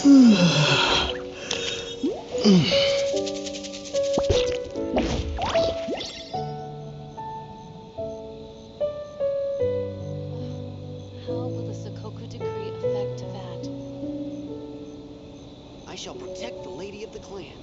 will the Sakoku decree affect that? I shall protect the lady of the clan.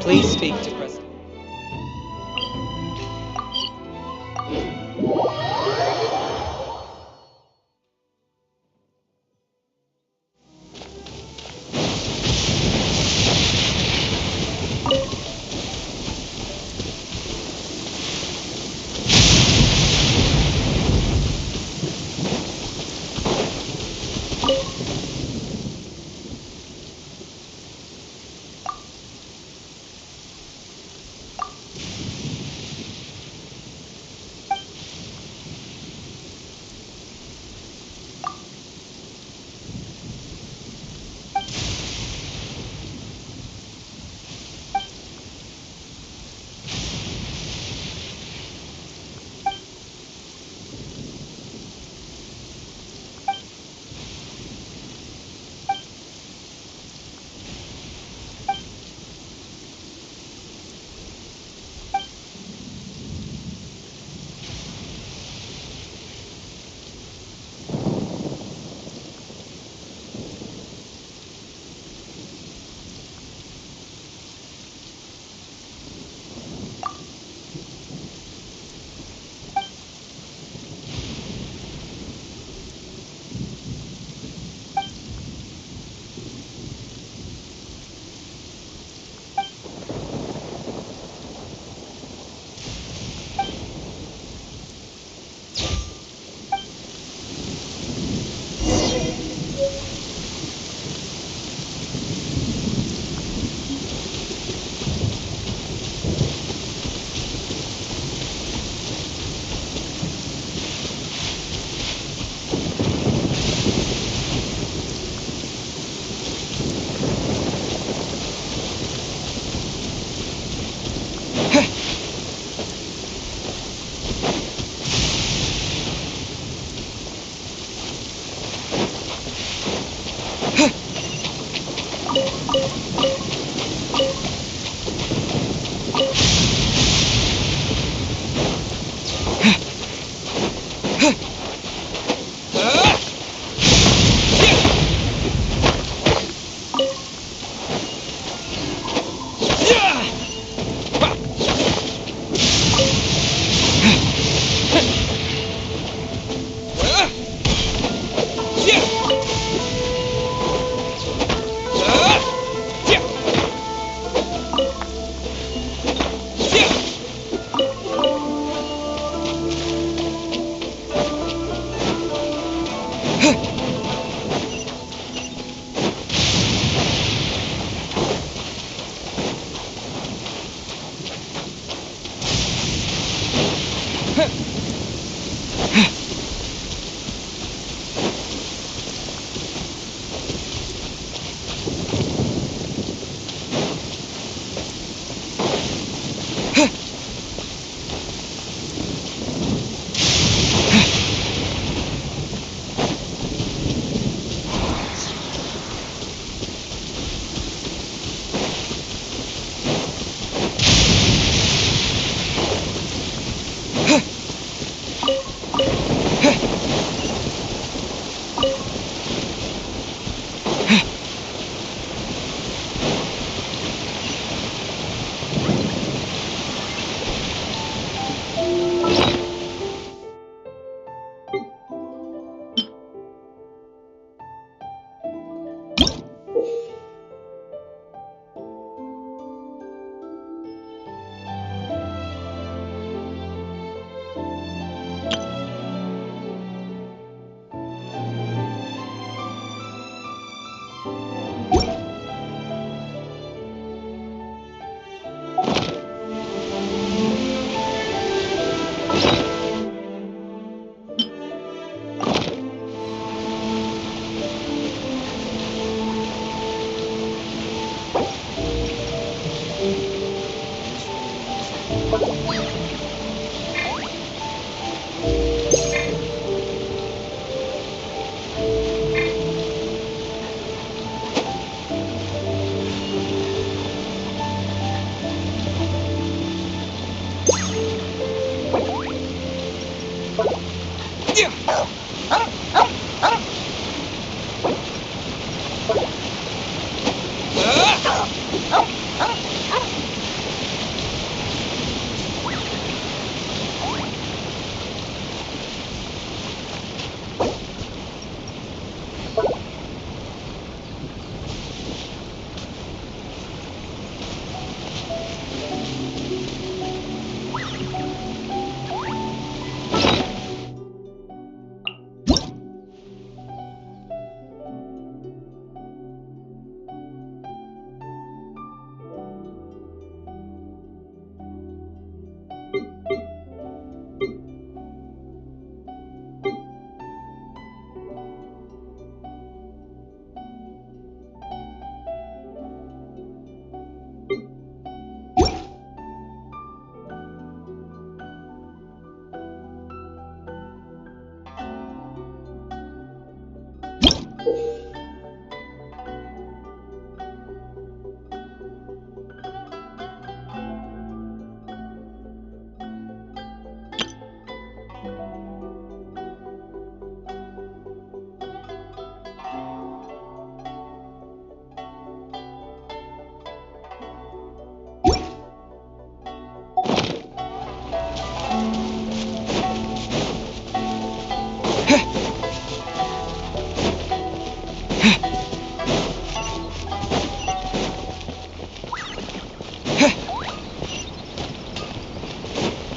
Please speak to President.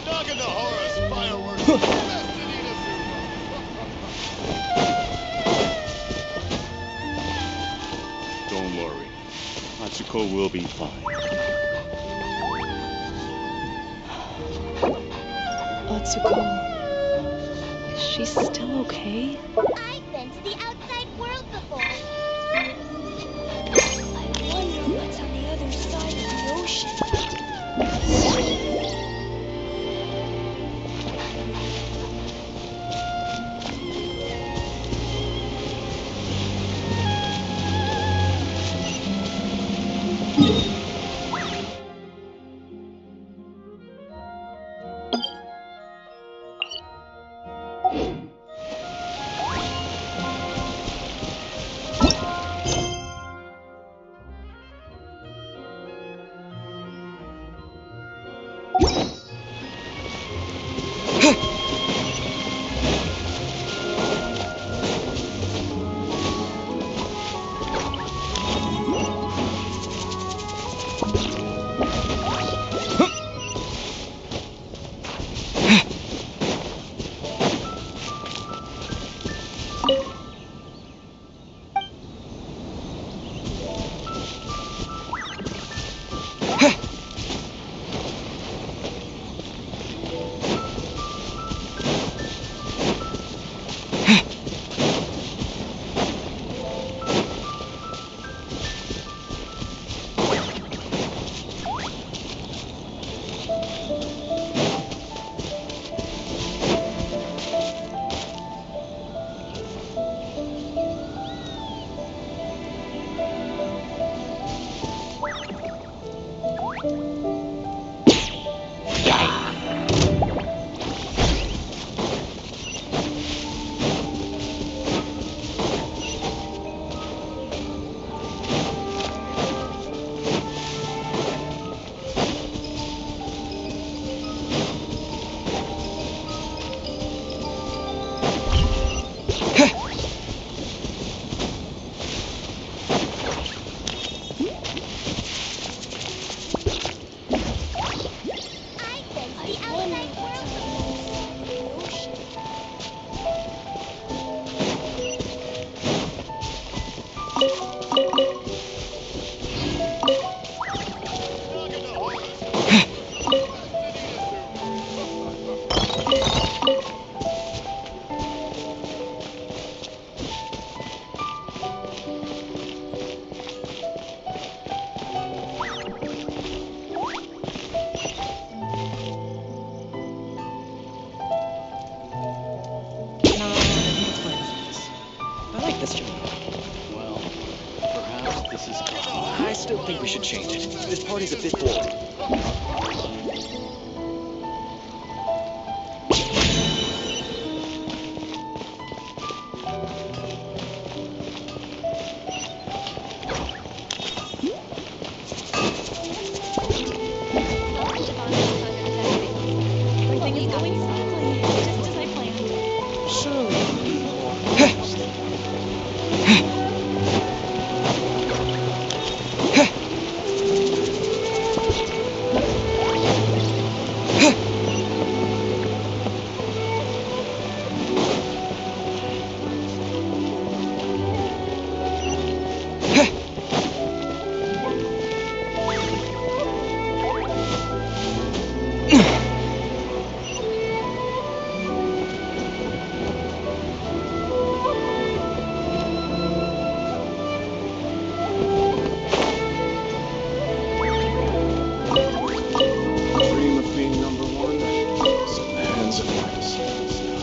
Naganohara's fireworks lasted Inazuma. Don't worry. Atsuko will be fine. Atsuko. Is she still okay? I've been to the outside world before. I wonder what's on the other side of the ocean. history. Well, perhaps this is I still think we should change it. This party's a bit boring. Everything is going smoothly, just as I planned. Surely you can be more honest. Dream of being number one. It's in the hands of my descendants now.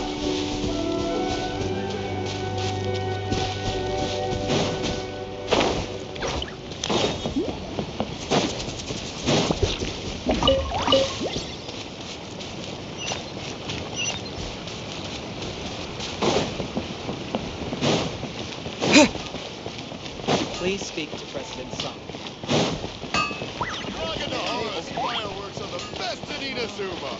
Please speak to President Sung. Dragon the Horus fireworks are the best in Inazuma.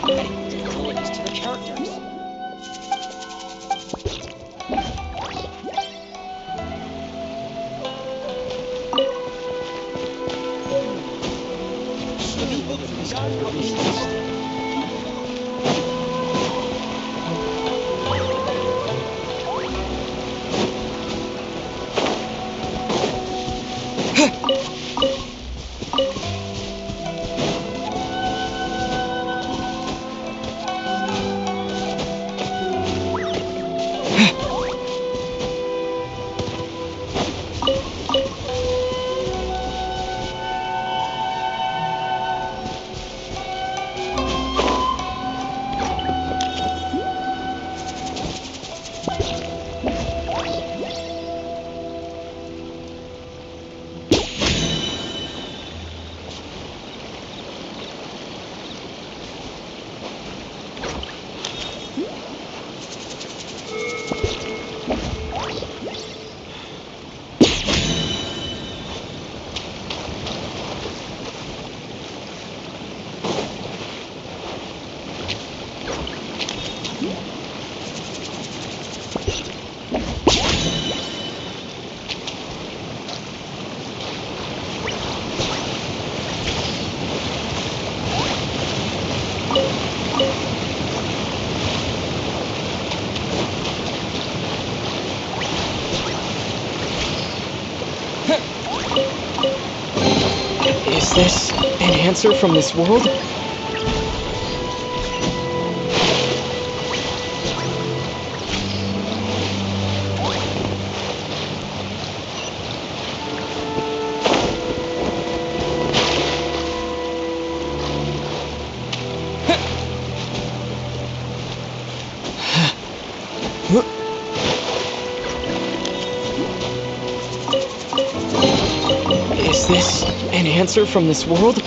Getting totally used to the characters. Surely you can discover the reasons. Is this an answer from this world? Is this an answer from this world?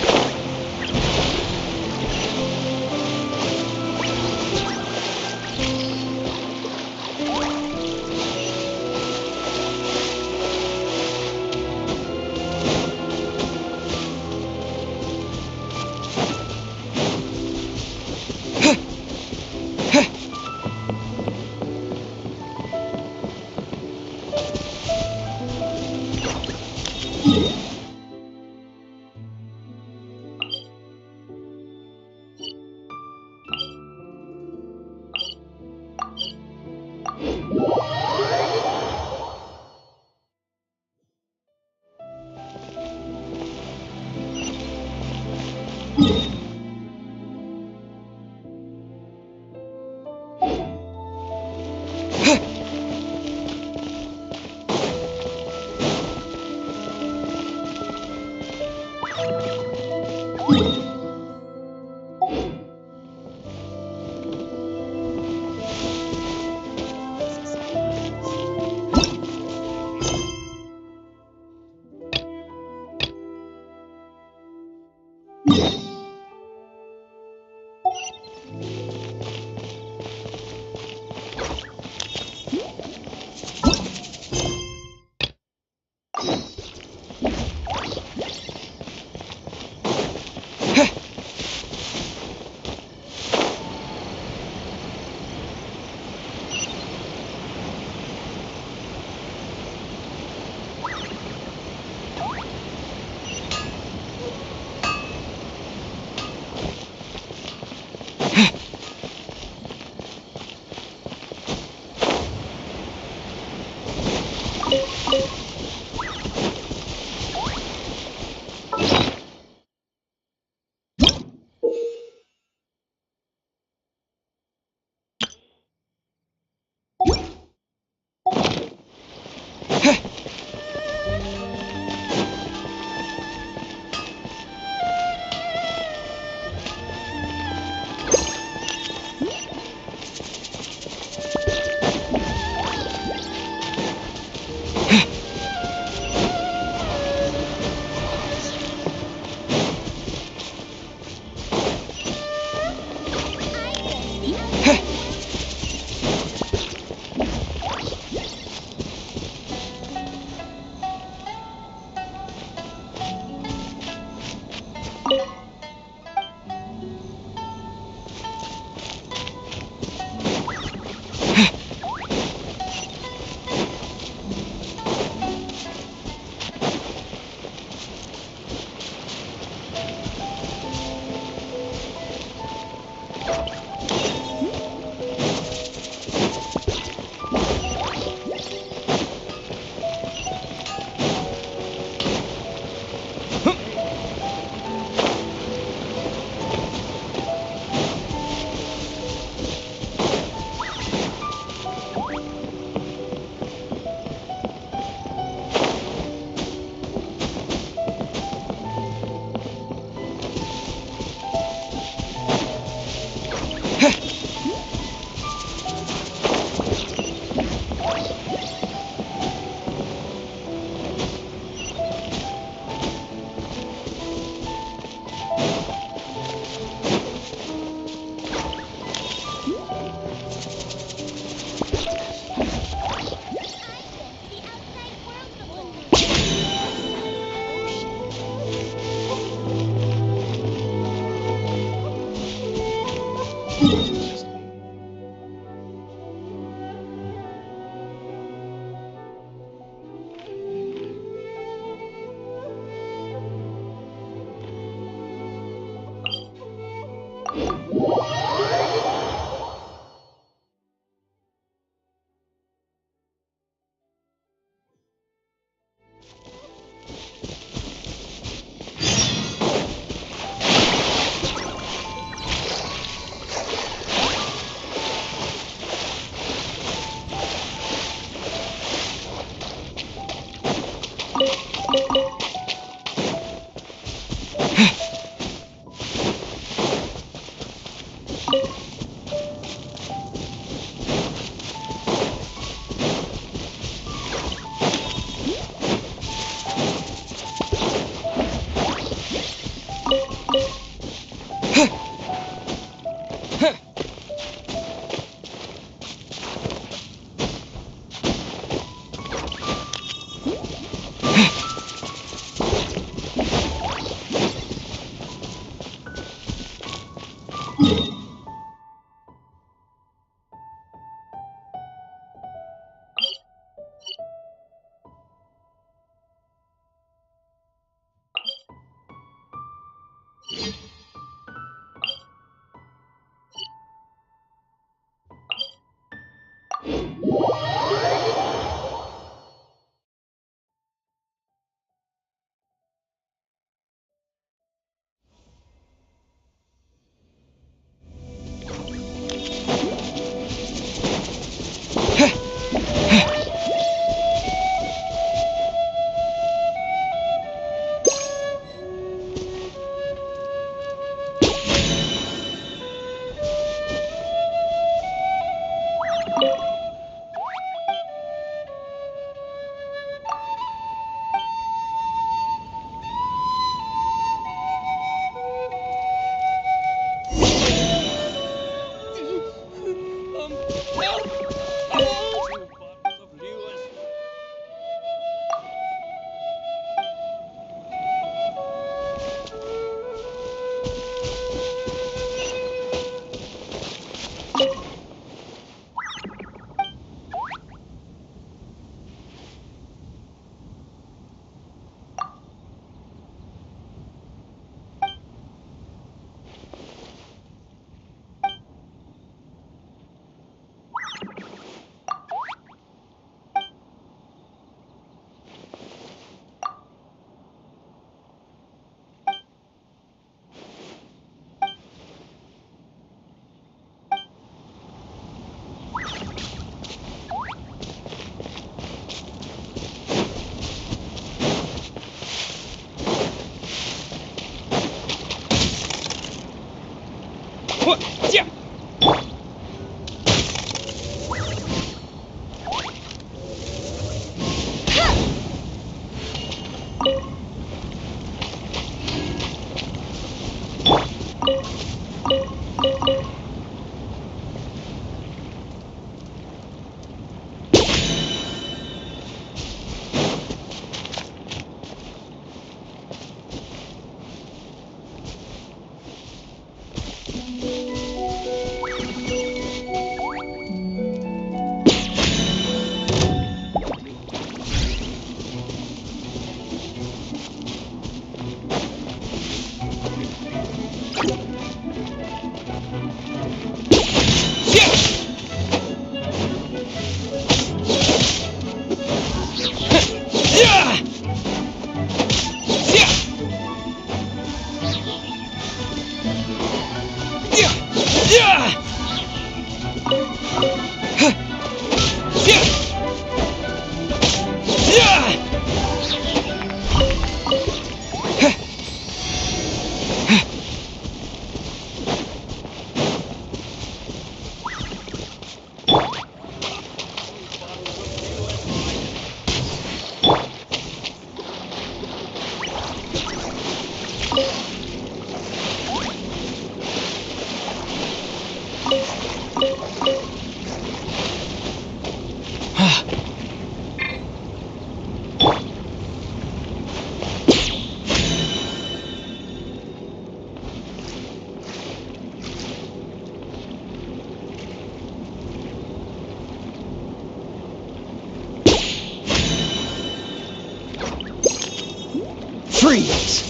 Freeze!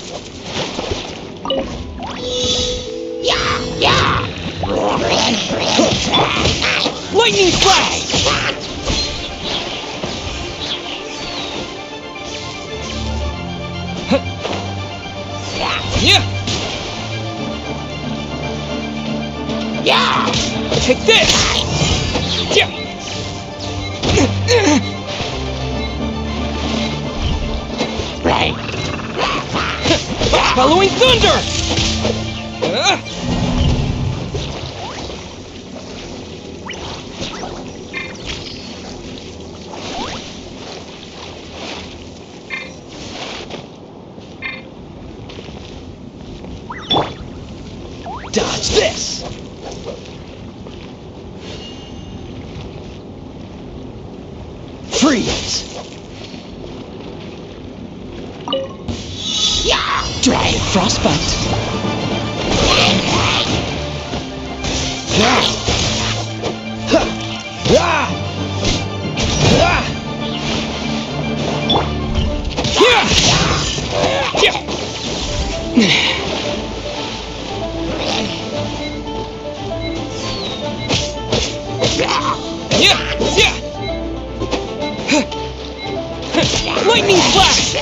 Lightning flash! Yeah! Take this! Yeah! Following thunder! Dodge this! Freeze! Dragon frostbite! Lightning flash!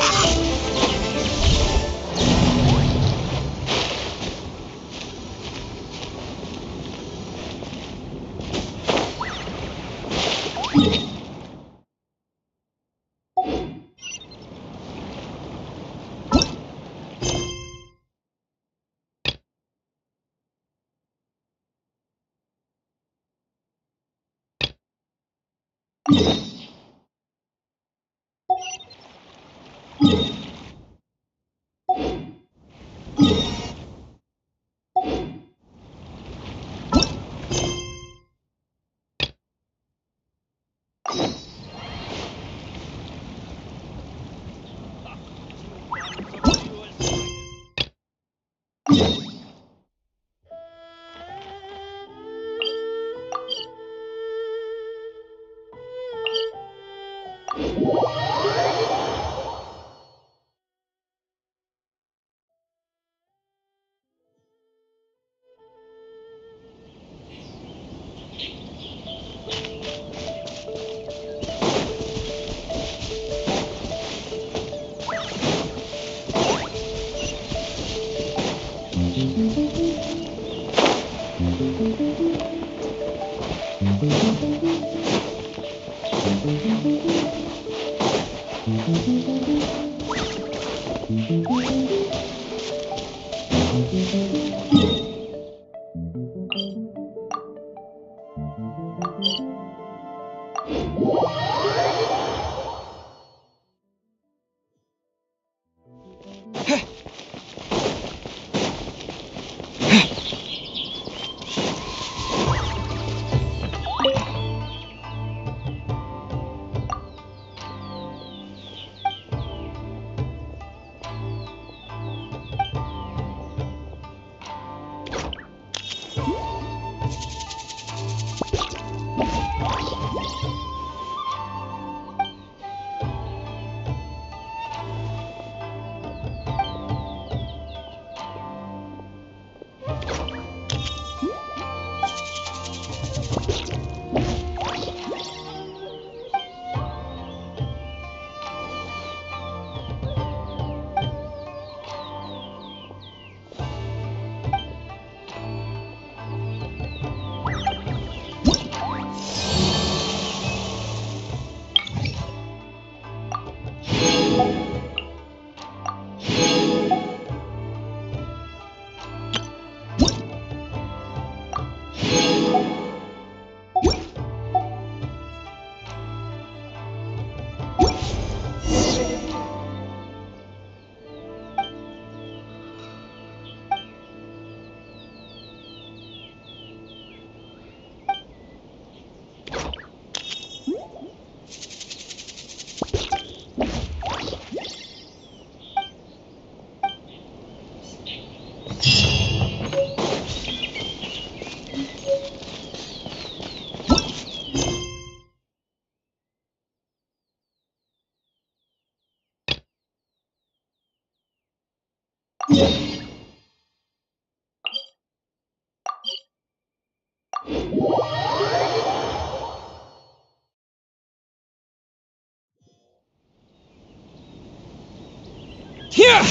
Here!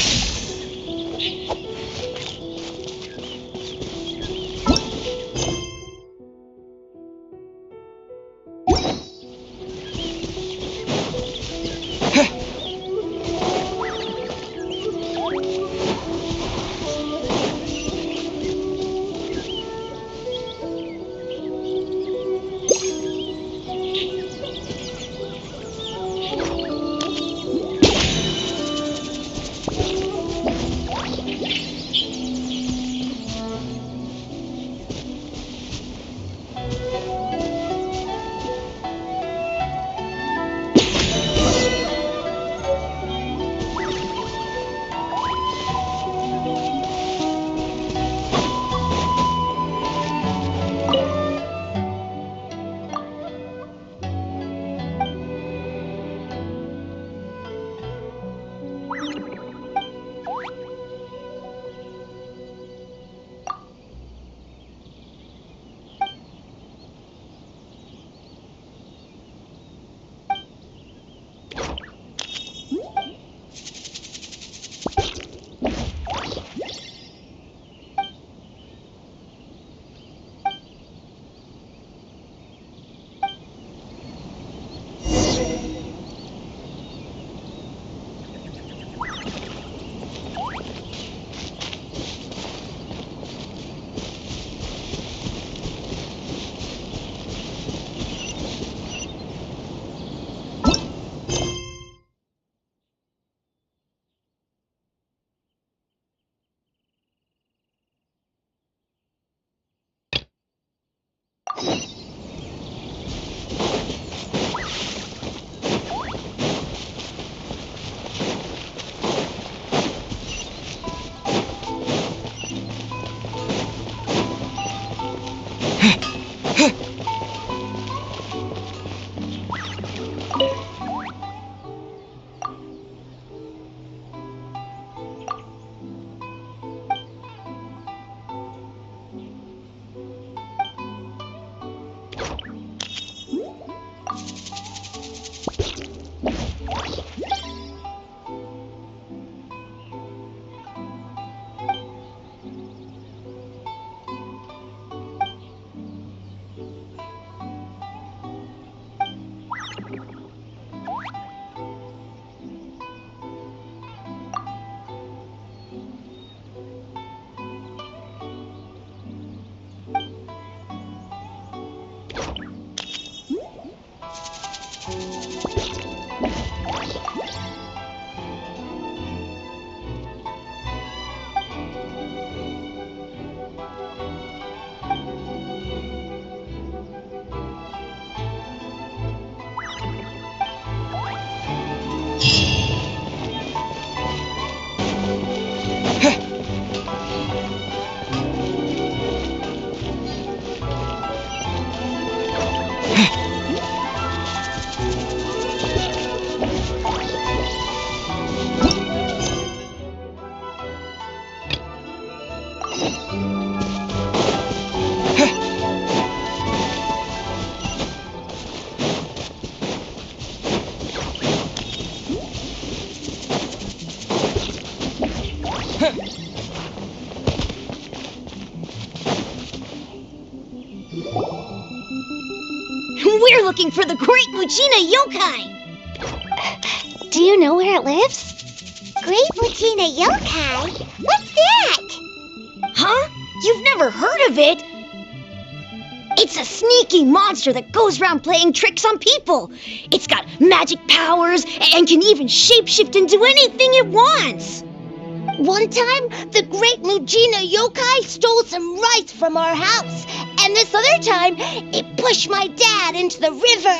We're looking for the Great Mujina Yokai! Do you know where it lives? Great Latina Yokai? What's that? Huh? You've never heard of it? It's a sneaky monster that goes around playing tricks on people. It's got magic powers and can even shapeshift into anything it wants. One time, the Great Mujina Yokai stole some rice from our house. And this other time, it pushed my dad into the river.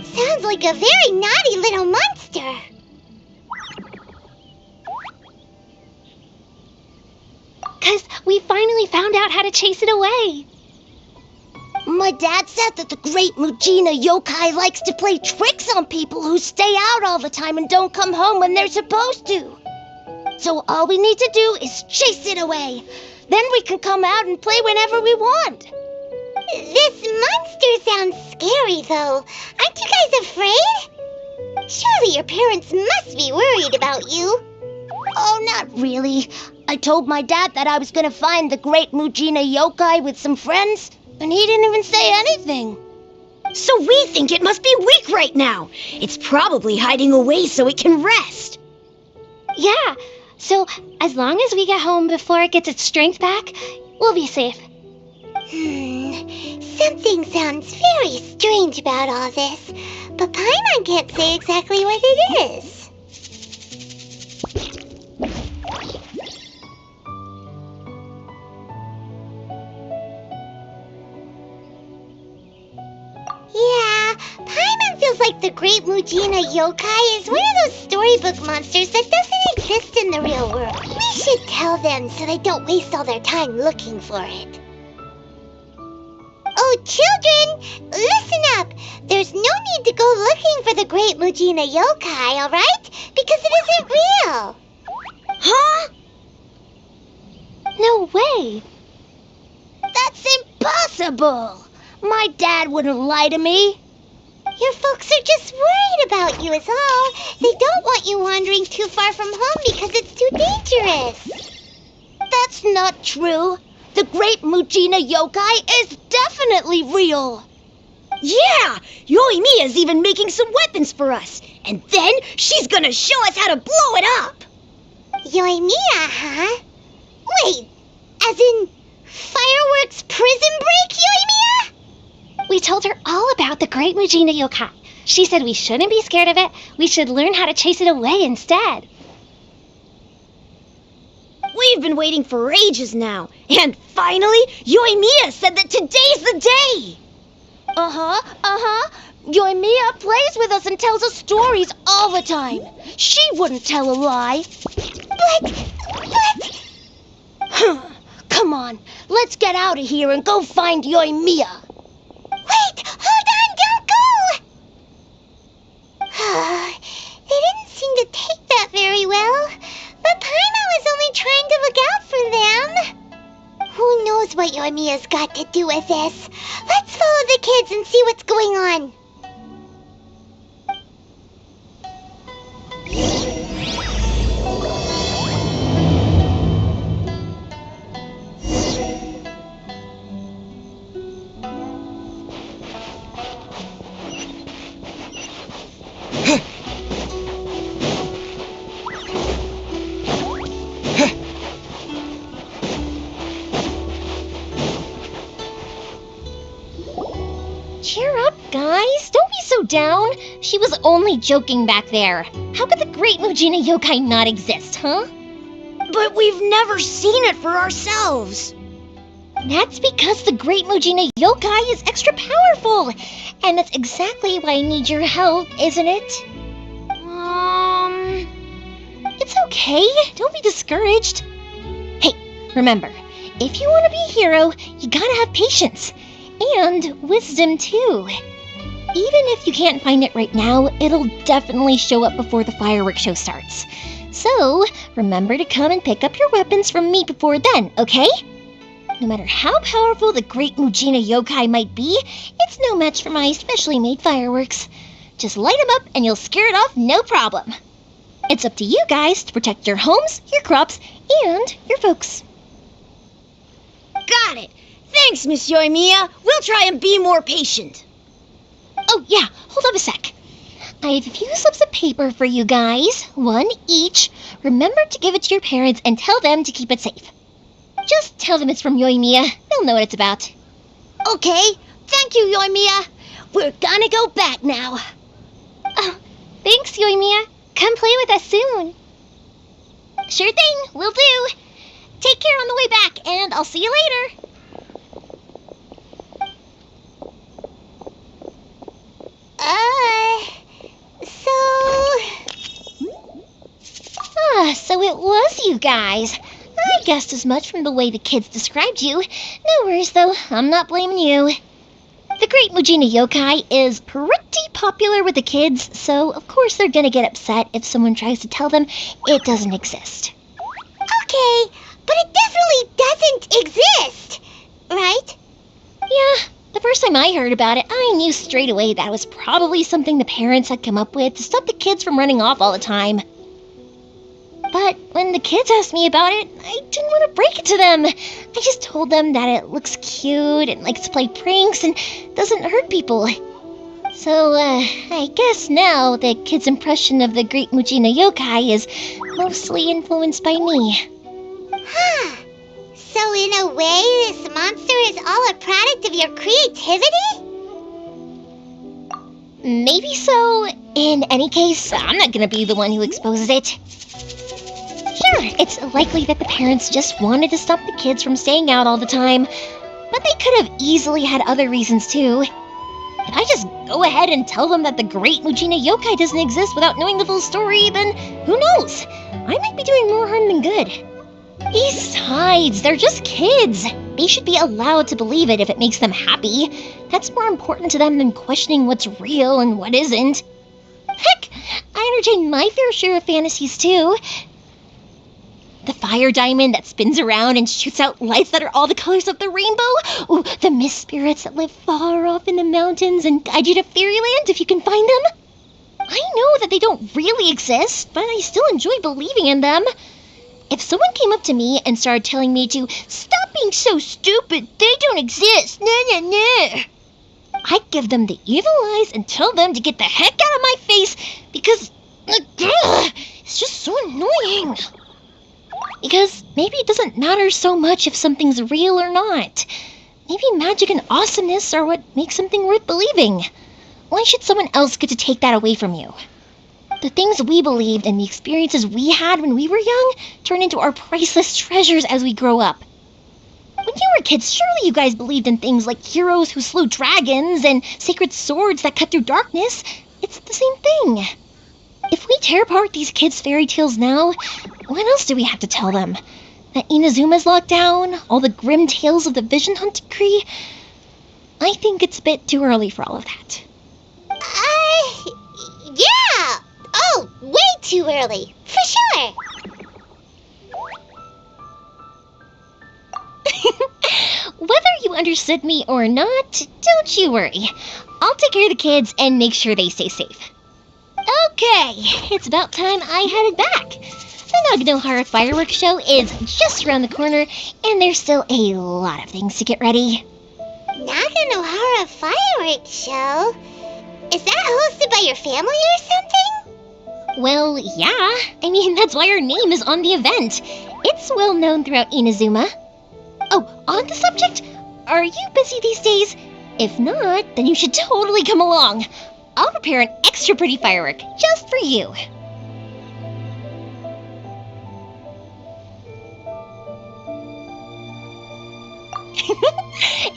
Sounds like a very naughty little monster. Because we finally found out how to chase it away. My dad said that the Great Mujina Yokai likes to play tricks on people who stay out all the time and don't come home when they're supposed to. So all we need to do is chase it away. Then we can come out and play whenever we want. This monster sounds scary, though. Aren't you guys afraid? Surely your parents must be worried about you. Oh, not really. I told my dad that I was gonna find the great Mujina yokai with some friends, and he didn't even say anything. So we think it must be weak right now. It's probably hiding away so it can rest. Yeah, so as long as we get home before it gets its strength back, we'll be safe. Something sounds very strange about all this, but Paimon can't say exactly what it is. Yeah, Paimon feels like the Great Mujina Yokai is one of those storybook monsters that doesn't exist in the real world. We should tell them so they don't waste all their time looking for it. Oh, children, listen up. There's no need to go looking for the Great Mujina Yokai, alright? Because it isn't real. Huh? No way! That's impossible! My dad wouldn't lie to me. Your folks are just worried about you is all. They don't want you wandering too far from home because it's too dangerous. That's not true. The great Mujina yokai is definitely real. Yeah! Yoimiya's even making some weapons for us. And then she's gonna show us how to blow it up! Yoimiya, huh? Wait, as in fireworks prison break, Yoimiya? We told her all about the great Mujina yokai. She said we shouldn't be scared of it. We should learn how to chase it away instead. We've been waiting for ages now. And finally, Yoimiya said that today's the day! Yoimiya plays with us and tells us stories all the time. She wouldn't tell a lie. But... Come on, let's get out of here and go find Yoimiya. Wait! Hold on! Don't go! They didn't seem to take that very well. But Paimon was only trying to look out for them. Who knows what Yoimiya's got to do with this? Let's follow the kids and see what's going on. Cheer up, guys. Don't be so down. She was only joking back there. How could the great Mujina yokai not exist, huh? But we've never seen it for ourselves. That's because the great Mujina yokai is extra powerful. And that's exactly why I need your help, isn't it? It's okay. Don't be discouraged. Hey, remember, if you want to be a hero, you gotta have patience. And wisdom, too. Even if you can't find it right now, it'll definitely show up before the fireworks show starts. So, remember to come and pick up your weapons from me before then, okay? No matter how powerful the great Mujina yokai might be, it's no match for my specially made fireworks. Just light them up and you'll scare it off no problem. It's up to you guys to protect your homes, your crops, and your folks. Got it. Thanks, Miss Yoimiya. We'll try and be more patient. Oh, yeah, hold up a sec. I have a few slips of paper for you guys, one each. Remember to give it to your parents and tell them to keep it safe. Just tell them it's from Yoimiya. They'll know what it's about. Okay, thank you, Yoimiya. We're gonna go back now. Oh, thanks, Yoimiya. Come play with us soon. Sure thing, will do. Take care on the way back, and I'll see you later. So it was you guys. I guessed as much from the way the kids described you. No worries, though. I'm not blaming you. The great Mujina yokai is pretty popular with the kids, so of course they're gonna get upset if someone tries to tell them it doesn't exist. Okay, but it definitely doesn't exist, right? Yeah, the first time I heard about it, I knew straight away that it was probably something the parents had come up with to stop the kids from running off all the time. But when the kids asked me about it, I didn't want to break it to them. I just told them that it looks cute and likes to play pranks and doesn't hurt people. So, I guess now the kids' impression of the Great Mujina Yokai is mostly influenced by me. Huh. So in a way, this monster is all a product of your creativity? Maybe so. In any case, I'm not gonna be the one who exposes it. Sure, it's likely that the parents just wanted to stop the kids from staying out all the time, but they could have easily had other reasons too. If I just go ahead and tell them that the Great Mujina Yokai doesn't exist without knowing the full story, then who knows? I might be doing more harm than good. Besides, they're just kids. They should be allowed to believe it if it makes them happy. That's more important to them than questioning what's real and what isn't. Heck, I entertain my fair share of fantasies too. The fire diamond that spins around and shoots out lights that are all the colors of the rainbow. Ooh, the mist spirits that live far off in the mountains and guide you to fairyland if you can find them. I know that they don't really exist, but I still enjoy believing in them. If someone came up to me and started telling me to stop being so stupid, they don't exist, nah. I'd give them the evil eyes and tell them to get the heck out of my face because, it's just so annoying. Because maybe it doesn't matter so much if something's real or not. Maybe magic and awesomeness are what makes something worth believing. Why should someone else get to take that away from you? The things we believed and the experiences we had when we were young turn into our priceless treasures as we grow up. When you were kids, surely you guys believed in things like heroes who slew dragons and sacred swords that cut through darkness. It's the same thing. If we tear apart these kids' fairy tales now, what else do we have to tell them? That Inazuma's locked down? All the grim tales of the Vision Hunt decree? I think it's a bit too early for all of that. Yeah! Oh, way too early, for sure! Whether you understood me or not, don't you worry. I'll take care of the kids and make sure they stay safe. Okay, it's about time I headed back. The Naganohara fireworks show is just around the corner, and there's still a lot of things to get ready. Naganohara fireworks show? Is that hosted by your family or something? Well, yeah. I mean, that's why our name is on the event. It's well known throughout Inazuma. Oh, on the subject, are you busy these days? If not, then you should totally come along. I'll prepare an extra pretty firework just for you.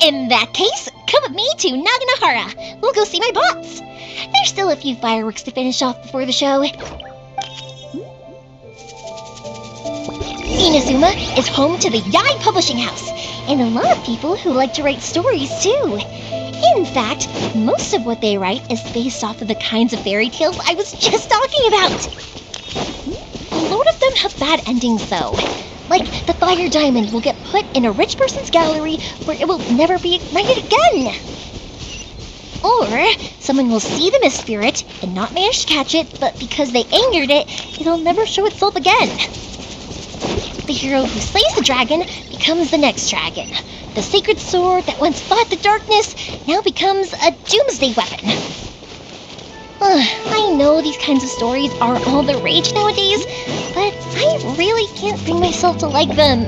In that case, come with me to Naganohara. We'll go see my boss. There's still a few fireworks to finish off before the show. Inazuma is home to the Yai Publishing House, and a lot of people who like to write stories too. In fact, most of what they write is based off of the kinds of fairy tales I was just talking about. A lot of them have bad endings though. Like the fire diamond will get put in a rich person's gallery where it will never be ignited again. Or someone will see the mist spirit and not manage to catch it, but because they angered it, it'll never show itself again. The hero who slays the dragon becomes the next dragon. The sacred sword that once fought the darkness now becomes a doomsday weapon. I know these kinds of stories are all the rage nowadays, but I really can't bring myself to like them.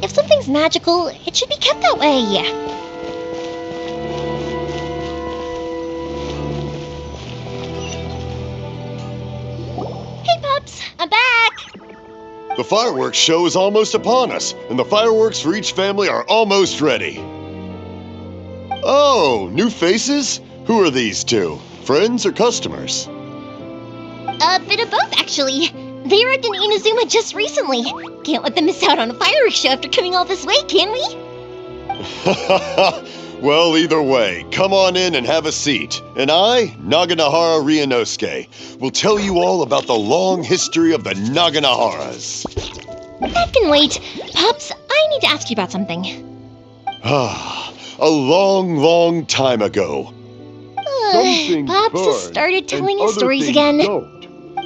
If something's magical, it should be kept that way. Hey pups, I'm back! The fireworks show is almost upon us, and the fireworks for each family are almost ready. Oh, new faces? Who are these two? Friends or customers? A bit of both, actually. They arrived in Inazuma just recently. Can't let them miss out on a fireworks show after coming all this way, can we? Well, either way, come on in and have a seat. And I, Naganohara Ryunosuke, will tell you all about the long history of the Naganoharas. That can wait. Pops, I need to ask you about something. A long, long time ago. Pops has started telling his stories again.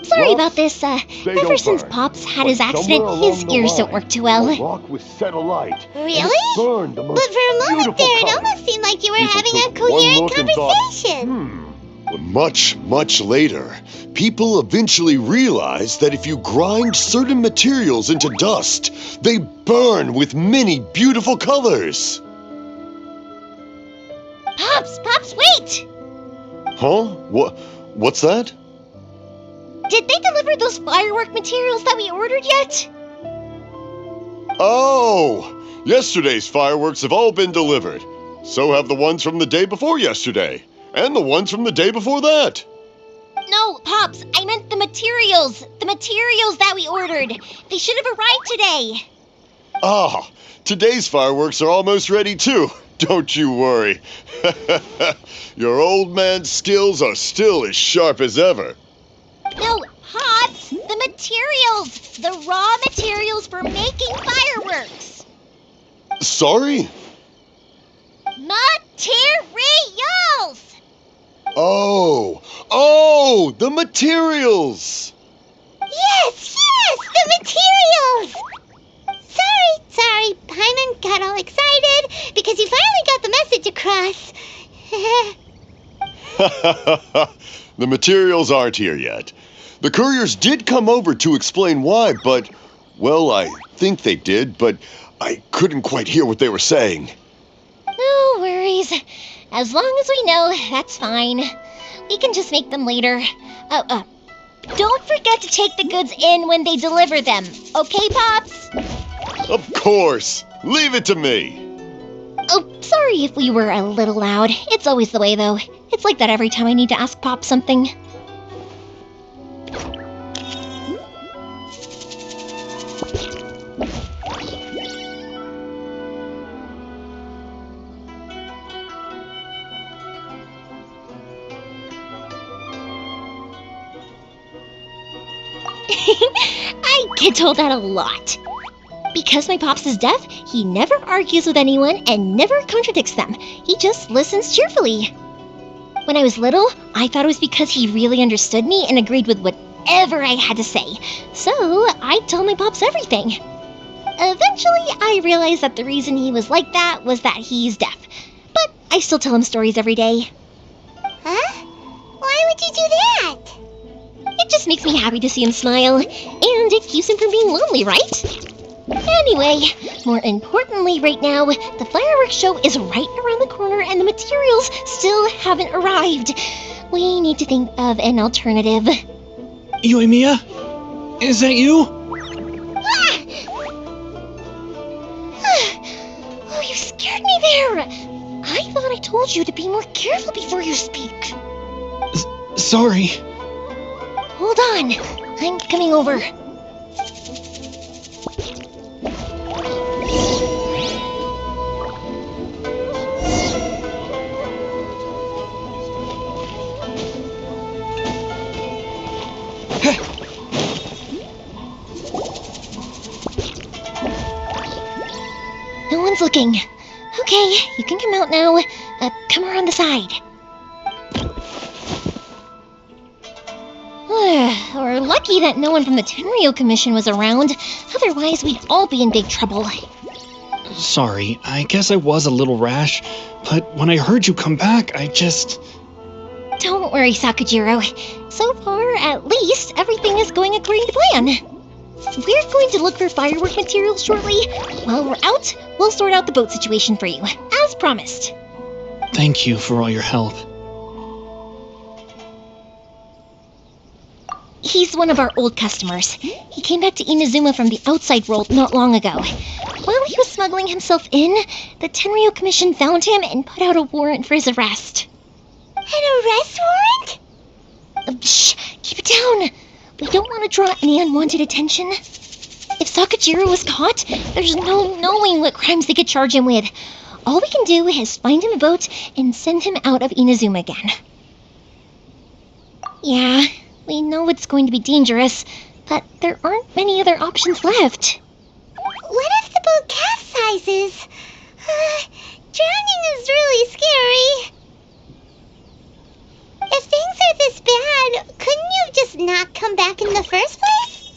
Sorry about this. Ever since Pops had his accident, his ears don't work too well. Really? But for a moment there, it almost seemed like you were having a coherent conversation. But much, much later, people eventually realized that if you grind certain materials into dust, they burn with many beautiful colors. Pops, wait! Huh? What's that? Did they deliver those firework materials that we ordered yet? Oh! Yesterday's fireworks have all been delivered. So have the ones from the day before yesterday. And the ones from the day before that. No, Pops, I meant the materials. The materials that we ordered. They should have arrived today. Ah, today's fireworks are almost ready too. Don't you worry. Your old man's skills are still as sharp as ever. No, Pops, the materials. The raw materials for making fireworks. Sorry? Materials! Oh, the materials! Yes, the materials! Sorry, Paimon got all excited because he finally got the message across. The materials aren't here yet. The couriers did come over to explain why, but, well, I think they did, but I couldn't quite hear what they were saying. No worries. As long as we know, that's fine. We can just make them later. Don't forget to take the goods in when they deliver them. Okay, Pops? Of course. Leave it to me. Oh, sorry if we were a little loud. It's always the way, though. It's like that every time I need to ask Pop something. I get told that a lot. Because my Pops is deaf, he never argues with anyone and never contradicts them. He just listens cheerfully. When I was little, I thought it was because he really understood me and agreed with whatever I had to say. So I'd tell my Pops everything. Eventually, I realized that the reason he was like that was that he's deaf. But I still tell him stories every day. Huh? Why would you do that? It just makes me happy to see him smile, and it keeps him from being lonely, right? Anyway, more importantly right now, the fireworks show is right around the corner and the materials still haven't arrived. We need to think of an alternative. Yoimiya? Is that you? Oh, you scared me there. I thought I told you to be more careful before you speak. Sorry. Hold on, I'm coming over. No one's looking. Okay, you can come out now. Come around the side. We're lucky that no one from the Tenryo Commission was around. Otherwise, we'd all be in big trouble. Sorry, I guess I was a little rash, but when I heard you come back, I just... Don't worry, Sakujiro. So far, at least, everything is going according to plan. We're going to look for firework materials shortly. While we're out, we'll sort out the boat situation for you, as promised. Thank you for all your help. He's one of our old customers. He came back to Inazuma from the outside world not long ago. While he was smuggling himself in, the Tenryo Commission found him and put out a warrant for his arrest. An arrest warrant? Shh! Keep it down! We don't want to draw any unwanted attention. If Sakujiro was caught, there's no knowing what crimes they could charge him with. All we can do is find him a boat and send him out of Inazuma again. Yeah, we know it's going to be dangerous, but there aren't many other options left. boat capsizes. Drowning is really scary. If things are this bad, couldn't you just not come back in the first place?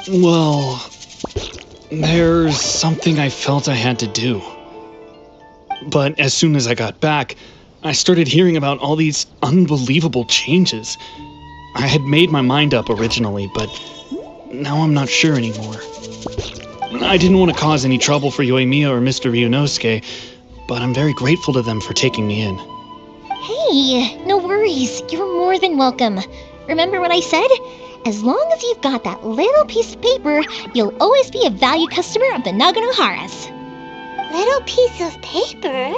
Well, there's something I felt I had to do. But as soon as I got back, I started hearing about all these unbelievable changes. I had made my mind up originally, but now I'm not sure anymore. I didn't want to cause any trouble for Yoimiya or Mr. Ryunosuke, but I'm very grateful to them for taking me in. Hey, no worries. You're more than welcome. Remember what I said? As long as you've got that little piece of paper, you'll always be a valued customer of the Naganoharas. Little piece of paper?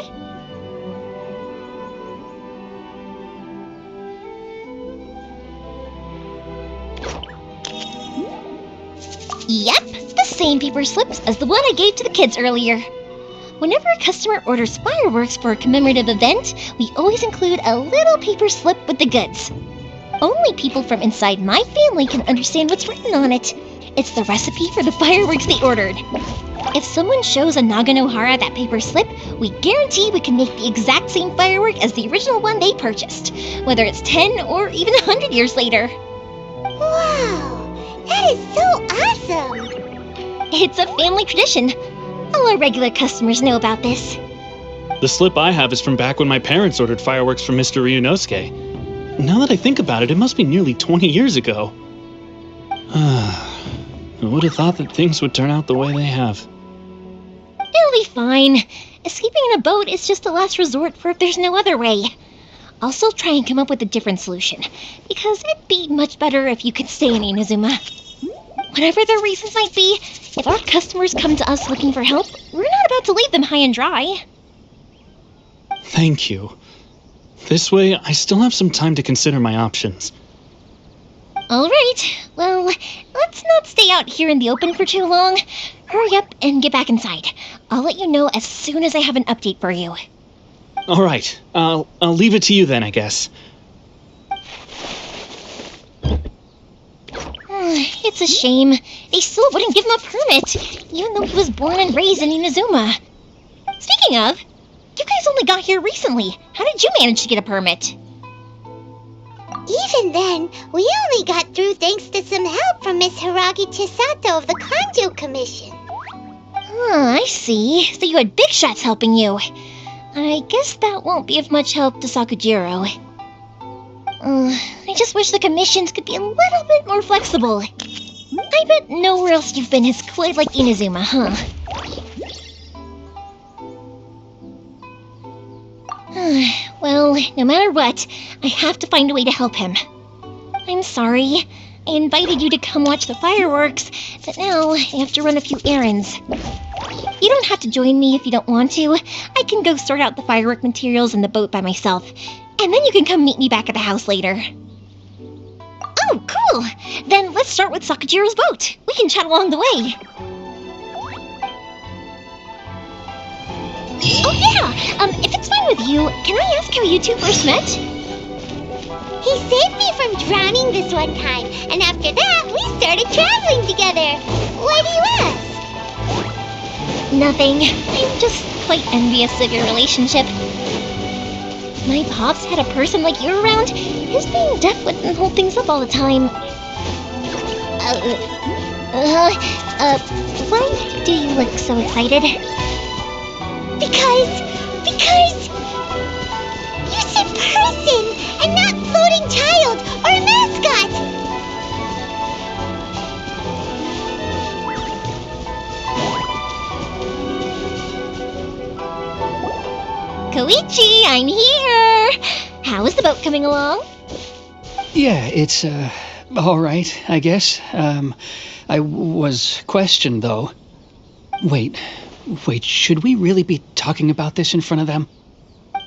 Yep, the same paper slips as the one I gave to the kids earlier. Whenever a customer orders fireworks for a commemorative event, we always include a little paper slip with the goods. Only people from inside my family can understand what's written on it. It's the recipe for the fireworks they ordered. If someone shows a Naganohara that paper slip, we guarantee we can make the exact same firework as the original one they purchased, whether it's 10 or even 100 years later. Wow, that is so awesome! It's a family tradition. All our regular customers know about this. The slip I have is from back when my parents ordered fireworks from Mr. Ryunosuke. Now that I think about it, it must be nearly 20 years ago. I would have thought that things would turn out the way they have. It'll be fine. Escaping in a boat is just a last resort for if there's no other way. I'll still try and come up with a different solution, because it'd be much better if you could stay in Inazuma. Whatever their reasons might be, if our customers come to us looking for help, we're not about to leave them high and dry. Thank you. This way, I still have some time to consider my options. All right, well, let's not stay out here in the open for too long. Hurry up and get back inside. I'll let you know as soon as I have an update for you. All right, I'll leave it to you then, I guess. It's a shame. They still wouldn't give him a permit, even though he was born and raised in Inazuma. Speaking of, you guys only got here recently. How did you manage to get a permit? Even then, we only got through thanks to some help from Miss Hiragi Chisato of the Kanjo Commission. I see. So you had big shots helping you. I guess that won't be of much help to Sakujiro. I just wish the commissions could be a little bit more flexible. I bet nowhere else you've been is quite like Inazuma, huh? Well, no matter what, I have to find a way to help him. I'm sorry. I invited you to come watch the fireworks, but now I have to run a few errands. You don't have to join me if you don't want to. I can go sort out the firework materials in the boat by myself, and then you can come meet me back at the house later. Oh, cool! Then let's start with Sakujiro's boat. We can chat along the way. Oh yeah! If it's fine with you, can I ask how you two first met? He saved me from drowning this one time, and after that, we started traveling together. Why do you ask? Nothing. I'm just quite envious of your relationship. My pops had a person like you around. His being deaf wouldn't hold things up all the time. Why do you look so excited? Because you said person and not floating child or mascot. Koichi, I'm here! How is the boat coming along? Yeah, it's, all right, I guess. I was questioned, though. Wait, should we really be talking about this in front of them?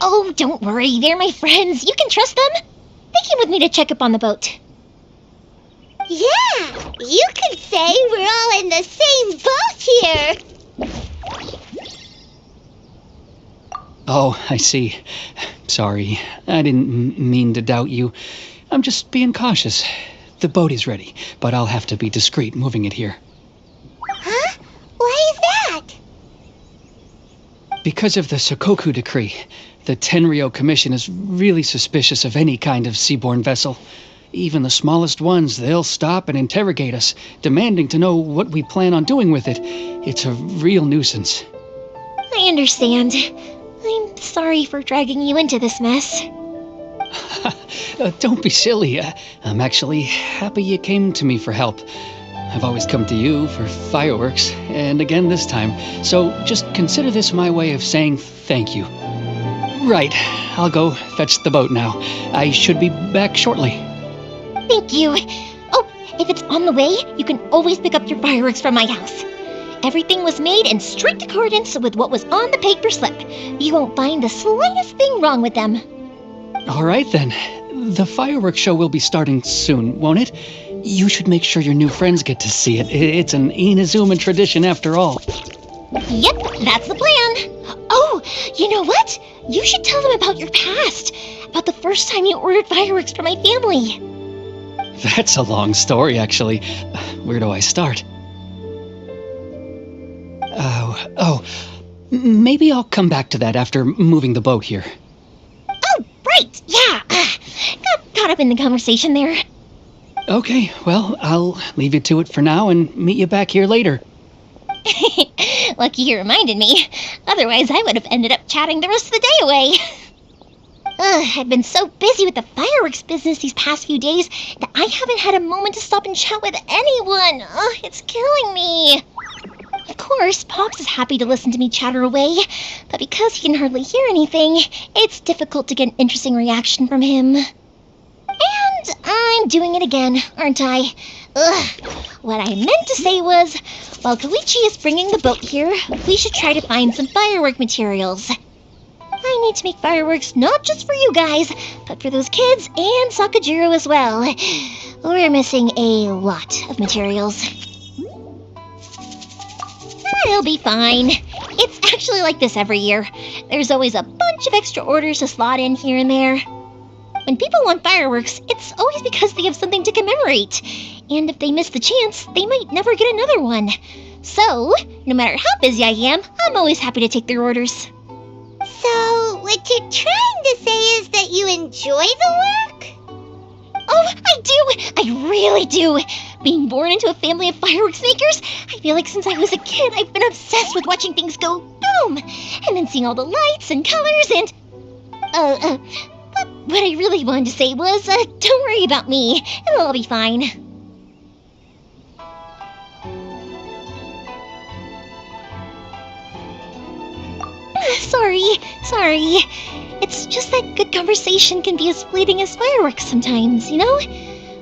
Oh, don't worry, they're my friends. You can trust them. They came with me to check up on the boat. Yeah, you could say we're all in the same boat here. Oh, I see. Sorry, I didn't mean to doubt you. I'm just being cautious. The boat is ready, but I'll have to be discreet moving it here. Huh? Why is that? because of the Sokoku decree, the Tenryo Commission is really suspicious of any kind of seaborne vessel. Even the smallest ones, they'll stop and interrogate us, demanding to know what we plan on doing with it. It's a real nuisance. I understand. I'm sorry for dragging you into this mess. Don't be silly. I'm actually happy you came to me for help. I've always come to you for fireworks, and again this time. So just consider this my way of saying thank you. Right, I'll go fetch the boat now. I should be back shortly. Thank you. Oh, if it's on the way, you can always pick up your fireworks from my house. Everything was made in strict accordance with what was on the paper slip. You won't find the slightest thing wrong with them. All right then. The fireworks show will be starting soon, won't it? You should make sure your new friends get to see it. It's an Inazuma tradition after all. Yep, that's the plan. Oh, you know what? You should tell them about your past. About the first time you ordered fireworks for my family. That's a long story, actually. Where do I start? Maybe I'll come back to that after moving the boat here. Oh, right, yeah. Got caught up in the conversation there. Okay, well, I'll leave you to it for now and meet you back here later. Lucky you reminded me. Otherwise, I would have ended up chatting the rest of the day away. I've been so busy with the fireworks business these past few days that I haven't had a moment to stop and chat with anyone. It's killing me. Of course, Pops is happy to listen to me chatter away, but because he can hardly hear anything, it's difficult to get an interesting reaction from him. And I'm doing it again, aren't I? What I meant to say was, while Koichi is bringing the boat here, we should try to find some firework materials. I need to make fireworks not just for you guys, but for those kids and Sakajiro as well. We're missing a lot of materials. It'll be fine. It's actually like this every year. There's always a bunch of extra orders to slot in here and there. When people want fireworks, it's always because they have something to commemorate. And if they miss the chance, they might never get another one. So, no matter how busy I am, I'm always happy to take their orders. So, what you're trying to say is that you enjoy the work? Oh, I do! I really do! Being born into a family of fireworks makers, I feel like since I was a kid, I've been obsessed with watching things go boom! And then seeing all the lights and colors and... But what I really wanted to say was, don't worry about me. It'll all be fine. Sorry. It's just that good conversation can be as fleeting as fireworks sometimes, you know?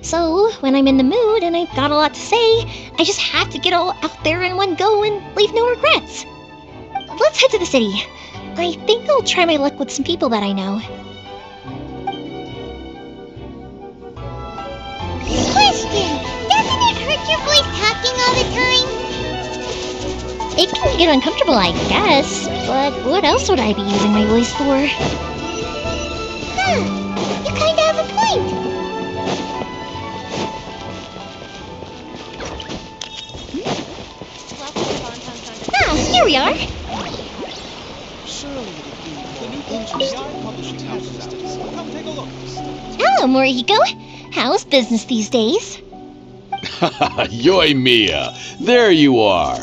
So, when I'm in the mood and I've got a lot to say, I just have to get all out there in one go and leave no regrets. Let's head to the city. I think I'll try my luck with some people that I know. Question! Doesn't it hurt your voice talking all the time? It can get uncomfortable, I guess, but what else would I be using my voice for? You kinda have a point. Oh, here we are. Hello, Morihiko. How's business these days? Yoi Mia, there you are.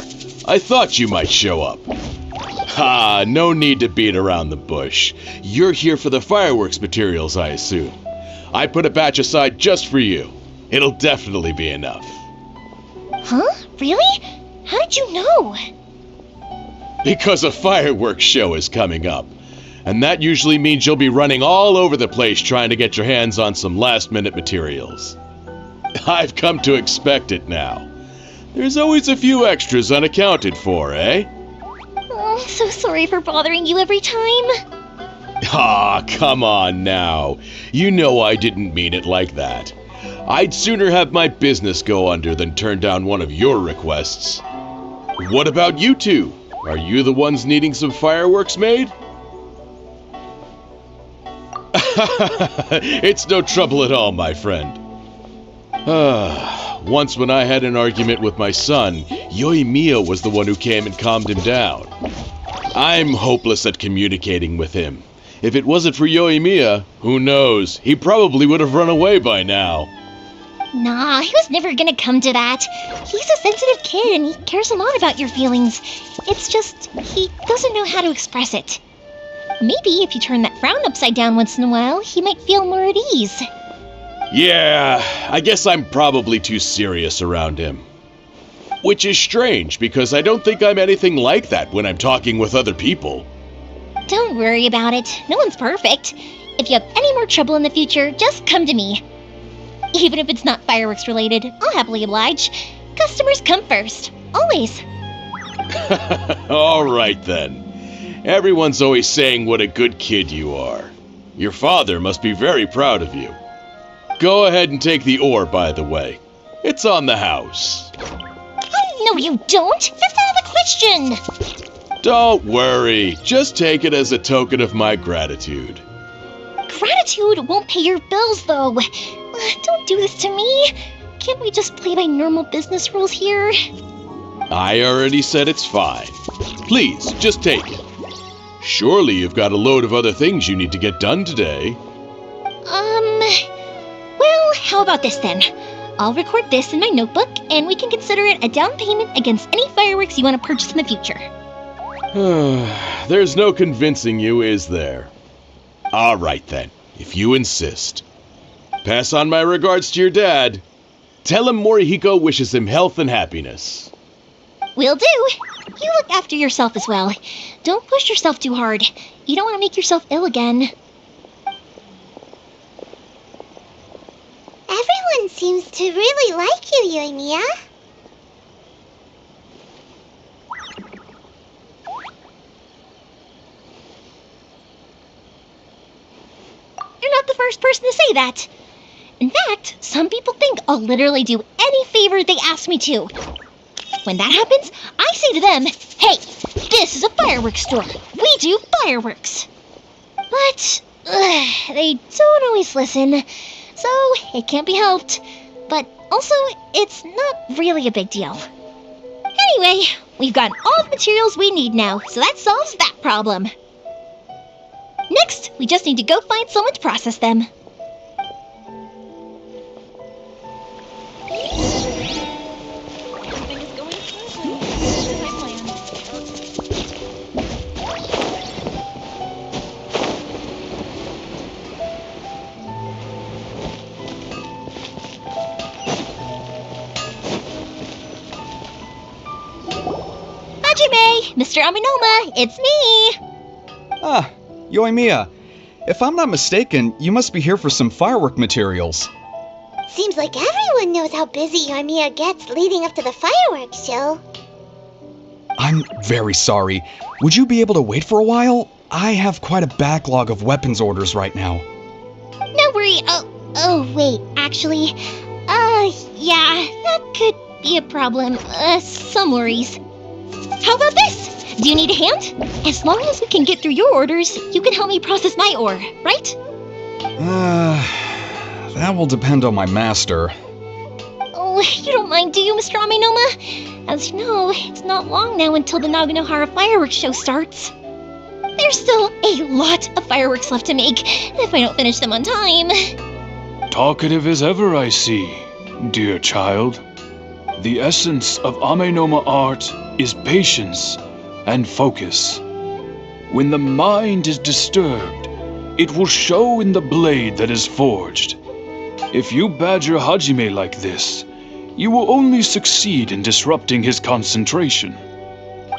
I thought you might show up. Ha, no need to beat around the bush. You're here for the fireworks materials, I assume. I put a batch aside just for you. It'll definitely be enough. Huh? Really? How did you know? Because a fireworks show is coming up. And that usually means you'll be running all over the place trying to get your hands on some last-minute materials. I've come to expect it now. There's always a few extras unaccounted for, eh? Oh, so sorry for bothering you every time. Ah, come on now. You know I didn't mean it like that. I'd sooner have my business go under than turn down one of your requests. What about you two? Are you the ones needing some fireworks made? It's no trouble at all, my friend. Once when I had an argument with my son, Yoi Mia was the one who came and calmed him down. I'm hopeless at communicating with him. If it wasn't for Yoimiya, who knows? He probably would have run away by now. Nah, he was never gonna come to that. He's a sensitive kid and he cares a lot about your feelings. It's just, he doesn't know how to express it. Maybe if you turn that frown upside down once in a while, he might feel more at ease. Yeah, I guess I'm probably too serious around him. Which is strange, because I don't think I'm anything like that when I'm talking with other people. Don't worry about it. No one's perfect. If you have any more trouble in the future, just come to me. Even if it's not fireworks related, I'll happily oblige. Customers come first. Always. All right then. Everyone's always saying what a good kid you are. Your father must be very proud of you. Go ahead and take the ore, by the way. It's on the house. No, you don't. That's out of the question. Don't worry. Just take it as a token of my gratitude. Gratitude won't pay your bills, though. Don't do this to me. Can't we just play by normal business rules here? I already said it's fine. Please, just take it. Surely you've got a load of other things you need to get done today. Well, how about this then? I'll record this in my notebook, and we can consider it a down payment against any fireworks you want to purchase in the future. There's no convincing you, is there? All right then, if you insist. Pass on my regards to your dad. Tell him Morihiko wishes him health and happiness. Will do. You look after yourself as well. Don't push yourself too hard. You don't want to make yourself ill again. Everyone seems to really like you, Yoimiya. You're not the first person to say that. In fact, some people think I'll literally do any favor they ask me to. When that happens, I say to them, hey, this is a fireworks store. We do fireworks. But they don't always listen, so it can't be helped. But also, it's not really a big deal. Anyway, we've gotten all the materials we need now, so that solves that problem. Next, we just need to go find someone to process them. Mr. Aminoma, it's me! Ah, Yoimiya. If I'm not mistaken, you must be here for some firework materials. Seems like everyone knows how busy Yoimiya gets leading up to the fireworks show. I'm very sorry. Would you be able to wait for a while? I have quite a backlog of weapons orders right now. No worry. Oh, wait, actually, yeah, that could be a problem. Some worries. How about this? Do you need a hand? As long as we can get through your orders, you can help me process my ore, right? That will depend on my master. Oh, you don't mind, do you, Mr. Aminoma? As you know, it's not long now until the Naganohara fireworks show starts. There's still a lot of fireworks left to make, if I don't finish them on time. Talkative as ever, I see, dear child. The essence of Amenoma art is patience and focus. When the mind is disturbed, it will show in the blade that is forged. If you badger Hajime like this, you will only succeed in disrupting his concentration.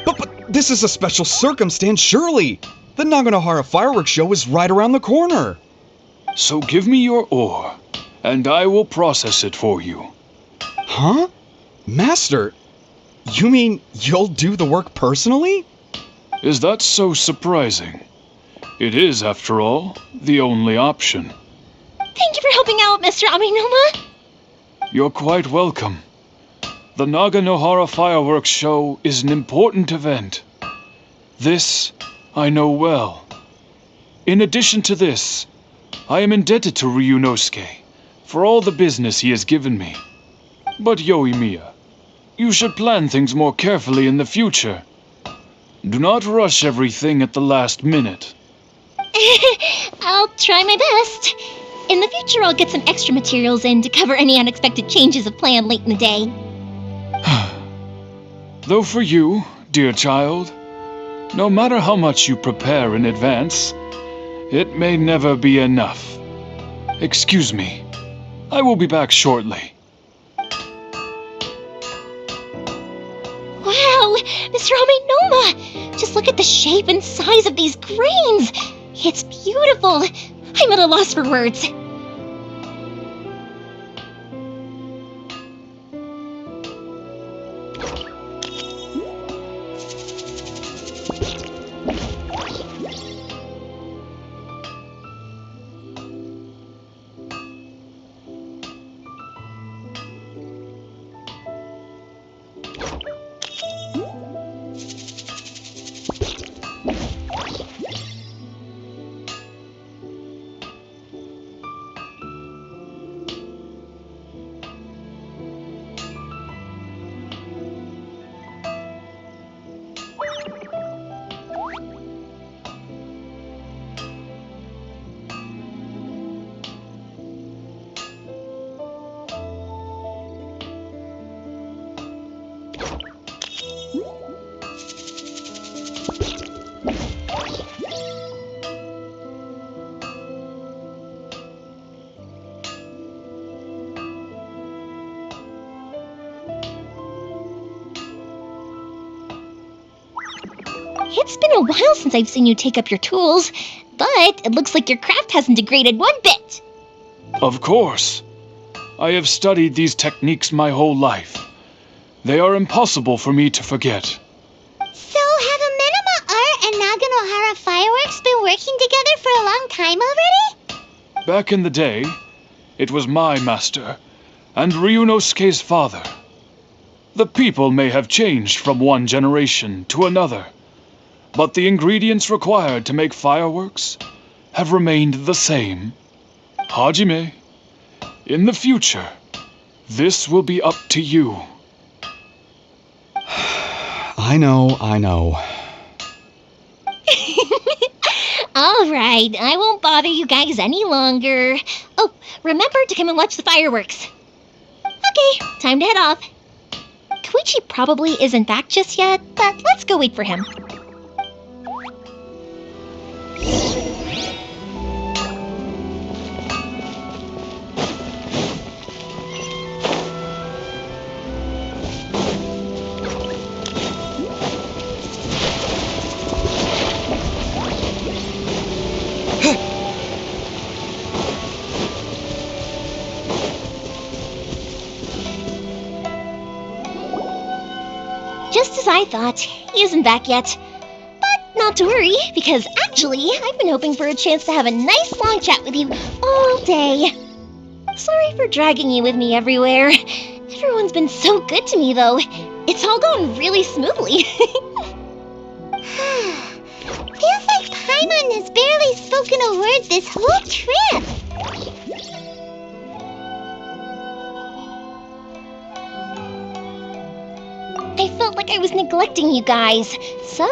But this is a special circumstance, surely! The Naganohara fireworks show is right around the corner! So give me your ore, and I will process it for you. Huh? Master, you mean you'll do the work personally? Is that so surprising? It is, after all, the only option. Thank you for helping out, Mr. Aminoma. You're quite welcome. The Naganohara fireworks show is an important event. This I know well. In addition to this, I am indebted to Ryunosuke for all the business he has given me. But Yoimiya, you should plan things more carefully in the future. Do not rush everything at the last minute. I'll try my best. In the future, I'll get some extra materials in to cover any unexpected changes of plan late in the day. Though for you, dear child, no matter how much you prepare in advance, it may never be enough. Excuse me. I will be back shortly. Wow, Mr. Amenoma! Just look at the shape and size of these grains! It's beautiful! I'm at a loss for words. It's been a while since I've seen you take up your tools, but it looks like your craft hasn't degraded one bit. Of course. I have studied these techniques my whole life. They are impossible for me to forget. So have Amenoma Art and Naganohara Fireworks been working together for a long time already? Back in the day, it was my master and Ryunosuke's father. The people may have changed from one generation to another, but the ingredients required to make fireworks have remained the same. Hajime, in the future, this will be up to you. I know. All right, I won't bother you guys any longer. Oh, remember to come and watch the fireworks. Okay, time to head off. Koichi probably isn't back just yet, but let's go wait for him. Just as I thought, he isn't back yet. But not to worry, because actually, I've been hoping for a chance to have a nice long chat with you all day. Sorry for dragging you with me everywhere. Everyone's been so good to me, though. It's all gone really smoothly. Feels like Paimon has barely spoken a word this whole trip. I felt like I was neglecting you guys, so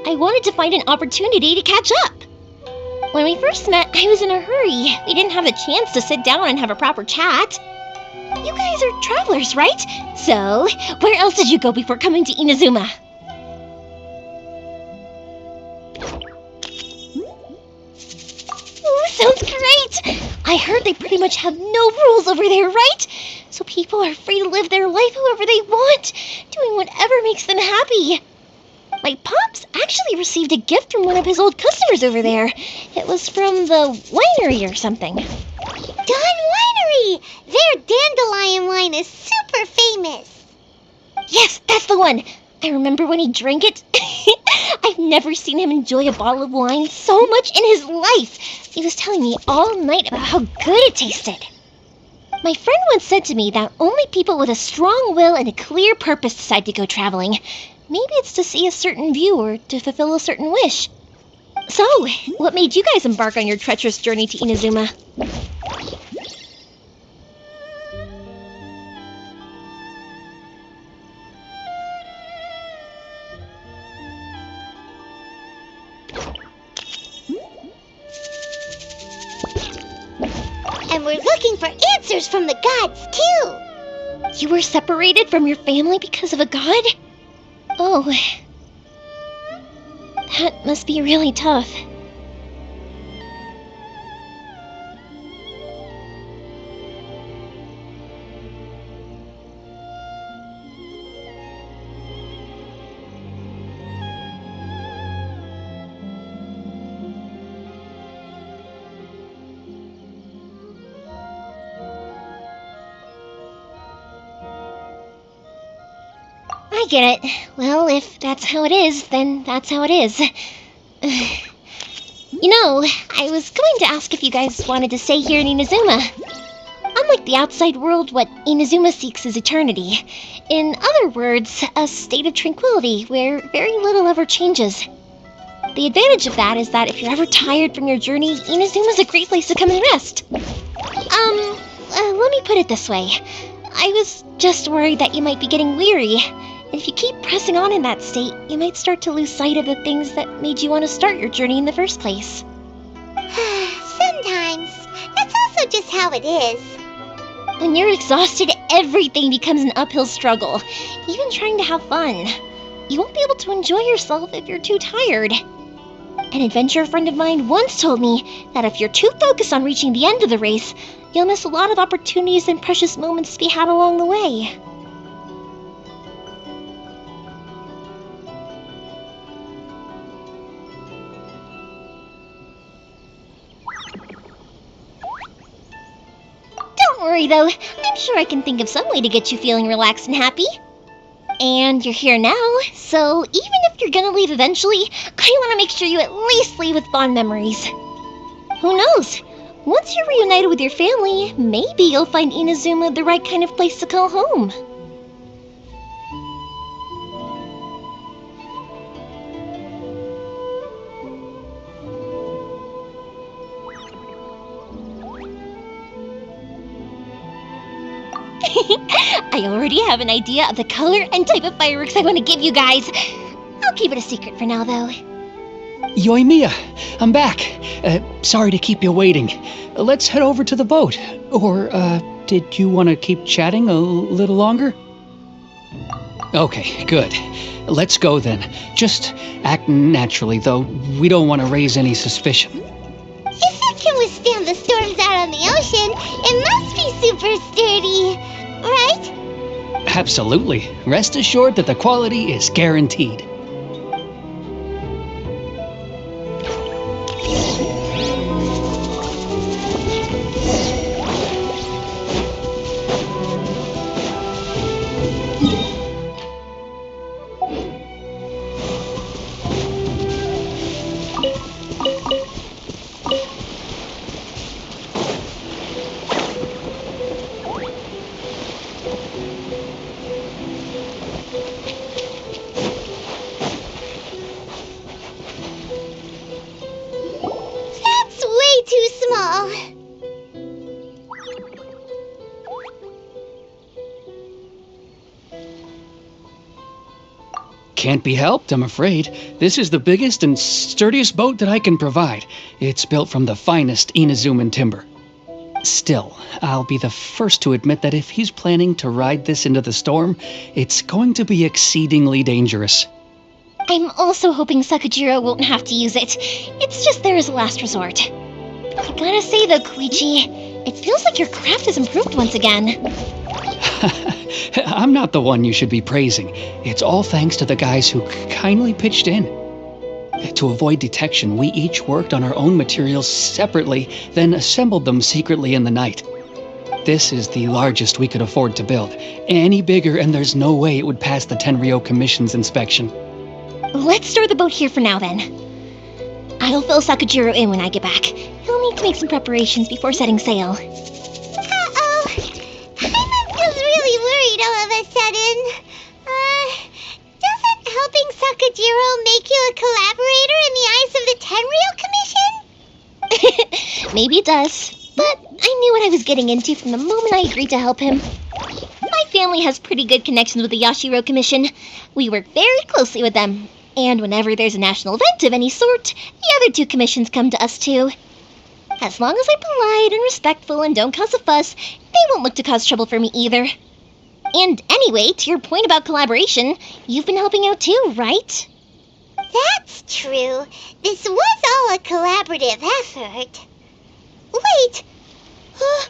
I wanted to find an opportunity to catch up. When we first met, I was in a hurry. We didn't have a chance to sit down and have a proper chat. You guys are travelers, right? So, where else did you go before coming to Inazuma? Ooh, sounds great! I heard they pretty much have no rules over there, right? So people are free to live their life however they want, doing whatever makes them happy. My pops actually received a gift from one of his old customers over there. It was from the winery or something. Dawn Winery! Their dandelion wine is super famous. Yes, that's the one. I remember when he drank it. I've never seen him enjoy a bottle of wine so much in his life. He was telling me all night about how good it tasted. My friend once said to me that only people with a strong will and a clear purpose decide to go traveling. Maybe it's to see a certain view or to fulfill a certain wish. So, what made you guys embark on your treacherous journey to Inazuma? were looking for answers from the gods, too. You were separated from your family because of a god? Oh. That must be really tough. I get it. Well, if that's how it is, then that's how it is. You know, I was going to ask if you guys wanted to stay here in Inazuma. Unlike the outside world, what Inazuma seeks is eternity. In other words, a state of tranquility where very little ever changes. The advantage of that is that if you're ever tired from your journey, Inazuma's a great place to come and rest. Let me put it this way. I was just worried that you might be getting weary. If you keep pressing on in that state, you might start to lose sight of the things that made you want to start your journey in the first place. Sometimes. That's also just how it is. When you're exhausted, everything becomes an uphill struggle, even trying to have fun. You won't be able to enjoy yourself if you're too tired. An adventurer friend of mine once told me that if you're too focused on reaching the end of the race, you'll miss a lot of opportunities and precious moments to be had along the way. Don't worry though, I'm sure I can think of some way to get you feeling relaxed and happy. And you're here now, so even if you're gonna leave eventually, I want to make sure you at least leave with fond memories. Who knows? Once you're reunited with your family, maybe you'll find Inazuma the right kind of place to call home. I already have an idea of the color and type of fireworks I want to give you guys. I'll keep it a secret for now, though. Yoimiya, I'm back. Sorry to keep you waiting. Let's head over to the boat. Or, did you want to keep chatting a little longer? Okay, good. Let's go then. Just act naturally, though. We don't want to raise any suspicion. If it can withstand the storms out on the ocean, it must be super sturdy, right? Absolutely. Rest assured that the quality is guaranteed. That's way too small. Can't be helped, I'm afraid. This is the biggest and sturdiest boat that I can provide. It's built from the finest Inazuman timber. Still, I'll be the first to admit that if he's planning to ride this into the storm, it's going to be exceedingly dangerous. I'm also hoping Sakajiro won't have to use it. It's just there as a last resort. I gotta say though, Koichi, it feels like your craft has improved once again. I'm not the one you should be praising. It's all thanks to the guys who kindly pitched in. To avoid detection, we each worked on our own materials separately, then assembled them secretly in the night. This is the largest we could afford to build. Any bigger and there's no way it would pass the Tenryou Commission's inspection. Let's store the boat here for now then. I'll fill Sakajiro in when I get back. He'll need to make some preparations before setting sail. Uh-oh. Paimon feels really worried all of a sudden. Doesn't helping Sakajiro make you a collaborator in the eyes of the Tenryou Commission? Maybe it does, but I knew what I was getting into from the moment I agreed to help him. My family has pretty good connections with the Yashiro Commission. We work very closely with them, and whenever there's a national event of any sort, the other two commissions come to us too. As long as I'm polite and respectful and don't cause a fuss, they won't look to cause trouble for me either. And anyway, to your point about collaboration, you've been helping out too, right? That's true. This was all a collaborative effort. Wait! Oh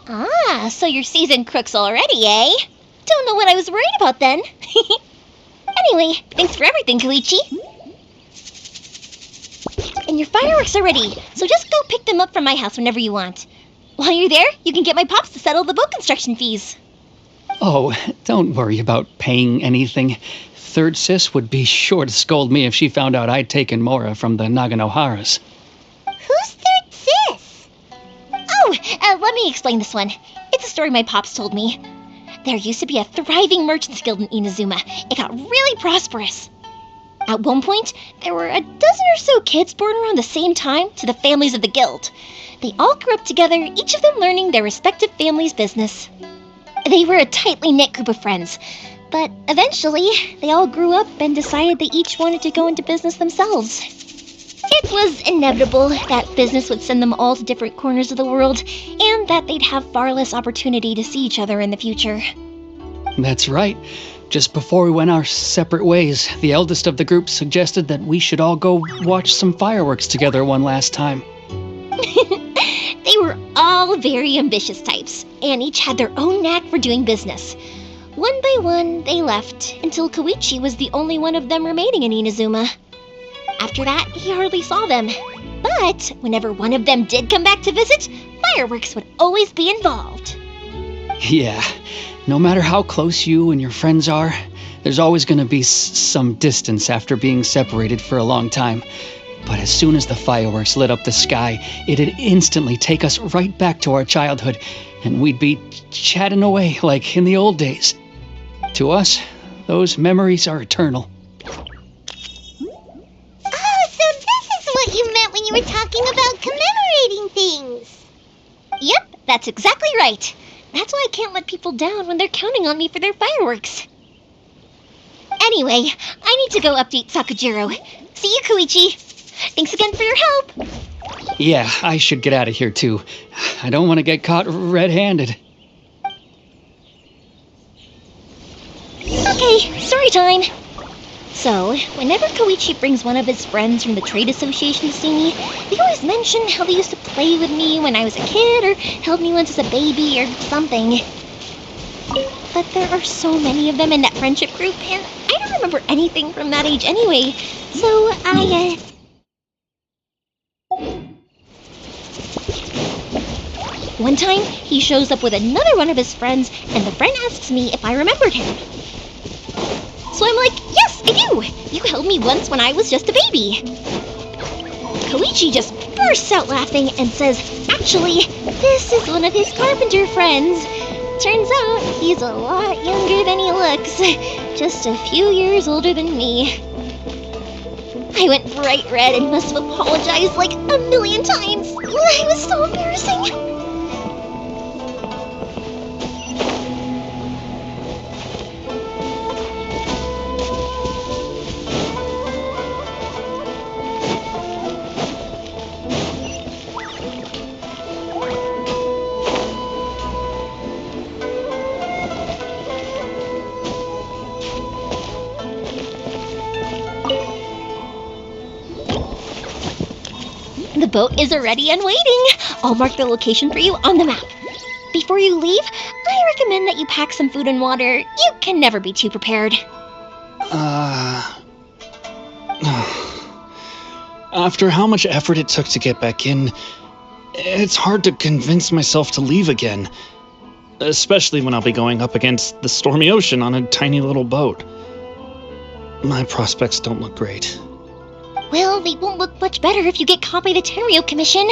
no! Ah, so you're seasoned crooks already, eh? Don't know what I was worried about then. Anyway, thanks for everything, Koichi. And your fireworks are ready, so just go pick them up from my house whenever you want. While you're there, you can get my pops to settle the boat construction fees. Oh, don't worry about paying anything. Third Sis would be sure to scold me if she found out I'd taken Mora from the Naganoharas. Who's Third Sis? Oh, let me explain this one. It's a story my pops told me. There used to be a thriving merchants guild in Inazuma. It got really prosperous. At one point, there were a dozen or so kids born around the same time to the families of the guild. They all grew up together, each of them learning their respective family's business. They were a tightly knit group of friends, but eventually, they all grew up and decided they each wanted to go into business themselves. It was inevitable that business would send them all to different corners of the world, and that they'd have far less opportunity to see each other in the future. That's right. Just before we went our separate ways, the eldest of the group suggested that we should all go watch some fireworks together one last time. They were all very ambitious types, and each had their own knack for doing business. One by one, they left, until Koichi was the only one of them remaining in Inazuma. After that, he hardly saw them. But whenever one of them did come back to visit, fireworks would always be involved. Yeah, no matter how close you and your friends are, there's always going to be some distance after being separated for a long time. But as soon as the fireworks lit up the sky, it'd instantly take us right back to our childhood, and we'd be chatting away like in the old days. To us, those memories are eternal. Oh, so this is what you meant when you were talking about commemorating things. Yep, that's exactly right. That's why I can't let people down when they're counting on me for their fireworks. Anyway, I need to go update Sakujiro. See you, Koichi. Thanks again for your help. Yeah, I should get out of here too. I don't want to get caught red-handed. Okay, story time. So, whenever Koichi brings one of his friends from the trade association to see me, they always mention how they used to play with me when I was a kid or held me once as a baby or something. But there are so many of them in that friendship group, and I don't remember anything from that age anyway. So, One time, he shows up with another one of his friends, and the friend asks me if I remembered him. So I'm like, yes, I do! You held me once when I was just a baby. Koichi just bursts out laughing and says, actually, this is one of his carpenter friends. Turns out, he's a lot younger than he looks. Just a few years older than me. I went bright red and must have apologized like a million times. It was so embarrassing. The boat is ready and waiting. I'll mark the location for you on the map. Before you leave, I recommend that you pack some food and water. You can never be too prepared. After how much effort it took to get back in, it's hard to convince myself to leave again. Especially when I'll be going up against the stormy ocean on a tiny little boat. My prospects don't look great. Well, they won't look much better if you get caught by the Tenryou Commission.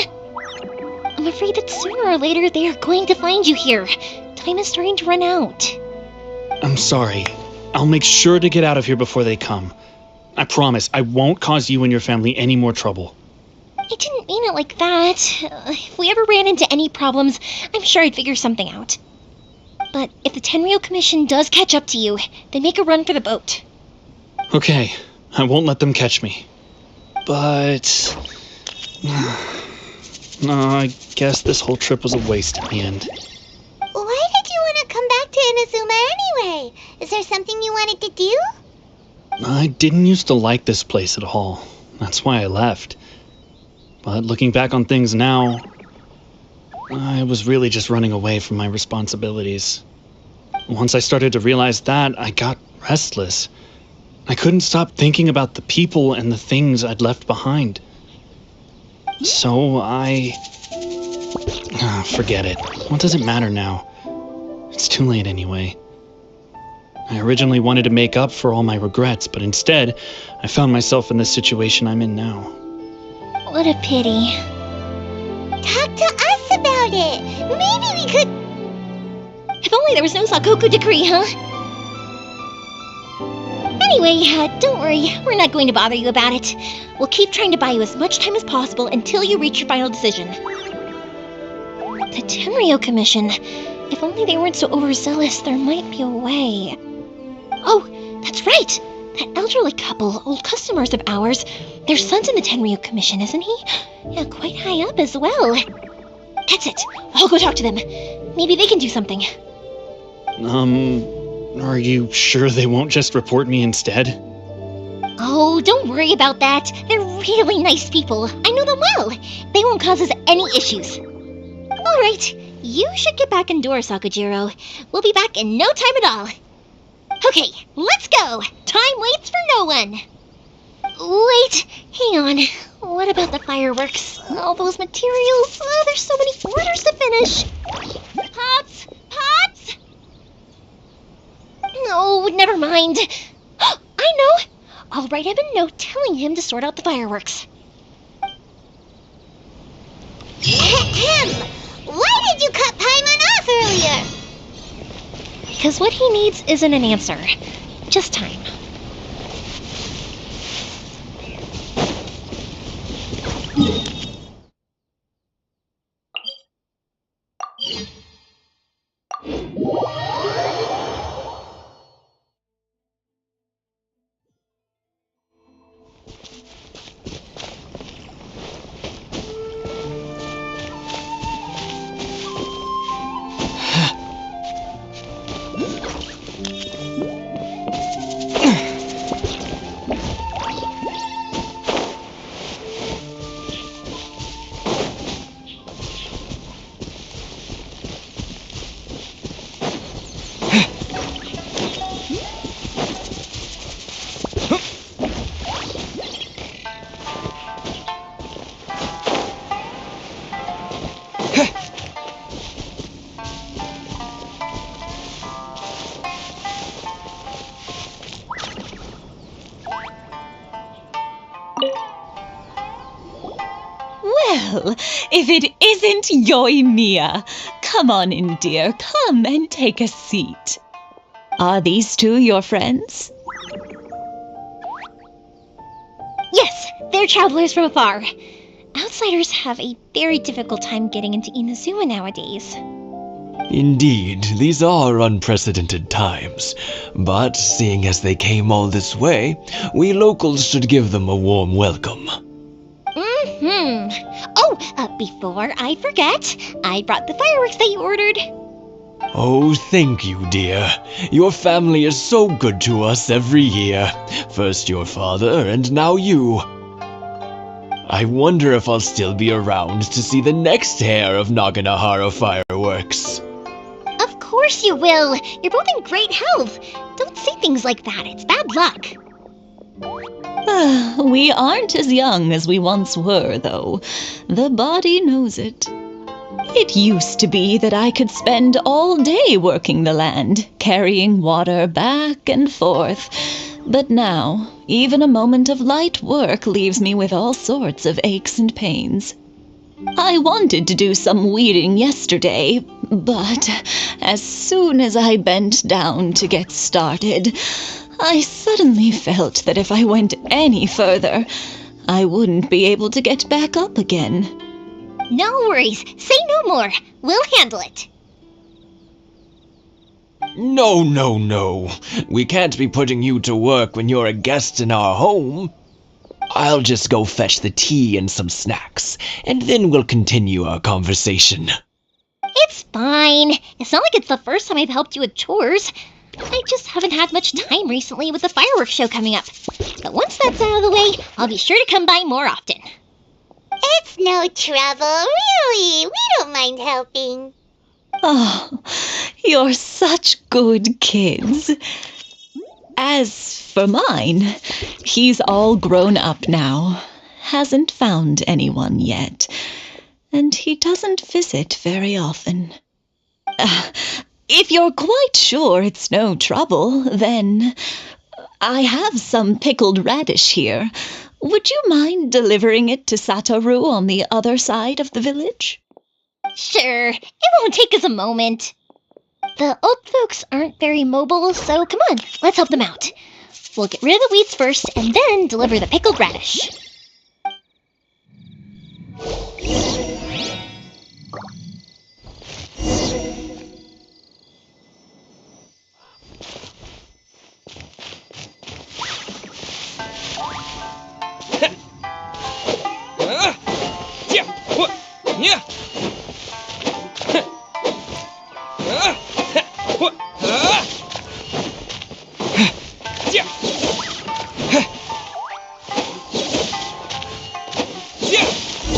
I'm afraid that sooner or later they are going to find you here. Time is starting to run out. I'm sorry. I'll make sure to get out of here before they come. I promise I won't cause you and your family any more trouble. I didn't mean it like that. If we ever ran into any problems, I'm sure I'd figure something out. But if the Tenryou Commission does catch up to you, then make a run for the boat. Okay, I won't let them catch me. But... no, I guess this whole trip was a waste in the end. Why did you want to come back to Inazuma anyway? Is there something you wanted to do? I didn't used to like this place at all. That's why I left. But looking back on things now, I was really just running away from my responsibilities. Once I started to realize that, I got restless. I couldn't stop thinking about the people and the things I'd left behind. So forget it. What does it matter now? It's too late anyway. I originally wanted to make up for all my regrets, but instead, I found myself in this situation I'm in now. What a pity. Talk to us about it. Maybe we could... If only there was no Sakoku decree, huh? Anyway, don't worry. We're not going to bother you about it. We'll keep trying to buy you as much time as possible until you reach your final decision. The Tenryo Commission. If only they weren't so overzealous, there might be a way. Oh, that's right! That elderly couple, old customers of ours, their son's in the Tenryo Commission, isn't he? Yeah, quite high up as well. That's it. I'll go talk to them. Maybe they can do something. Are you sure they won't just report me instead? Oh, don't worry about that. They're really nice people. I know them well. They won't cause us any issues. All right, you should get back indoors, Sakujiro. We'll be back in no time at all. Okay, let's go. Time waits for no one. Wait, hang on. What about the fireworks? All those materials? Oh, there's so many orders to finish. Pops! Pops! No, never mind. I know. I'll write him a note telling him to sort out the fireworks. Why did you cut Paimon off earlier? Because what he needs isn't an answer, just time. Well, if it isn't Yoimiya. Come on in, dear. Come and take a seat. Are these two your friends? Yes, they're travelers from afar. Outsiders have a very difficult time getting into Inazuma nowadays. Indeed, these are unprecedented times. But seeing as they came all this way, we locals should give them a warm welcome. Oh, before I forget, I brought the fireworks that you ordered. Oh, thank you, dear. Your family is so good to us every year. First your father, and now you. I wonder if I'll still be around to see the next pair of Naganahara fireworks. Of course you will. You're both in great health. Don't say things like that. It's bad luck. We aren't as young as we once were, though. The body knows it. It used to be that I could spend all day working the land, carrying water back and forth. But now, even a moment of light work leaves me with all sorts of aches and pains. I wanted to do some weeding yesterday, but as soon as I bent down to get started, I suddenly felt that if I went any further, I wouldn't be able to get back up again. No worries. Say no more. We'll handle it. No, no, no. We can't be putting you to work when you're a guest in our home. I'll just go fetch the tea and some snacks, and then we'll continue our conversation. It's fine. It's not like it's the first time I've helped you with chores. I just haven't had much time recently with the fireworks show coming up. But once that's out of the way, I'll be sure to come by more often. It's no trouble, really. We don't mind helping. Oh, you're such good kids. As for mine, he's all grown up now, hasn't found anyone yet, and he doesn't visit very often. If you're quite sure it's no trouble, then I have some pickled radish here. Would you mind delivering it to Satoru on the other side of the village? Sure, it won't take us a moment. The old folks aren't very mobile, so come on, let's help them out. We'll get rid of the weeds first, and then deliver the pickled radish.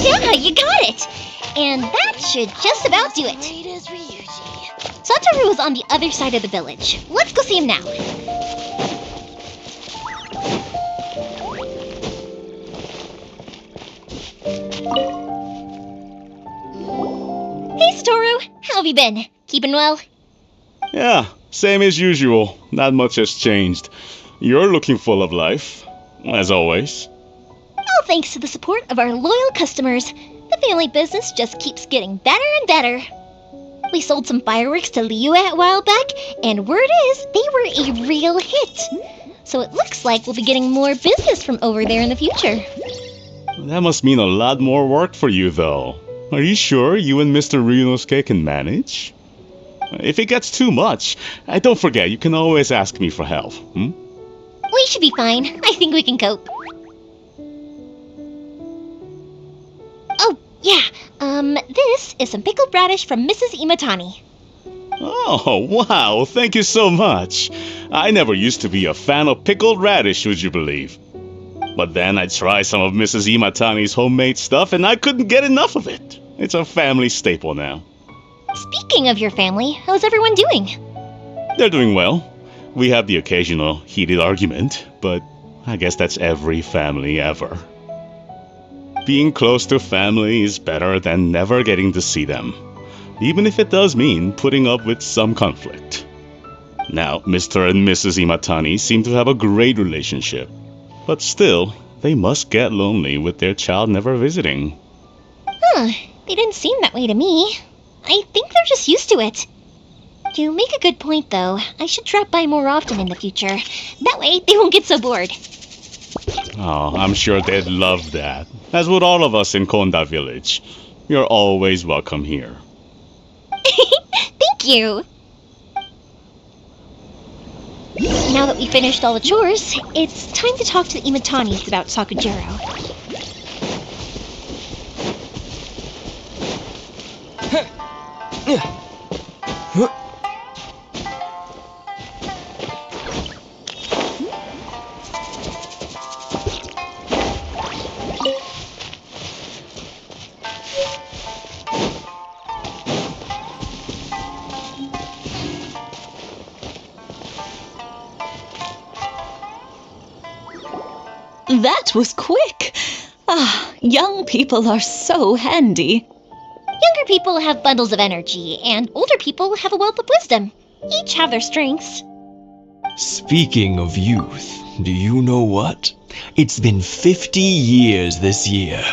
Yeah, you got it! And that should just about do it. Satoru is on the other side of the village. Let's go see him now. Hey, Satoru! How have you been? Keeping well? Yeah, same as usual. Not much has changed. You're looking full of life, as always. All thanks to the support of our loyal customers, the family business just keeps getting better and better. We sold some fireworks to Liu a while back, and word is they were a real hit. So it looks like we'll be getting more business from over there in the future. That must mean a lot more work for you, though. Are you sure you and Mr. Ryunosuke can manage? If it gets too much, don't forget, you can always ask me for help. We should be fine. I think we can cope. Oh, yeah. This is some pickled radish from Mrs. Imatani. Oh, wow, thank you so much. I never used to be a fan of pickled radish, would you believe? But then I tried some of Mrs. Imatani's homemade stuff and I couldn't get enough of it. It's a family staple now. Speaking of your family, how's everyone doing? They're doing well. We have the occasional heated argument, but I guess that's every family ever. Being close to family is better than never getting to see them, even if it does mean putting up with some conflict. Now, Mr. and Mrs. Imatani seem to have a great relationship, but still, they must get lonely with their child never visiting. Huh, they didn't seem that way to me. I think they're just used to it. You make a good point, though. I should drop by more often in the future. That way, they won't get so bored. Oh, I'm sure they'd love that. As would all of us in Konda Village. You're always welcome here. Thank you! Now that we finished all the chores, it's time to talk to the Imatanis about Sakujiro. That was quick. Young people are so handy. Younger people have bundles of energy, and older people have a wealth of wisdom. Each have their strengths. Speaking of youth, do you know what? It's been 50 years this year.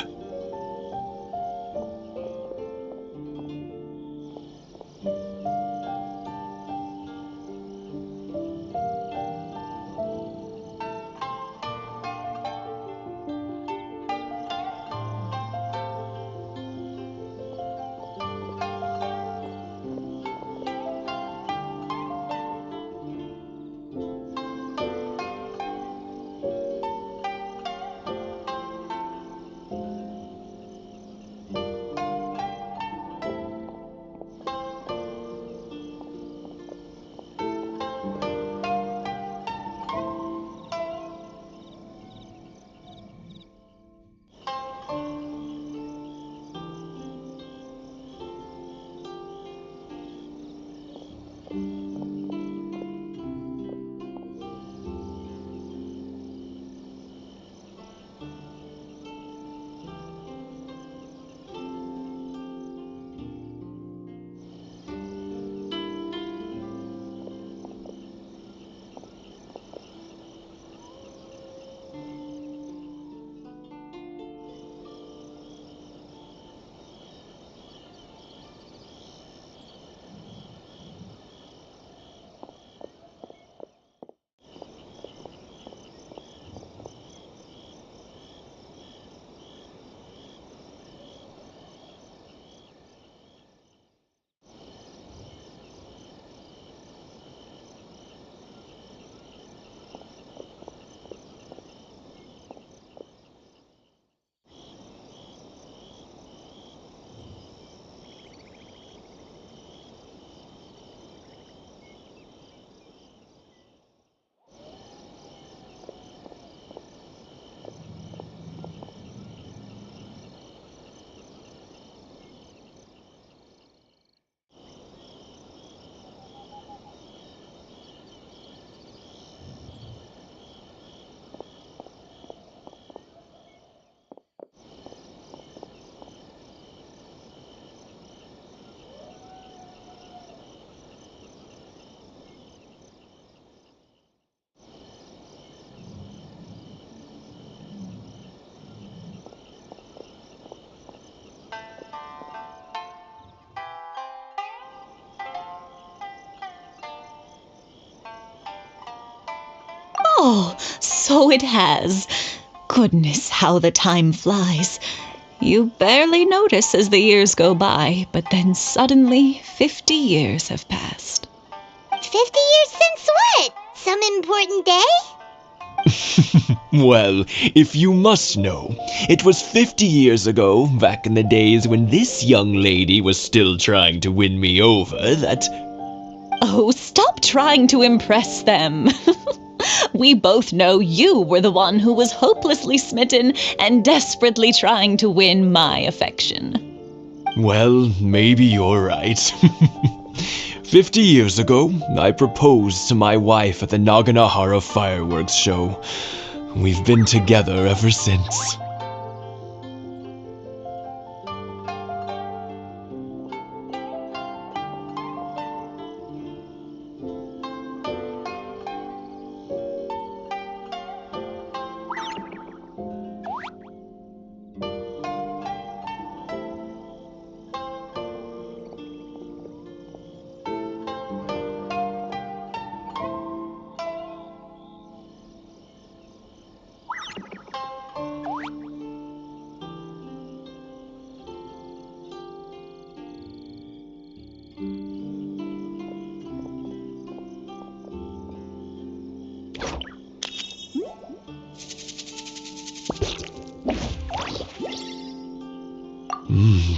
Oh, so it has. Goodness, how the time flies. You barely notice as the years go by, but then suddenly 50 years have passed. 50 years since what? Some important day? Well, if you must know, it was 50 years ago, back in the days when this young lady was still trying to win me over, that... Oh, stop trying to impress them. We both know you were the one who was hopelessly smitten and desperately trying to win my affection. Well, maybe you're right. 50 years ago, I proposed to my wife at the Naganahara fireworks show. We've been together ever since.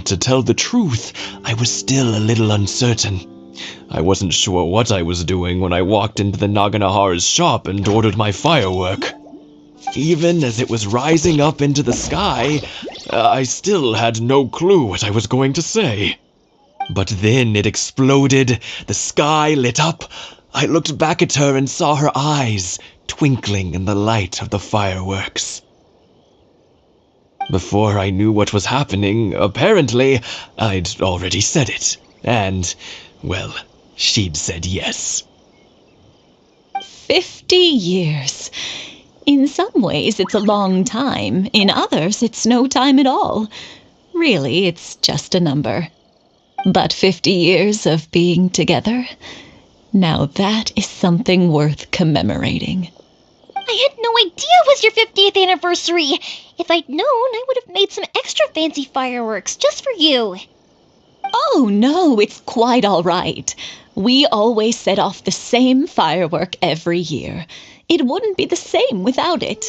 To tell the truth, I was still a little uncertain. I wasn't sure what I was doing when I walked into the Naganahara's shop and ordered my firework. Even as it was rising up into the sky, I still had no clue what I was going to say. But then it exploded, the sky lit up. I looked back at her and saw her eyes twinkling in the light of the fireworks. Before I knew what was happening, apparently, I'd already said it. And, well, she'd said yes. 50 years. In some ways, it's a long time. In others, it's no time at all. Really, it's just a number. But 50 years of being together, now that is something worth commemorating. I had no idea it was your 50th anniversary. If I'd known, I would have made some extra fancy fireworks just for you. Oh, no, it's quite all right. We always set off the same firework every year. It wouldn't be the same without it.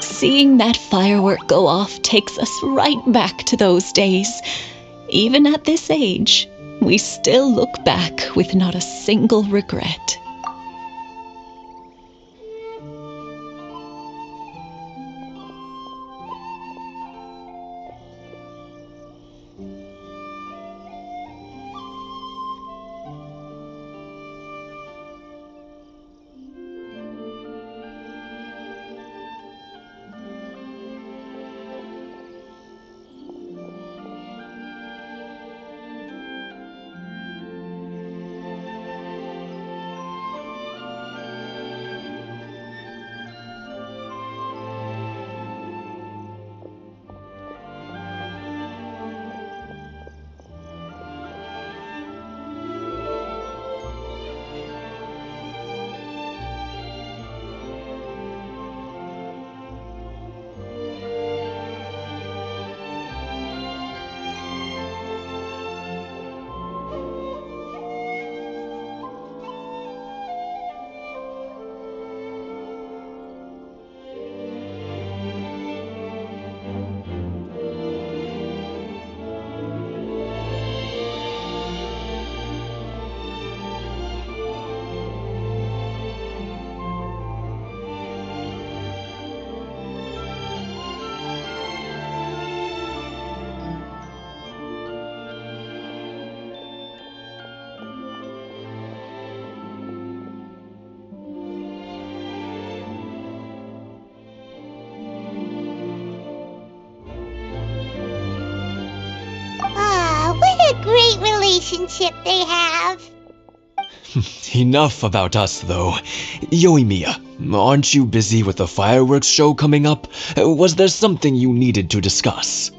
Seeing that firework go off takes us right back to those days. Even at this age, we still look back with not a single regret. relationship they have. Enough about us, though. Yoimiya, aren't you busy with the fireworks show coming up? Was there something you needed to discuss?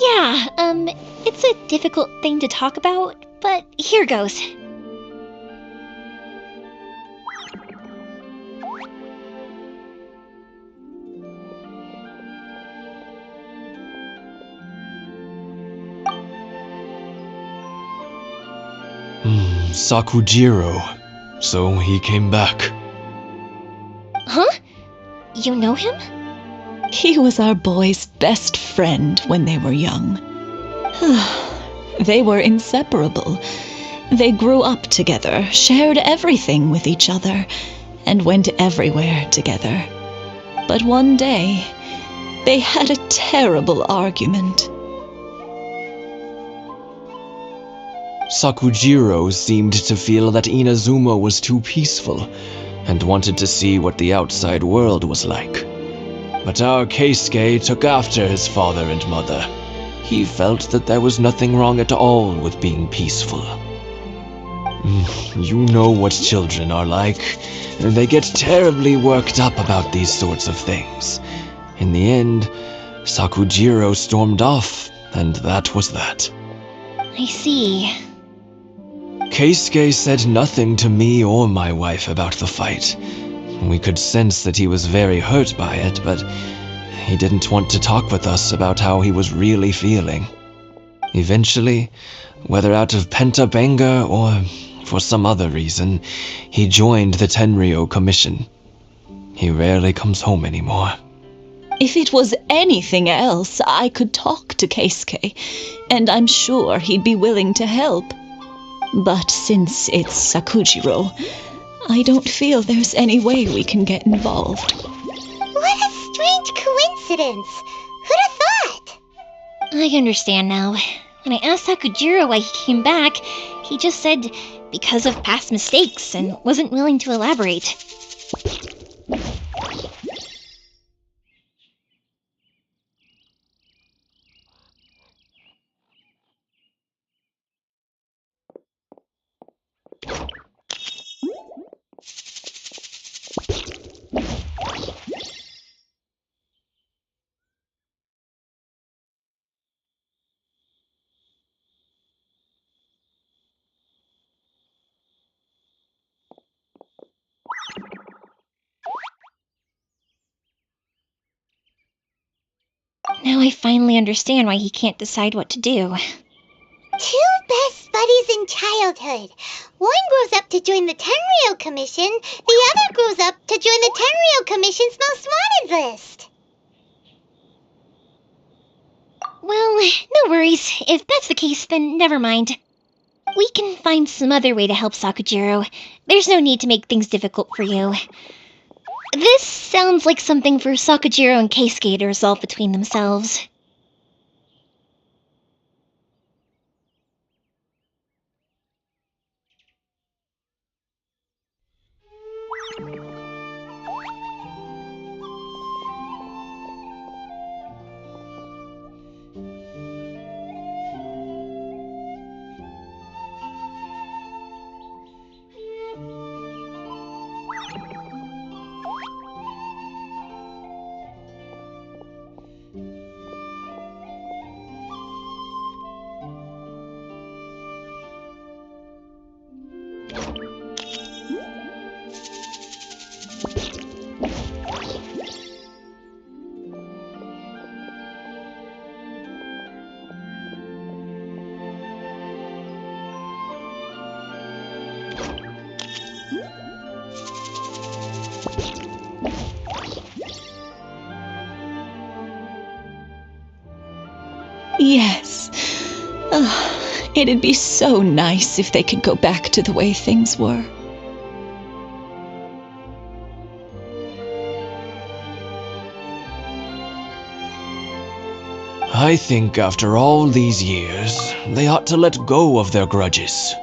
Yeah, it's a difficult thing to talk about, but here goes. Sakujiro. So he came back. Huh? You know him? He was our boy's best friend when they were young. They were inseparable. They grew up together, shared everything with each other, and went everywhere together. But one day, they had a terrible argument. Sakujiro seemed to feel that Inazuma was too peaceful, and wanted to see what the outside world was like. But our Keisuke took after his father and mother. He felt that there was nothing wrong at all with being peaceful. You know what children are like. They get terribly worked up about these sorts of things. In the end, Sakujiro stormed off, and that was that. I see. Keisuke said nothing to me or my wife about the fight. We could sense that he was very hurt by it, but he didn't want to talk with us about how he was really feeling. Eventually, whether out of pent-up anger or for some other reason, he joined the Tenryo Commission. He rarely comes home anymore. If it was anything else, I could talk to Keisuke, and I'm sure he'd be willing to help. But since it's Sakujiro, I don't feel there's any way we can get involved. What a strange coincidence. Who'd have thought? I understand now. When I asked Sakujiro why he came back, he just said because of past mistakes and wasn't willing to elaborate. Now I finally understand why he can't decide what to do. Two best buddies in childhood. One grows up to join the Tenryou Commission, the other grows up to join the Tenryou Commission's most wanted list. Well, no worries. If that's the case, then never mind. We can find some other way to help Sakujiro. There's no need to make things difficult for you. This sounds like something for Sakujiro and Keisuke to resolve between themselves. Yes. It'd be so nice if they could go back to the way things were. I think after all these years, they ought to let go of their grudges.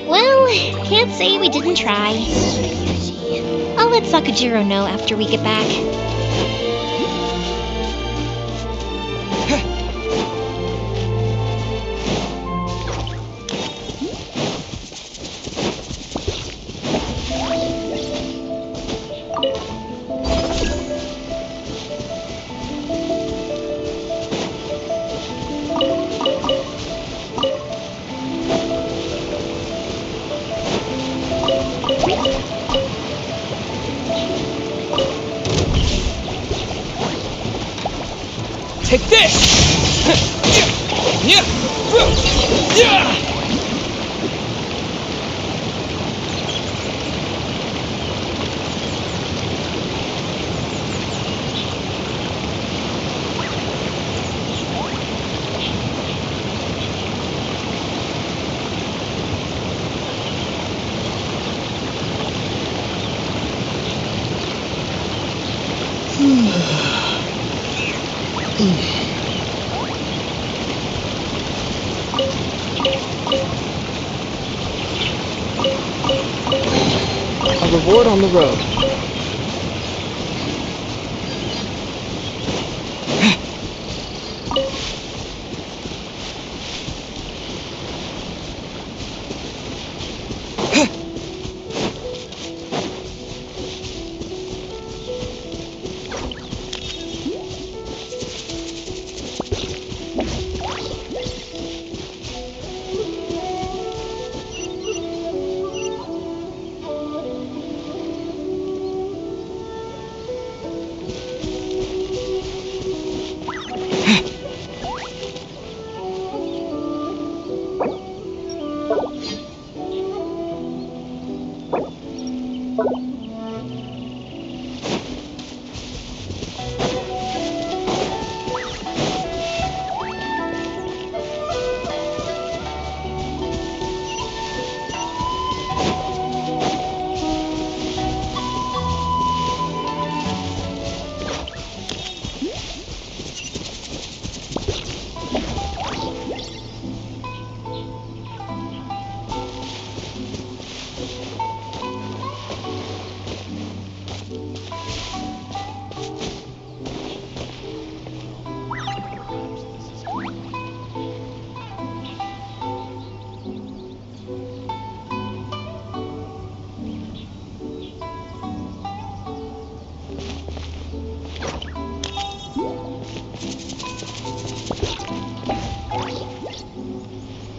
Well, can't say we didn't try. I'll let Sakujiro know after we get back. Take this! A reward on the road.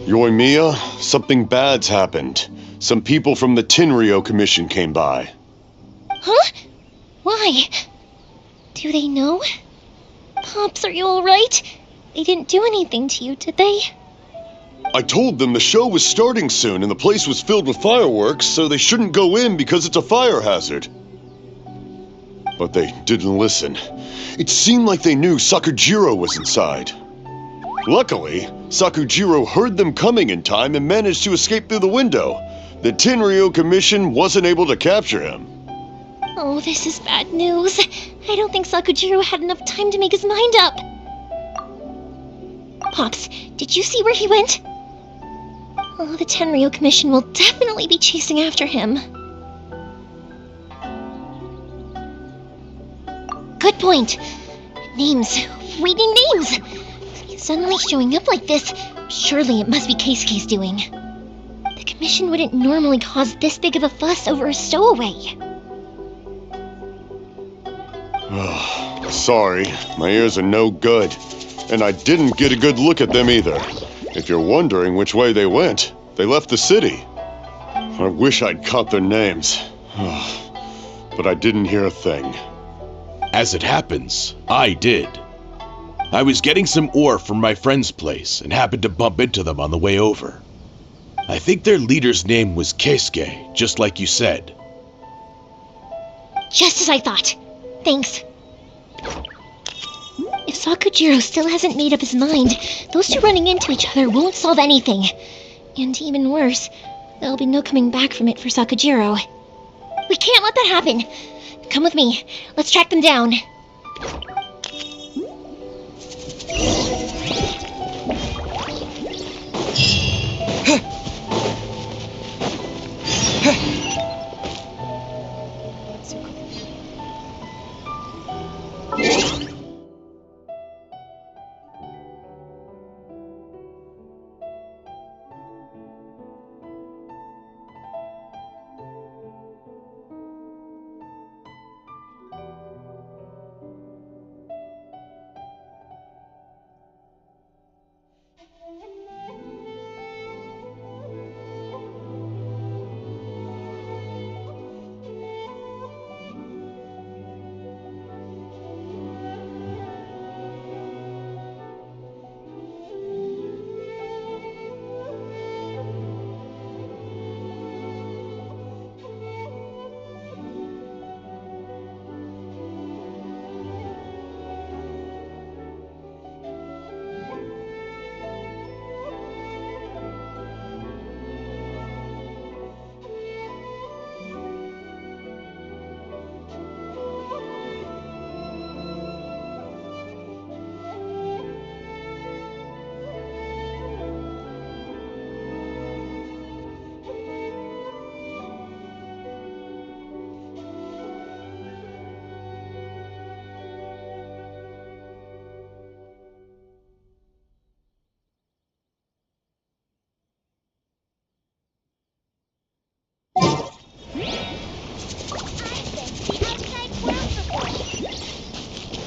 Yoimiya, something bad's happened. Some people from the Tenryou Commission came by. Huh? Why? Do they know? Pops, are you alright? They didn't do anything to you, did they? I told them the show was starting soon and the place was filled with fireworks, so they shouldn't go in because it's a fire hazard. But they didn't listen. It seemed like they knew Sakujiro was inside. Luckily, Sakujiro heard them coming in time and managed to escape through the window. The Tenryou Commission wasn't able to capture him. Oh, this is bad news. I don't think Sakujiro had enough time to make his mind up. Pops, did you see where he went? Oh, the Tenryou Commission will definitely be chasing after him. Good point. Names. We need names. He's suddenly showing up like this. Surely it must be Keisuke's doing. The Commission wouldn't normally cause this big of a fuss over a stowaway. Sorry, my ears are no good. And I didn't get a good look at them either. If you're wondering which way they went, they left the city. I wish I'd caught their names. But I didn't hear a thing. As it happens, I did. I was getting some ore from my friend's place and happened to bump into them on the way over. I think their leader's name was Keisuke, just like you said. Just as I thought. Thanks. If Sakujiro still hasn't made up his mind, those two running into each other won't solve anything. And even worse, there'll be no coming back from it for Sakujiro. We can't let that happen. Come with me. Let's track them down.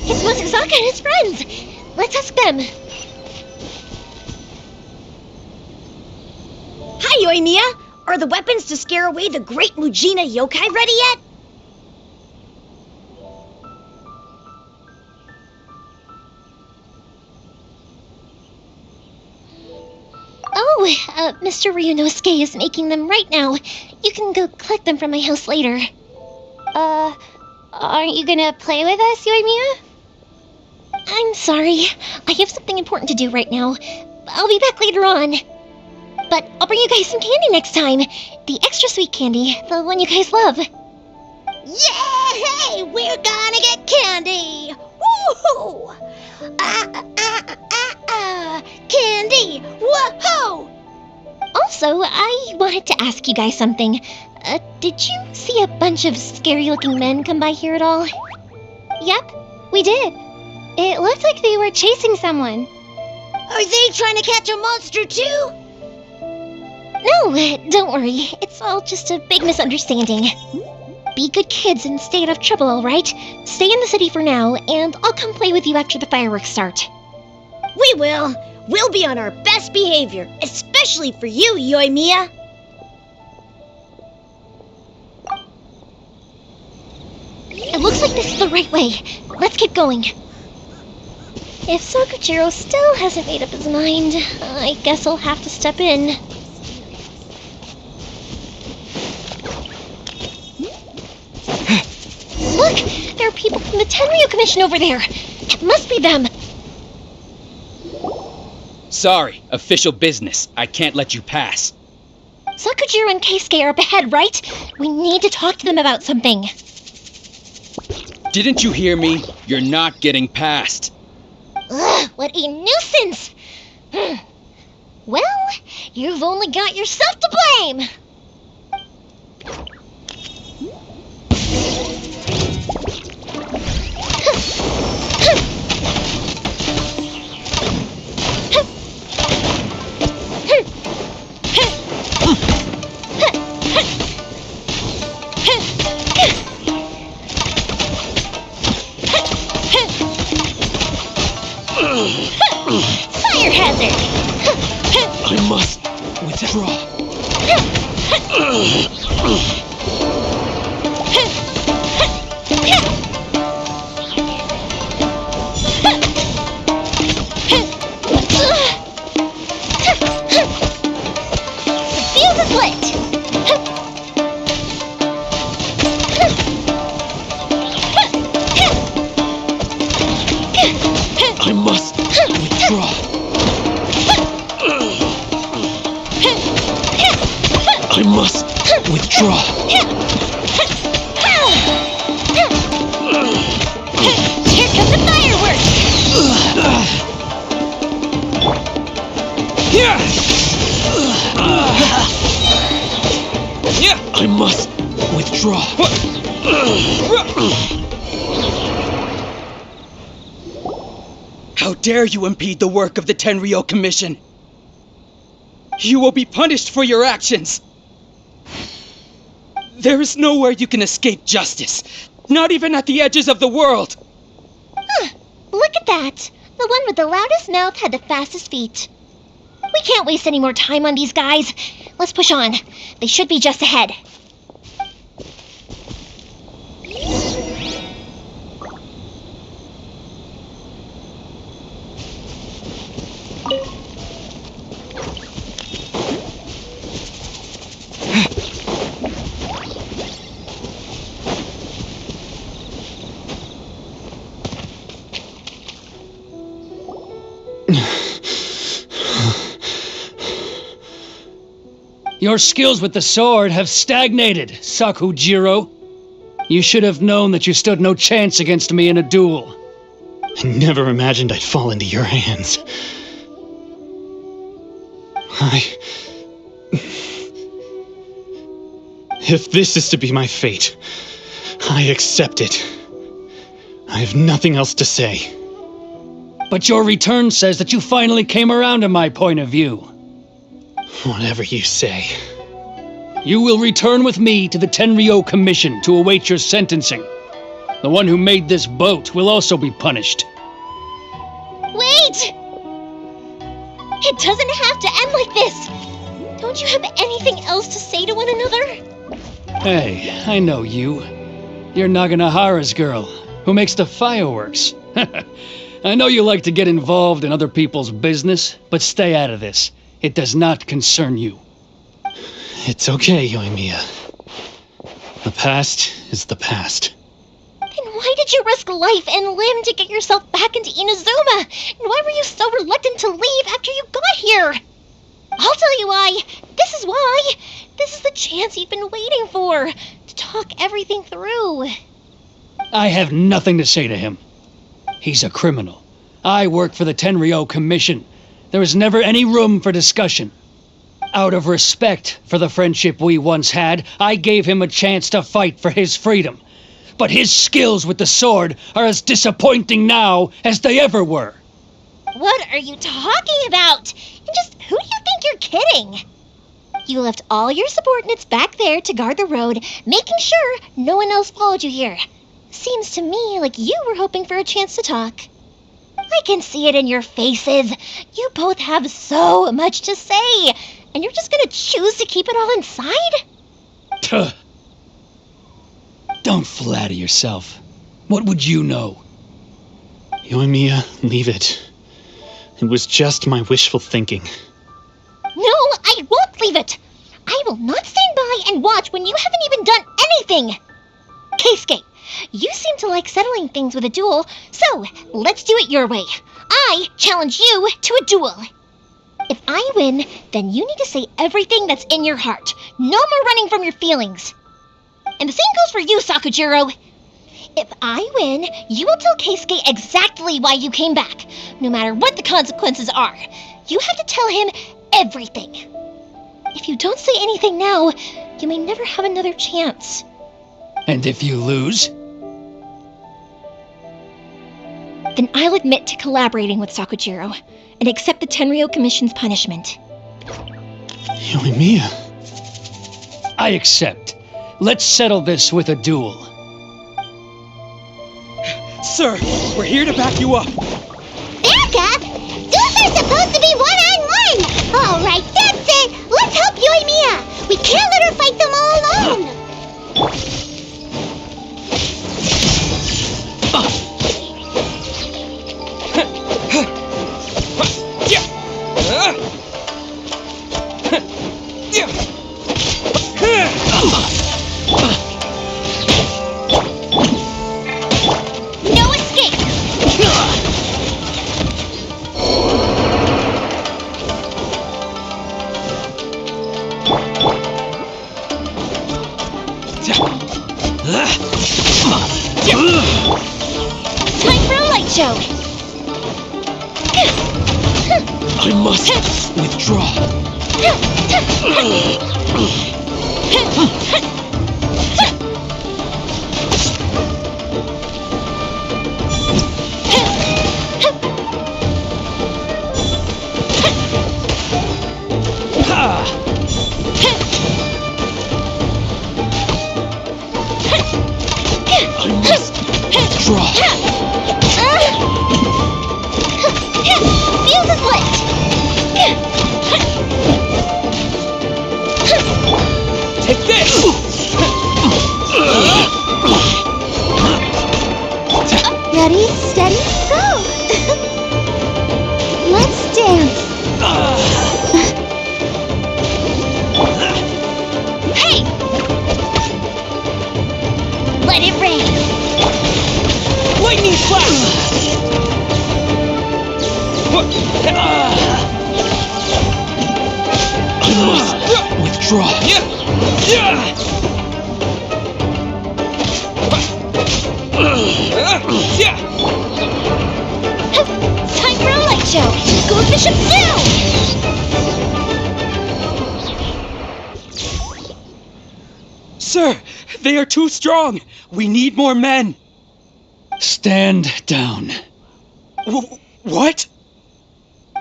It's Masazaka and his friends! Let's ask them! Hi, Yoimiya! Are the weapons to scare away the great Mujina yokai ready yet? Oh, Mr. Ryunosuke is making them right now. You can go collect them from my house later. Aren't you gonna play with us, Yoimiya? I'm sorry. I have something important to do right now. I'll be back later on. But I'll bring you guys some candy next time. The extra sweet candy, the one you guys love. Yay! We're gonna get candy! Woohoo! Candy! Woohoo! Also, I wanted to ask you guys something. Did you see a bunch of scary-looking men come by here at all? Yep, we did. It looked like they were chasing someone. Are they trying to catch a monster too? No, don't worry. It's all just a big misunderstanding. Be good kids and stay out of trouble, alright? Stay in the city for now, and I'll come play with you after the fireworks start. We will. We'll be on our best behavior, especially for you, Yoimiya. It looks like this is the right way. Let's keep going. If Sakujiro still hasn't made up his mind, I guess I'll have to step in. Look! There are people from the Tenryu Commission over there! It must be them! Sorry, official business. I can't let you pass. Sakujiro and Keisuke are up ahead, right? We need to talk to them about something. Didn't you hear me? You're not getting past. Ugh, what a nuisance! Well, you've only got yourself to blame! Fire hazard! I must withdraw. The fuse is lit! I must withdraw. I must withdraw. Here come the fireworks! I must withdraw. How dare you impede the work of the Tenryu Commission? You will be punished for your actions. There is nowhere you can escape justice, not even at the edges of the world. Huh, look at that. The one with the loudest mouth had the fastest feet. We can't waste any more time on these guys. Let's push on. They should be just ahead. Your skills with the sword have stagnated, Sakujiro. You should have known that you stood no chance against me in a duel. I never imagined I'd fall into your hands. If this is to be my fate, I accept it. I have nothing else to say. But your return says that you finally came around to my point of view. Whatever you say. You will return with me to the Tenryu Commission to await your sentencing. The one who made this boat will also be punished. Wait! It doesn't have to end like this! Don't you have anything else to say to one another? Hey, I know you. You're Naganahara's girl, who makes the fireworks. I know you like to get involved in other people's business, but stay out of this. It does not concern you. It's okay, Yoimiya. The past is the past. Then why did you risk life and limb to get yourself back into Inazuma? And why were you so reluctant to leave after you got here? I'll tell you why. This is why. This is the chance you've been waiting for, to talk everything through. I have nothing to say to him. He's a criminal. I work for the Tenryu Commission. There is never any room for discussion. Out of respect for the friendship we once had, I gave him a chance to fight for his freedom. But his skills with the sword are as disappointing now as they ever were. What are you talking about? And just who do you think you're kidding? You left all your subordinates back there to guard the road, making sure no one else followed you here. Seems to me like you were hoping for a chance to talk. I can see it in your faces. You both have so much to say, and you're just gonna choose to keep it all inside? Tuh. Don't flatter yourself. What would you know? Yoimiya, leave it. It was just my wishful thinking. No, I won't leave it! I will not stand by and watch when you haven't even done anything! Keisuke, you seem to like settling things with a duel, so let's do it your way. I challenge you to a duel. If I win, then you need to say everything that's in your heart. No more running from your feelings. And the same goes for you, Sakujiro. If I win, you will tell Keisuke exactly why you came back, no matter what the consequences are. You have to tell him everything. If you don't say anything now, you may never have another chance. And if you lose? Then I'll admit to collaborating with Sakujiro and accept the Tenryou Commission's punishment. Yoimiya. I accept. Let's settle this with a duel. Sir, we're here to back you up. Back up? Duels are supposed to be one-on-one! Alright, that's it! Let's help Yoimiya! We can't let her fight them all alone! No escape! Time for a light show! I must withdraw. I must withdraw. Fuse is lit! Take this! Ready, steady, go! Let's dance! Hey! Let it rain! Lightning flash! I must withdraw. Time for a light show! Go Bishop now! Sir, they are too strong. We need more men. Stand down. What?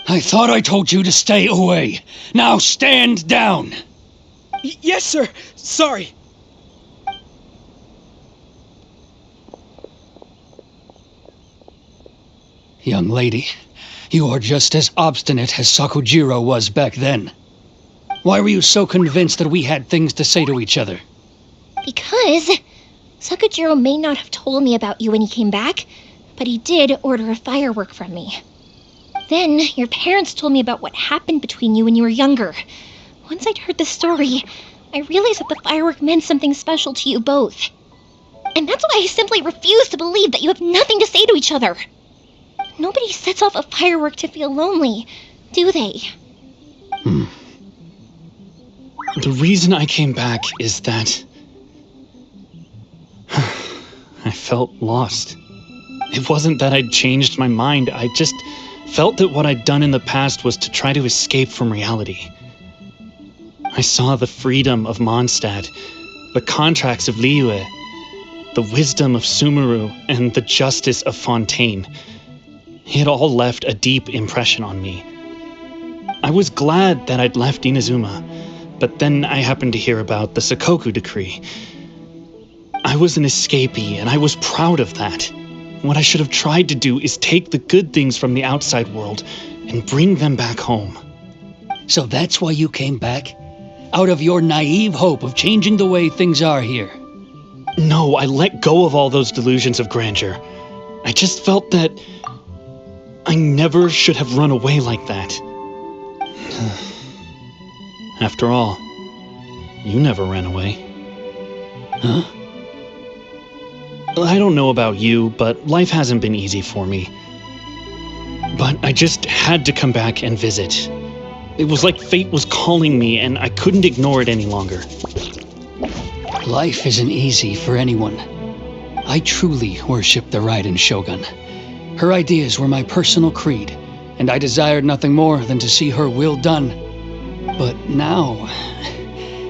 I thought I told you to stay away. Now stand down. Yes, sir. Sorry. Young lady, you are just as obstinate as Sakujiro was back then. Why were you so convinced that we had things to say to each other? Because Sakujiro may not have told me about you when he came back, but he did order a firework from me. Then your parents told me about what happened between you when you were younger. Once I'd heard the story, I realized that the firework meant something special to you both. And that's why I simply refuse to believe that you have nothing to say to each other. Nobody sets off a firework to feel lonely, do they? The reason I came back is that I felt lost. It wasn't that I'd changed my mind, I just felt that what I'd done in the past was to try to escape from reality. I saw the freedom of Mondstadt, the contracts of Liyue, the wisdom of Sumeru, and the justice of Fontaine. It all left a deep impression on me. I was glad that I'd left Inazuma, but then I happened to hear about the Sakoku decree. I was an escapee, and I was proud of that. What I should have tried to do is take the good things from the outside world and bring them back home. So that's why you came back? Out of your naive hope of changing the way things are here? No, I let go of all those delusions of grandeur. I just felt that I never should have run away like that. After all, you never ran away. Huh? I don't know about you, but life hasn't been easy for me. But I just had to come back and visit. It was like fate was calling me, and I couldn't ignore it any longer. Life isn't easy for anyone. I truly worship the Raiden Shogun. Her ideas were my personal creed, and I desired nothing more than to see her will done. But now,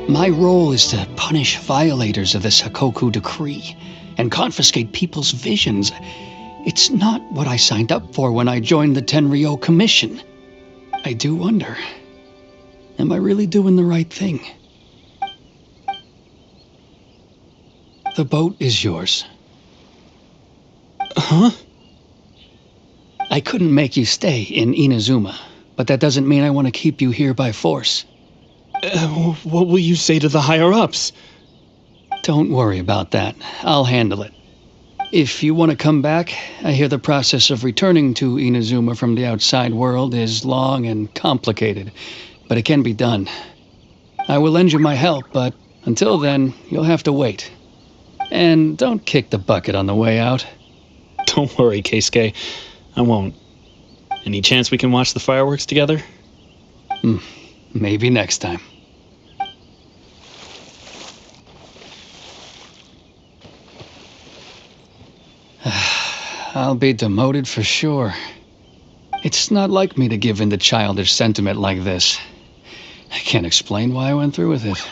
my role is to punish violators of the Sakoku decree and confiscate people's visions. It's not what I signed up for when I joined the Tenryo Commission. I do wonder, am I really doing the right thing? The boat is yours. Huh? I couldn't make you stay in Inazuma, but that doesn't mean I want to keep you here by force. What will you say to the higher-ups? Don't worry about that. I'll handle it. If you want to come back, I hear the process of returning to Inazuma from the outside world is long and complicated, but it can be done. I will lend you my help, but until then, you'll have to wait. And don't kick the bucket on the way out. Don't worry, Keisuke. I won't. Any chance we can watch the fireworks together? Maybe next time. I'll be demoted for sure. It's not like me to give in to childish sentiment like this. I can't explain why I went through with it.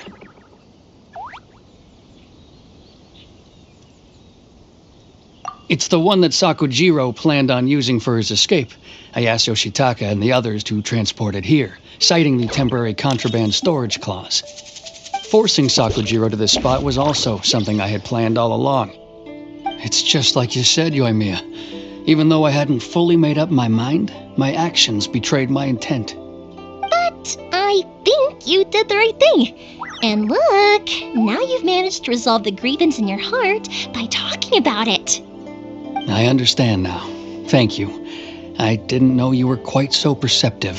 It's the one that Sakujiro planned on using for his escape. I asked Yoshitaka and the others to transport it here, citing the temporary contraband storage clause. Forcing Sakujiro to this spot was also something I had planned all along. It's just like you said, Yoimiya. Even though I hadn't fully made up my mind, my actions betrayed my intent. But I think you did the right thing. And look, now you've managed to resolve the grievance in your heart by talking about it. I understand now. Thank you. I didn't know you were quite so perceptive.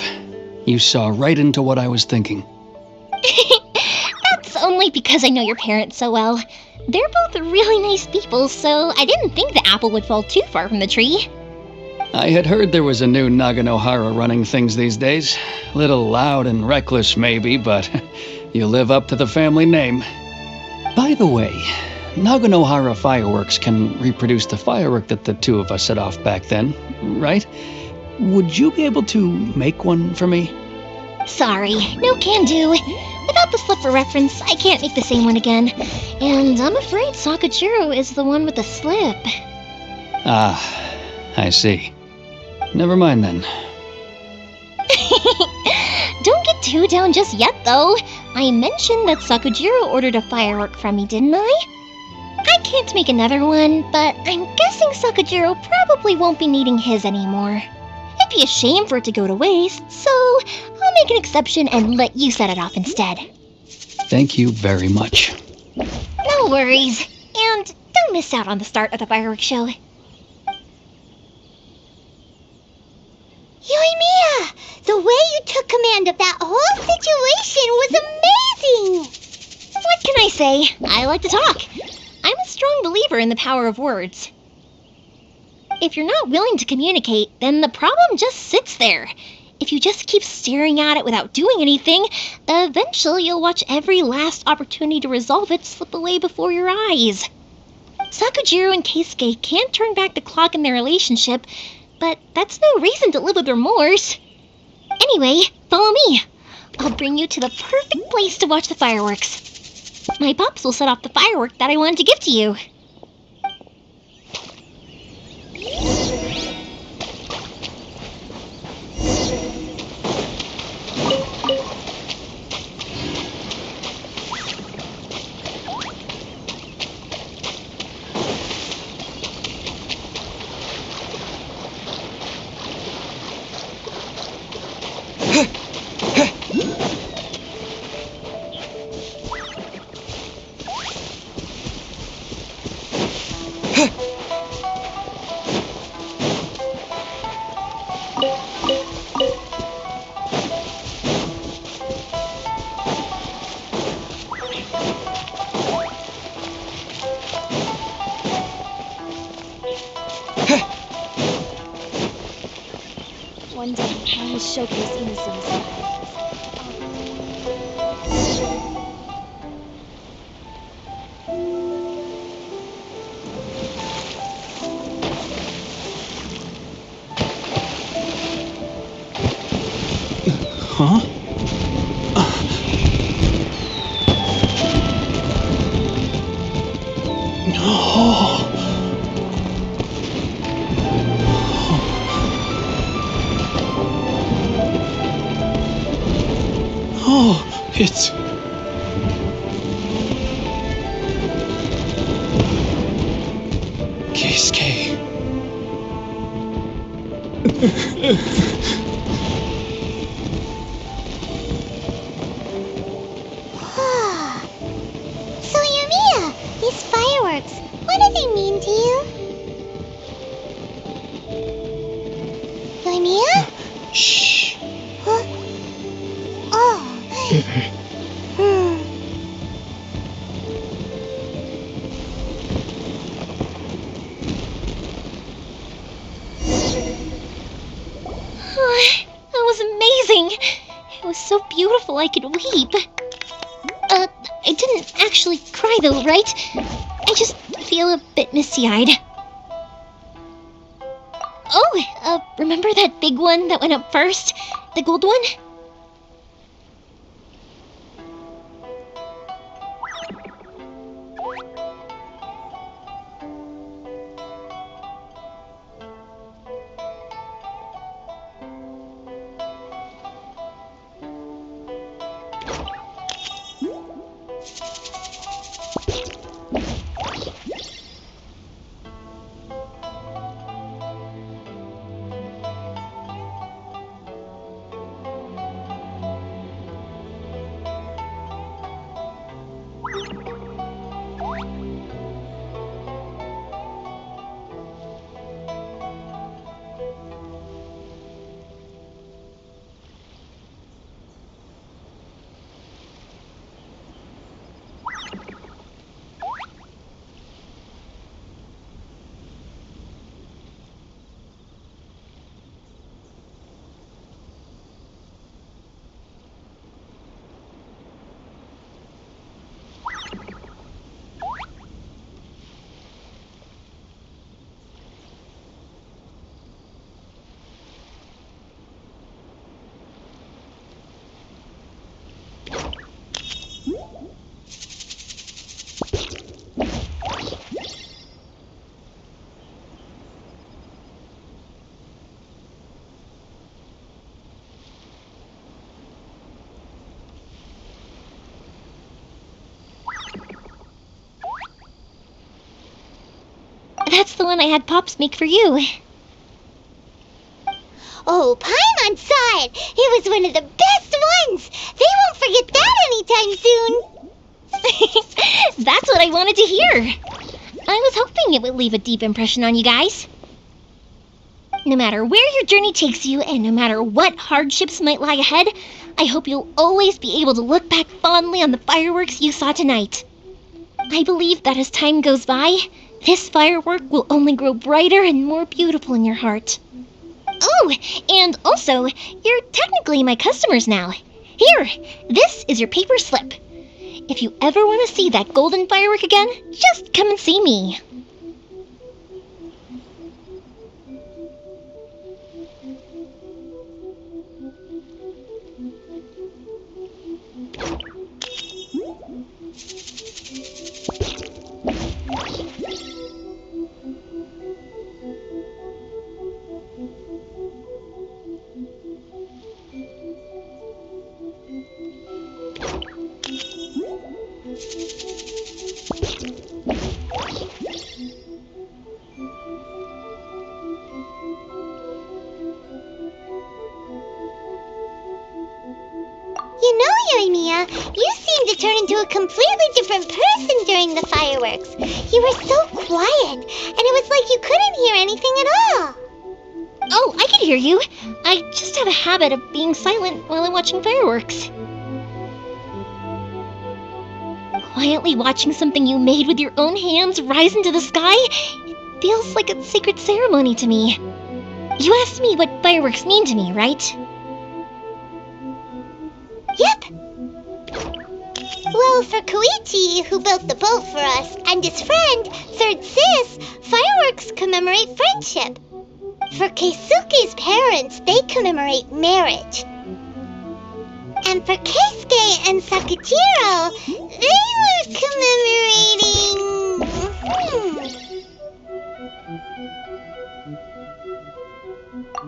You saw right into what I was thinking. That's only because I know your parents so well. They're both really nice people, so I didn't think the apple would fall too far from the tree. I had heard there was a new Naganohara running things these days. Little loud and reckless, maybe, but you live up to the family name. By the way, Naganohara fireworks can reproduce the firework that the two of us set off back then, right? Would you be able to make one for me? Sorry, no can do. Without the slip for reference, I can't make the same one again. And I'm afraid Sakujiro is the one with the slip. Ah, I see. Never mind then. Don't get too down just yet, though. I mentioned that Sakujiro ordered a firework from me, didn't I? I can't make another one, but I'm guessing Sakujiro probably won't be needing his anymore. It'd be a shame for it to go to waste, so I'll make an exception and let you set it off instead. Thank you very much. No worries. And don't miss out on the start of the fireworks show. Yoimiya, the way you took command of that whole situation was amazing! What can I say? I like to talk. I'm a strong believer in the power of words. If you're not willing to communicate, then the problem just sits there. If you just keep staring at it without doing anything, eventually you'll watch every last opportunity to resolve it slip away before your eyes. Sakujiro and Keisuke can't turn back the clock in their relationship, but that's no reason to live with remorse. Anyway, follow me. I'll bring you to the perfect place to watch the fireworks. My pops will set off the firework that I wanted to give to you. One day, I will showcase Inazuma's fireworks. Huh? Oh. Oh, it's... Keisuke. So, Yumiya, these fireworks, what do they mean to you? Yumiya? Shh. Huh? Oh. That was amazing! It was so beautiful I could weep. I didn't actually cry though, right? I just feel a bit misty-eyed. Oh, remember that big one that went up first? The gold one? That's the one I had Pops make for you. Oh, Paimon saw it! It was one of the best ones! They won't forget that anytime soon! That's what I wanted to hear. I was hoping it would leave a deep impression on you guys. No matter where your journey takes you, and no matter what hardships might lie ahead, I hope you'll always be able to look back fondly on the fireworks you saw tonight. I believe that as time goes by, this firework will only grow brighter and more beautiful in your heart. Oh, and also, you're technically my customers now. Here, this is your paper slip. If you ever want to see that golden firework again, just come and see me. Mujina. You seemed to turn into a completely different person during the fireworks. You were so quiet, and it was like you couldn't hear anything at all. Oh, I can hear you. I just have a habit of being silent while I'm watching fireworks. Quietly watching something you made with your own hands rise into the sky feels like a sacred ceremony to me. You asked me what fireworks mean to me, right? Yep. Well, for Koichi, who built the boat for us, and his friend, Third Sis, fireworks commemorate friendship. For Keisuke's parents, they commemorate marriage. And for Keisuke and Sakujiro, they were commemorating...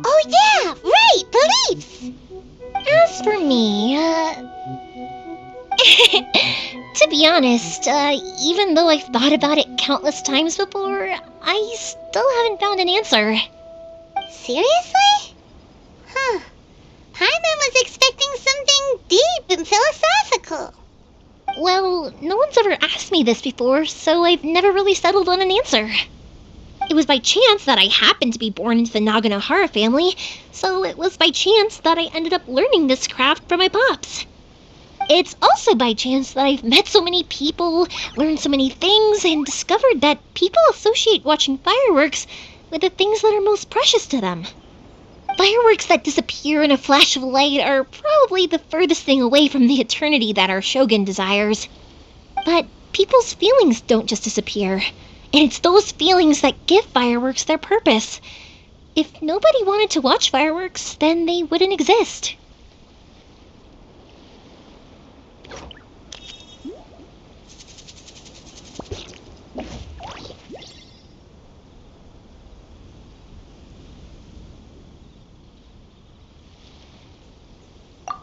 Oh yeah, right, beliefs! As for me, to be honest, even though I've thought about it countless times before, I still haven't found an answer. Seriously? Huh. Paimon was expecting something deep and philosophical. Well, no one's ever asked me this before, so I've never really settled on an answer. It was by chance that I happened to be born into the Naganohara family, so it was by chance that I ended up learning this craft from my pops. It's also by chance that I've met so many people, learned so many things, and discovered that people associate watching fireworks with the things that are most precious to them. Fireworks that disappear in a flash of light are probably the furthest thing away from the eternity that our shogun desires. But people's feelings don't just disappear, and it's those feelings that give fireworks their purpose. If nobody wanted to watch fireworks, then they wouldn't exist.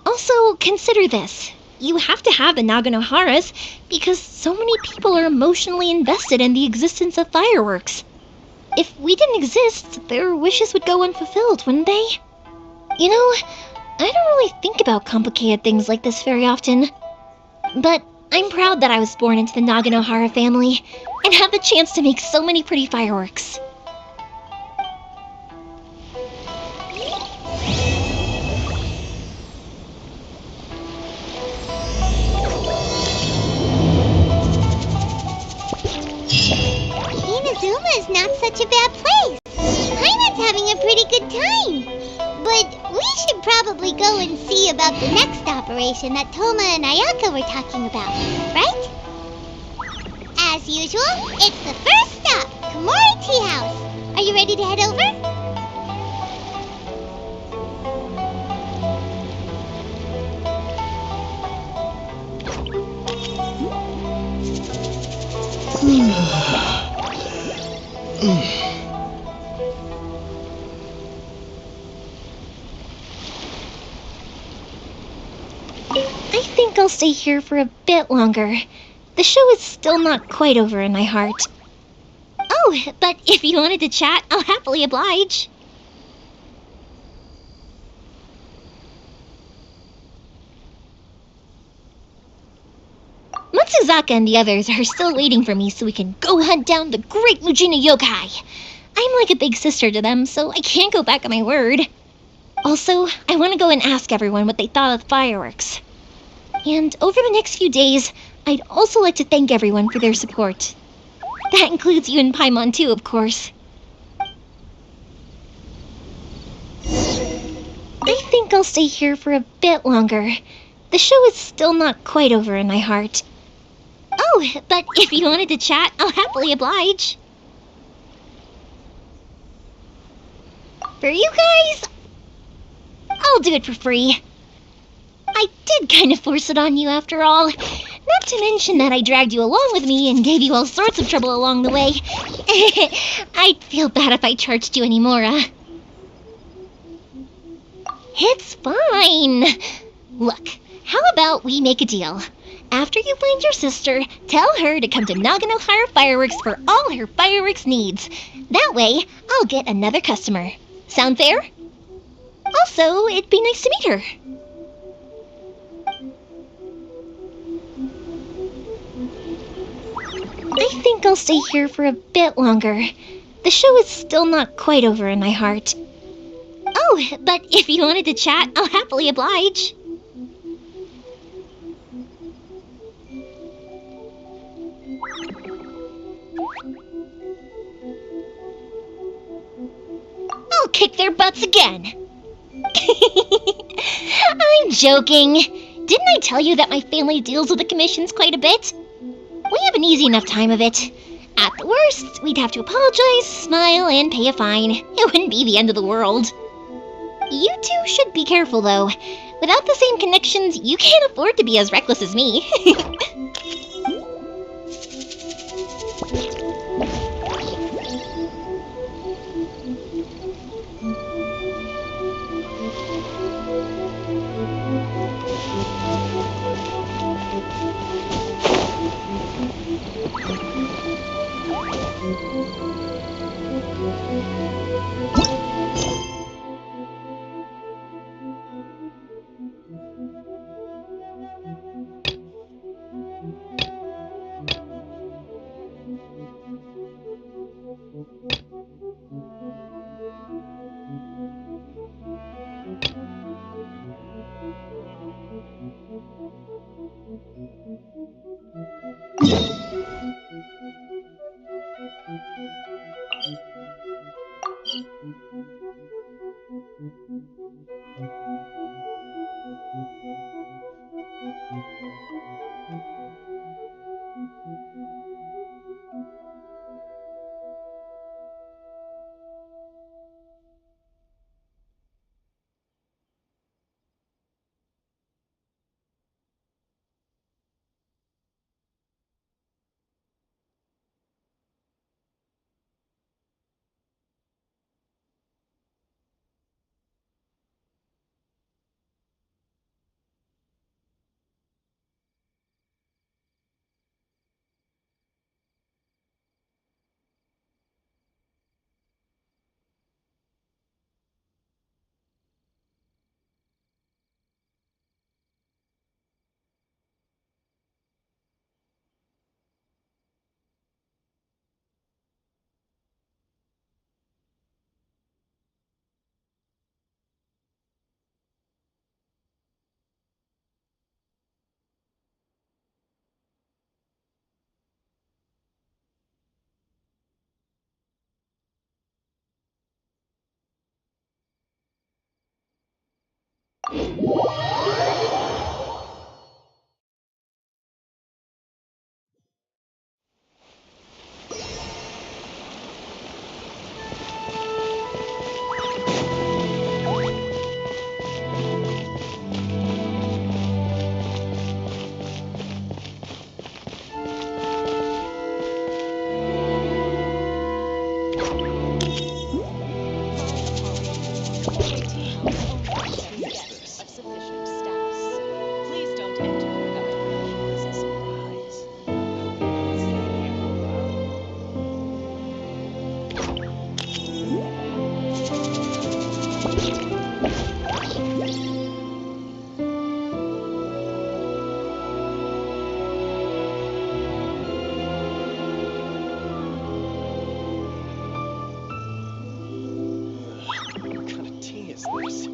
Also, consider this. You have to have the Naganoharas because so many people are emotionally invested in the existence of fireworks. If we didn't exist, their wishes would go unfulfilled, wouldn't they? You know, I don't really think about complicated things like this very often. But I'm proud that I was born into the Naganohara family and have the chance to make so many pretty fireworks. Inazuma is not such a bad place. Paimon's having a pretty good time. But we should probably go and see about the next operation that Toma and Ayaka were talking about, right? As usual, it's the first stop, Komori Tea House. Are you ready to head over? I think I'll stay here for a bit longer. The show is still not quite over in my heart. Oh, but if you wanted to chat, I'll happily oblige. Matsuzaka and the others are still waiting for me so we can go hunt down the great Mujina yokai. I'm like a big sister to them, so I can't go back on my word. Also, I want to go and ask everyone what they thought of the fireworks. And over the next few days, I'd also like to thank everyone for their support. That includes you and Paimon too, of course. I think I'll stay here for a bit longer. The show is still not quite over in my heart. Oh, but if you wanted to chat, I'll happily oblige. For you guys, I'll do it for free. I did kind of force it on you after all. Not to mention that I dragged you along with me and gave you all sorts of trouble along the way. I'd feel bad if I charged you anymore, It's fine. Look, how about we make a deal? After you find your sister, tell her to come to Naganohara Fireworks for all her fireworks needs. That way, I'll get another customer. Sound fair? Also, it'd be nice to meet her. I think I'll stay here for a bit longer. The show is still not quite over in my heart. Oh, but if you wanted to chat, I'll happily oblige. I'll kick their butts again. I'm joking. Didn't I tell you that my family deals with the commissions quite a bit? We have an easy enough time of it. At the worst, we'd have to apologize, smile, and pay a fine. It wouldn't be the end of the world. You two should be careful, though. Without the same connections, you can't afford to be as reckless as me.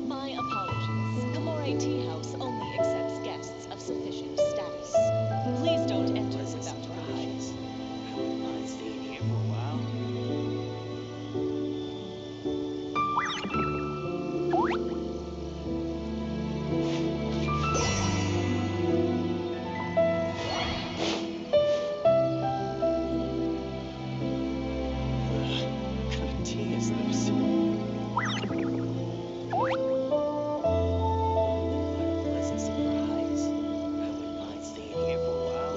My apologies. Kamore Tea House only accepts guests of sufficient status. Please don't enter without permission. I wouldn't mind staying here for a while. What kind of tea is this? Pleasant surprise. I wouldn't mind staying here for a while.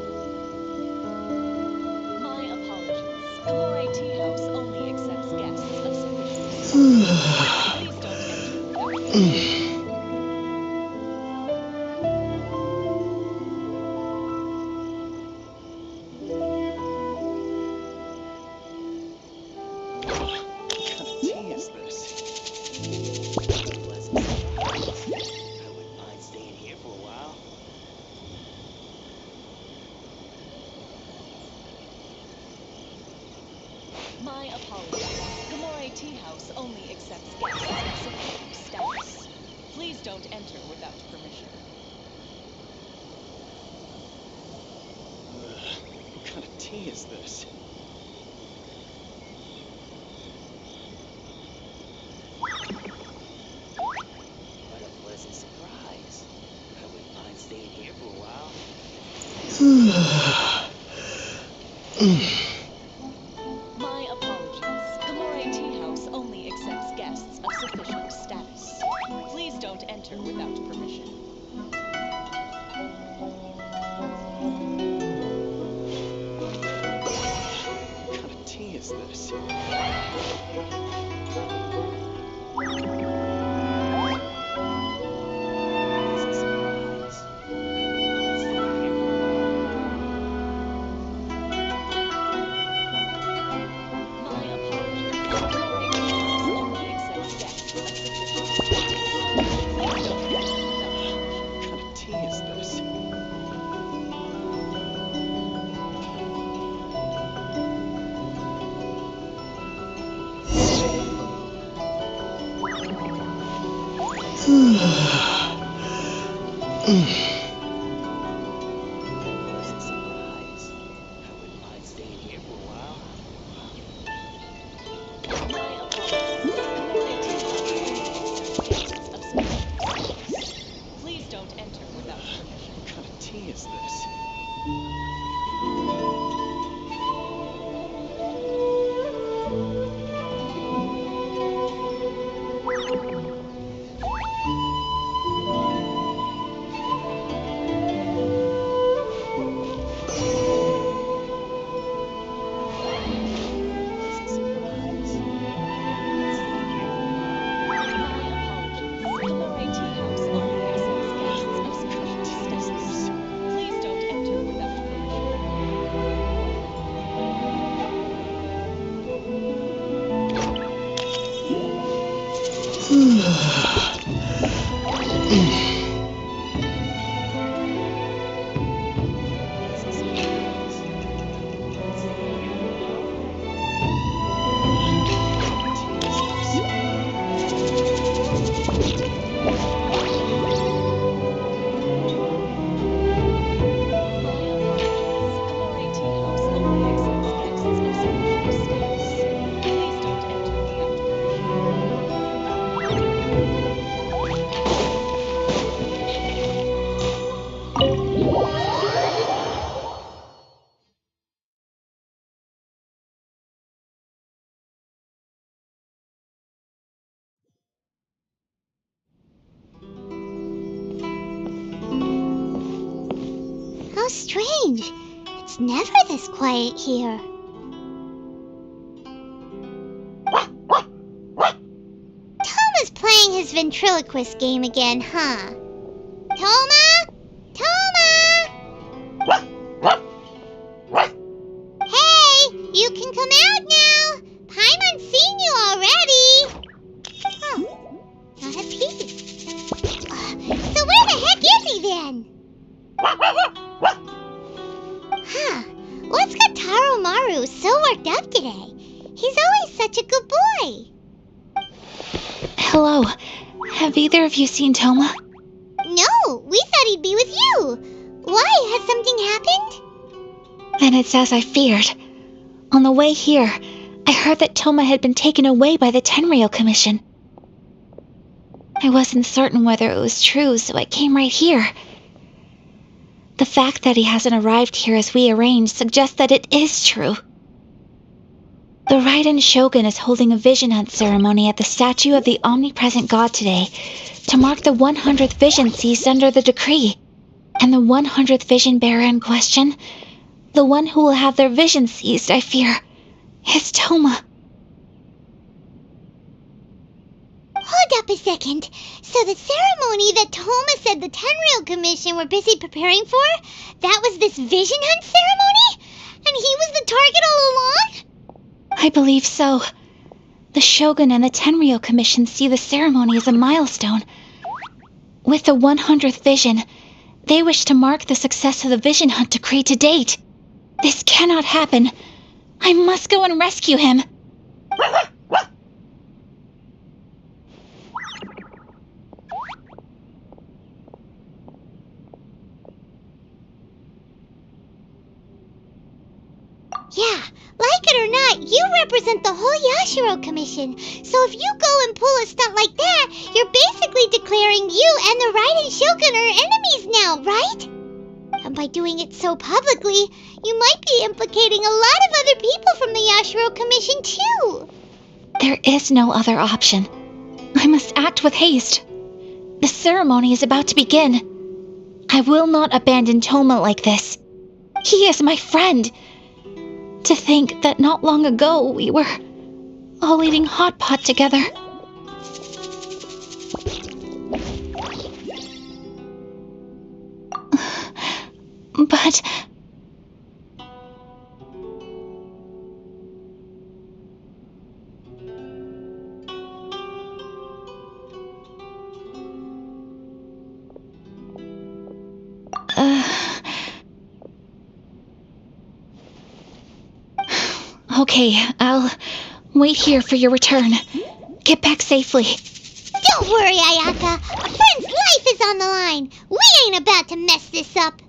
My apologies. Kamore Tea House only accepts guests of sufficient status. Please don't enter without permission. What kind of tea is this? Pleasant surprise. I wouldn't mind staying here for a while. don't enter without permission. What kind of tea is this? What a pleasant surprise. I wouldn't mind staying here for a while. My apologies. Gamore Tea House only accepts guests of sufficient status. Please don't enter without permission. What kind of tea is this? Pleasant surprise. I wouldn't mind staying here for a My apologies. Gamore Tea House only accepts guests of sufficient status. Please don't enter without permission. What kind of tea is this? Pleasant surprise. I wouldn't mind staying here for a while. My apologies. Gamore Tea House only accepts guests of sufficient status. Please don't enter without permission. What kind of tea is this? Pleasant surprise. Staying here for a while. My apologies. Gamore Tea House only accepts guests of sufficient status. Please don't enter without permission. Pleasant surprise. I wouldn't mind staying here for a while. What kind of tea is this? My apologies. Gamore Tea House only accepts guests of sufficient status. Please don't enter without permission. How strange. It's never this quiet here. Toma's playing his ventriloquist game again, huh? Toma? Toma! Hey, you can come out now. Paimon's seen you already. Oh, not a peep. So where the heck is he then? Huh, what's got Taro Maru so worked up today? He's always such a good boy. Hello. Have either of you seen Toma? No, we thought he'd be with you. Why, has something happened? Then it's as I feared. On the way here, I heard that Toma had been taken away by the Tenryou Commission. I wasn't certain whether it was true, so I came right here. The fact that he hasn't arrived here as we arranged suggests that it is true. The Raiden Shogun is holding a vision hunt ceremony at the statue of the omnipresent god today to mark the 100th vision seized under the decree. And the 100th vision bearer in question, the one who will have their vision seized, I fear, is Toma. Hold up a second. So the ceremony that Toma said the Tenryou Commission were busy preparing for, that was this vision hunt ceremony? And he was the target all along? I believe so. The Shogun and the Tenryou Commission see the ceremony as a milestone. With the 100th vision, they wish to mark the success of the vision hunt decree to date. This cannot happen. I must go and rescue him. Yeah, like it or not, you represent the whole Yashiro Commission. So if you go and pull a stunt like that, you're basically declaring you and the Raiden Shogun are enemies now, right? And by doing it so publicly, you might be implicating a lot of other people from the Yashiro Commission too. There is no other option. I must act with haste. The ceremony is about to begin. I will not abandon Toma like this. He is my friend. To think that not long ago we were all eating hot pot together. But... Okay, I'll wait here for your return. Get back safely. Don't worry, Ayaka. A friend's life is on the line. We ain't about to mess this up.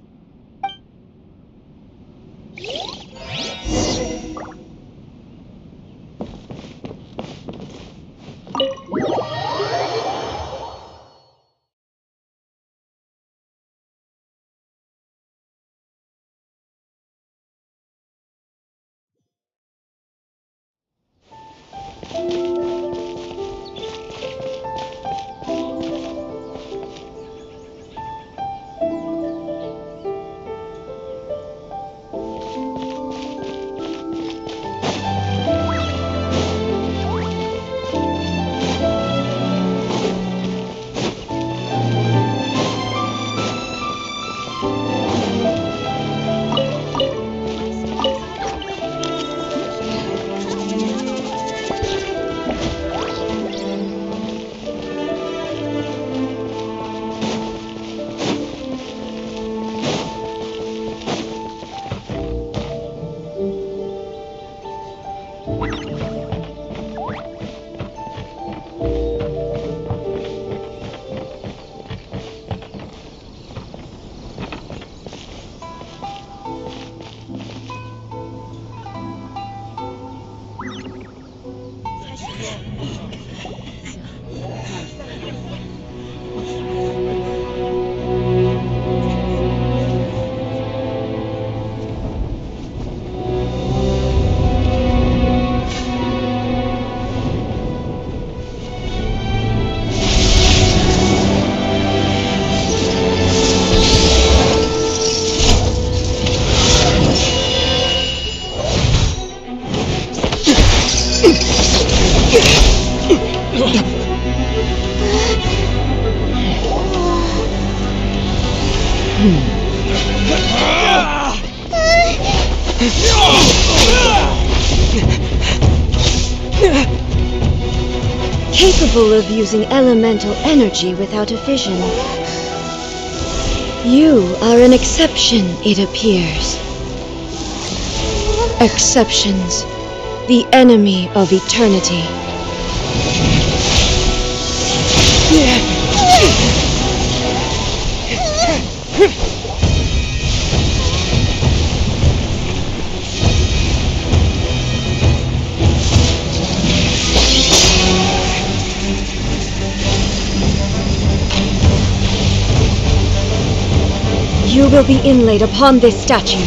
Capable of using elemental energy without a fission. You are an exception, it appears. Exceptions, the enemy of eternity. You will be inlaid upon this statue.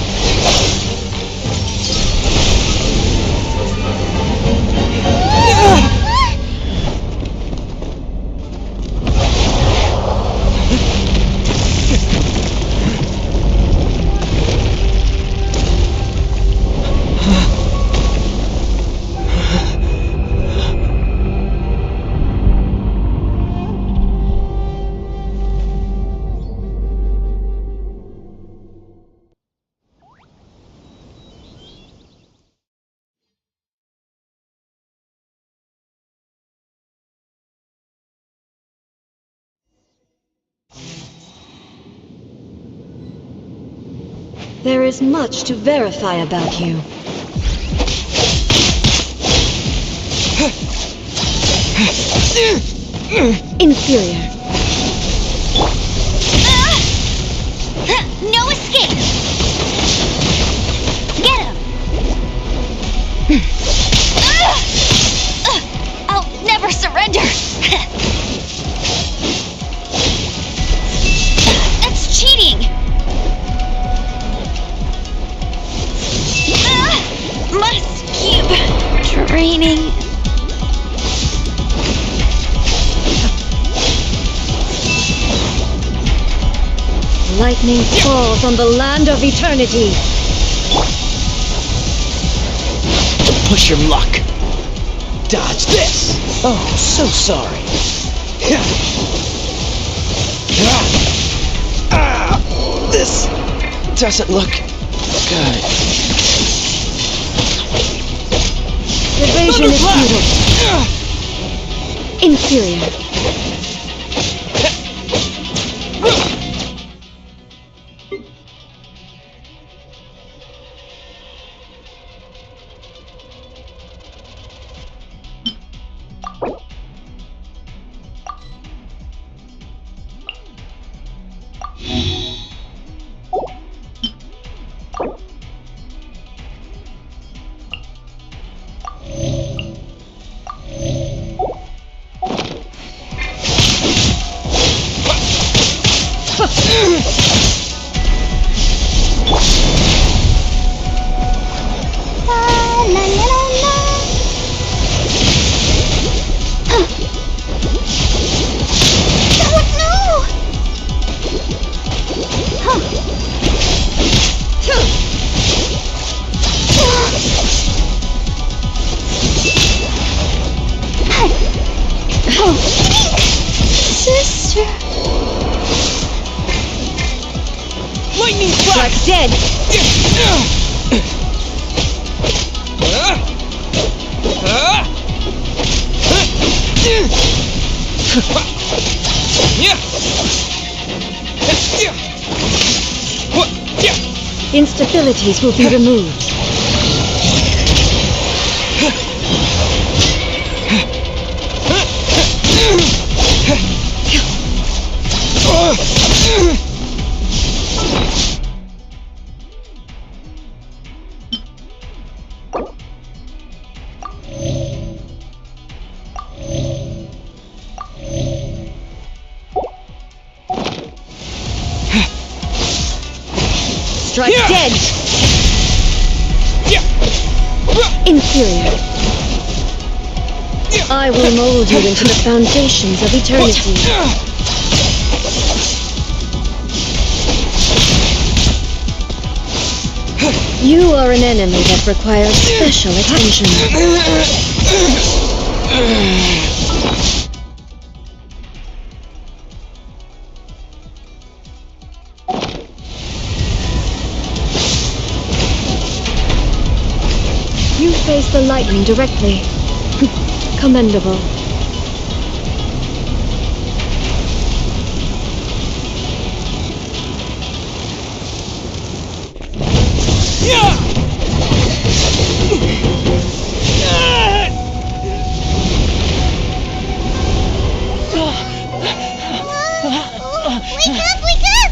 There is much to verify about you. Inferior. No escape! Get him! That's cheating! Must keep training. Lightning falls on the land of eternity. Push your luck. Dodge this. Oh, so sorry. This doesn't look good. Evasion is futile. Inferior. Sister. Lightning Strike dead. Instabilities will be removed. Strike dead. Inferior. I will mold you into the foundations of eternity. You are an enemy that requires special attention. You face the lightning directly. Commendable. Wake up! Wake up!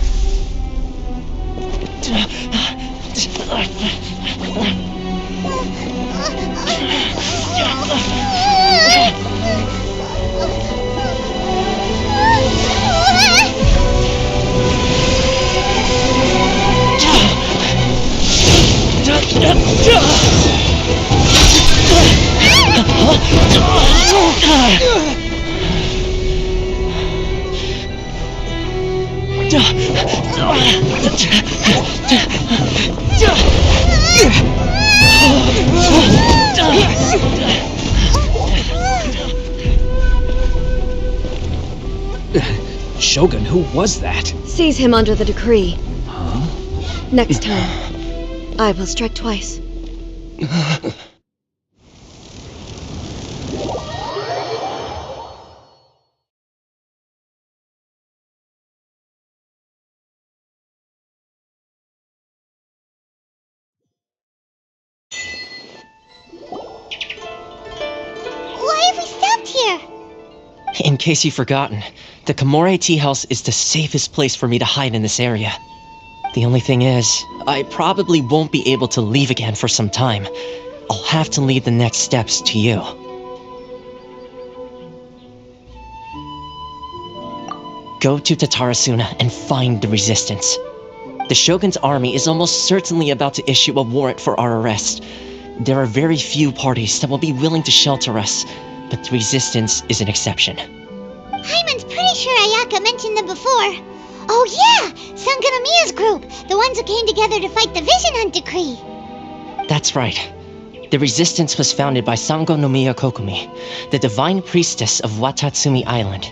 Shogun, who was that? Seize him under the decree. Huh? Next time, I will strike twice. Why have we stopped here? In case you've forgotten, the Komore Tea House is the safest place for me to hide in this area. The only thing is, I probably won't be able to leave again for some time. I'll have to leave the next steps to you. Go to Tatarasuna and find the resistance. The Shogun's army is almost certainly about to issue a warrant for our arrest. There are very few parties that will be willing to shelter us, but the resistance is an exception. Hyman's pretty sure Ayaka mentioned them before. Oh yeah! Sangonomiya's group! The ones who came together to fight the Vision Hunt Decree! That's right. The resistance was founded by Sango no Miya Kokumi, the divine priestess of Watatsumi Island.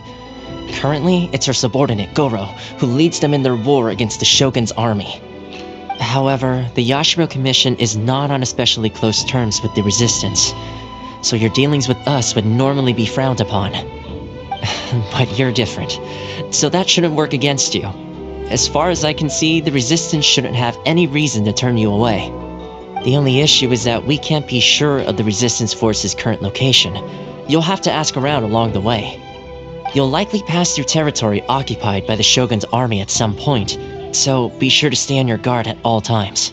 Currently, it's her subordinate, Goro, who leads them in their war against the Shogun's army. However, the Yashiro Commission is not on especially close terms with the resistance, so your dealings with us would normally be frowned upon. But you're different, so that shouldn't work against you. As far as I can see, the resistance shouldn't have any reason to turn you away. The only issue is that we can't be sure of the resistance force's current location. You'll have to ask around along the way. You'll likely pass through territory occupied by the Shogun's army at some point, so be sure to stay on your guard at all times.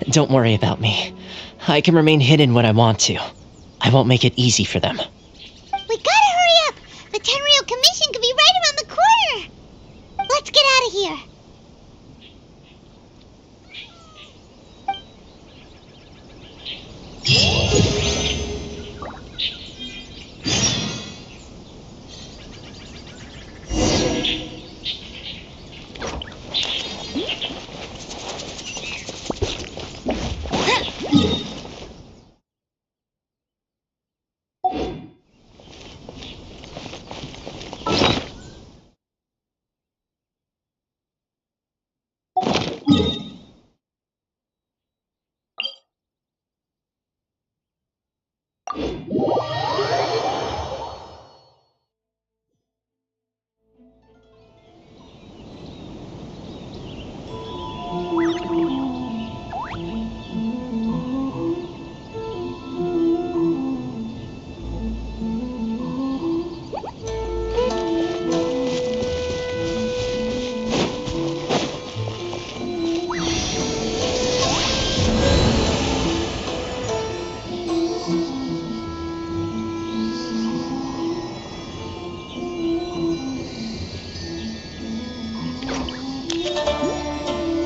Don't worry about me. I can remain hidden when I want to. I won't make it easy for them. We gotta hurry up! The Tenryou Commission could be right around the corner! Let's get out of here!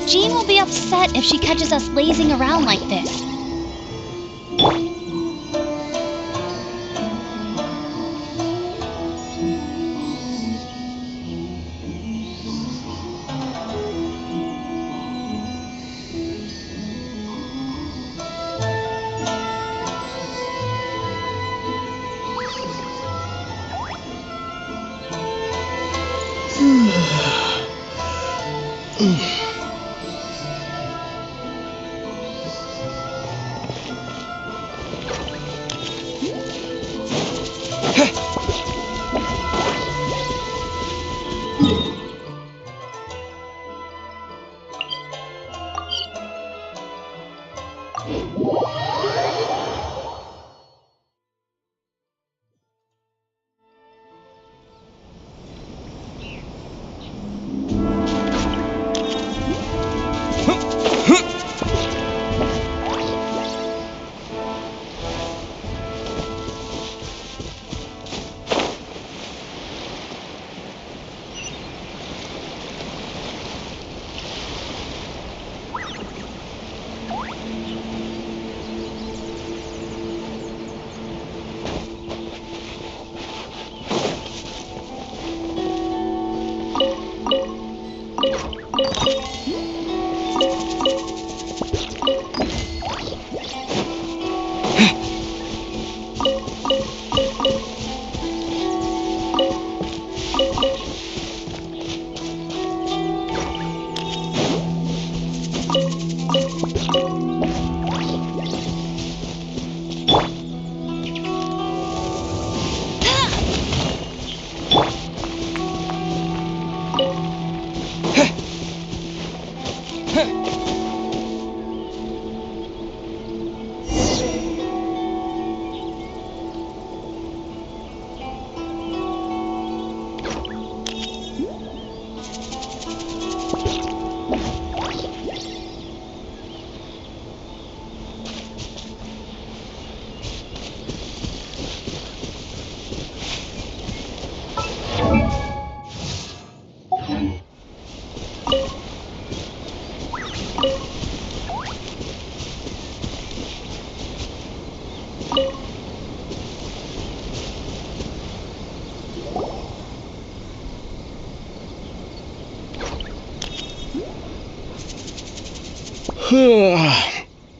Jean will be upset if she catches us lazing around like this.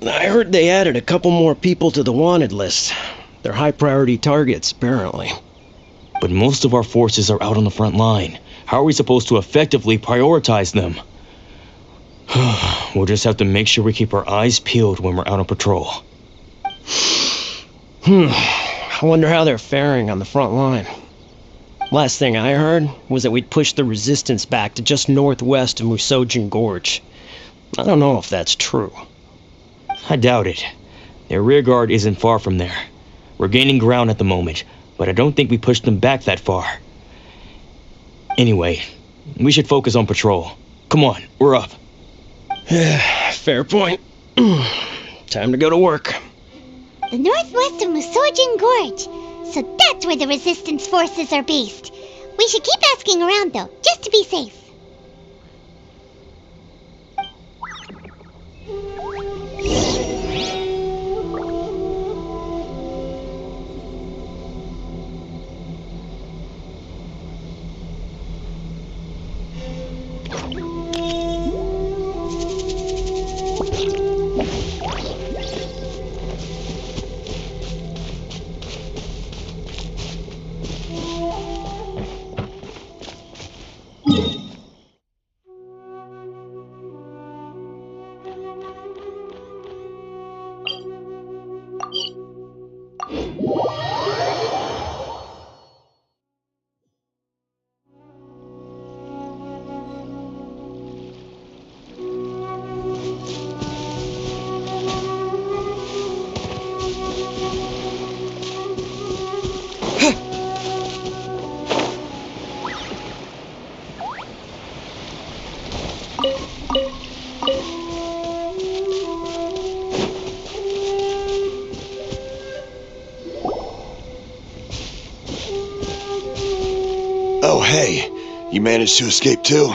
I heard they added a couple more people to the wanted list. They're high priority targets, apparently. But most of our forces are out on the front line. How are we supposed to effectively prioritize them? We'll just have to make sure we keep our eyes peeled when we're out on patrol. I wonder how they're faring on the front line. Last thing I heard was that we'd pushed the resistance back to just northwest of Musojin Gorge. I don't know if that's true. I doubt it. Their rearguard isn't far from there. We're gaining ground at the moment, but I don't think we pushed them back that far. Anyway, we should focus on patrol. Come on, we're up. Fair point. Time to go to work. The northwest of Musojin Gorge. So that's where the resistance forces are based. We should keep asking around though, just to be safe. Oh, hey. You managed to escape too?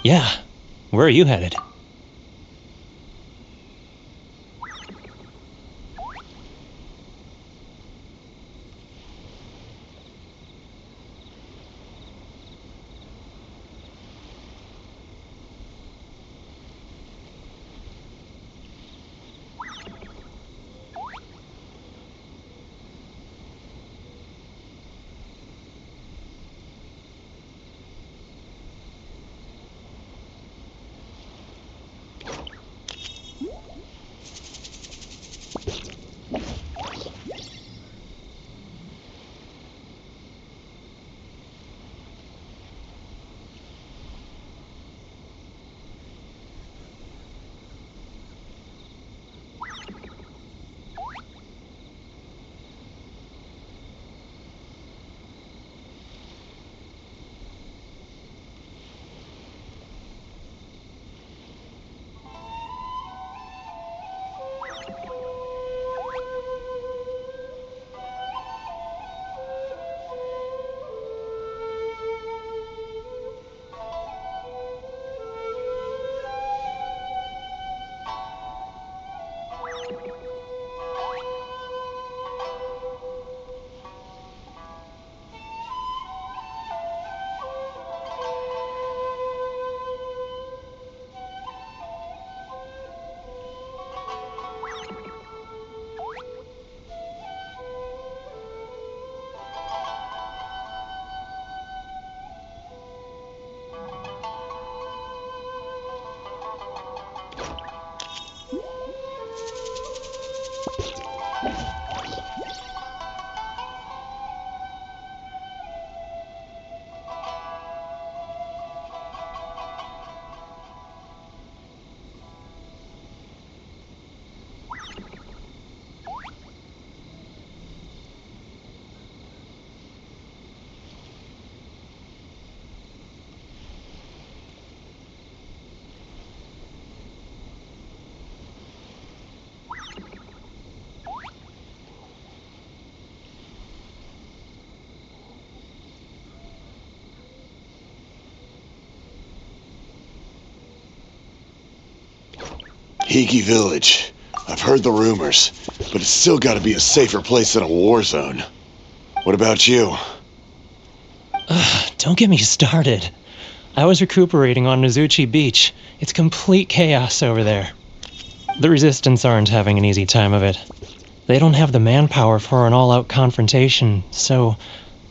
Yeah, where are you headed? Higi Village. I've heard the rumors, but it's still got to be a safer place than a war zone. What about you? Don't get me started. I was recuperating on Nizuchi Beach. It's complete chaos over there. The Resistance aren't having an easy time of it. They don't have the manpower for an all-out confrontation, so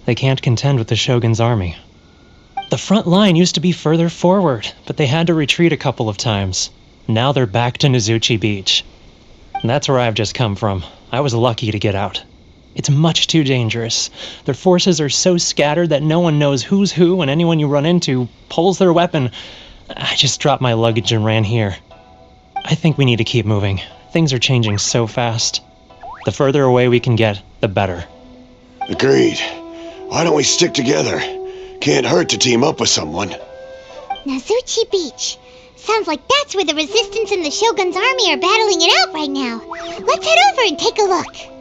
they can't contend with the Shogun's army. The front line used to be further forward, but they had to retreat a couple of times. Now they're back to Nizuchi Beach. And that's where I've just come from. I was lucky to get out. It's much too dangerous. Their forces are so scattered that no one knows who's who, and anyone you run into pulls their weapon. I just dropped my luggage and ran here. I think we need to keep moving. Things are changing so fast. The further away we can get, the better. Agreed. Why don't we stick together? Can't hurt to team up with someone. Nizuchi Beach. Sounds like that's where the Resistance and the Shogun's army are battling it out right now. Let's head over and take a look.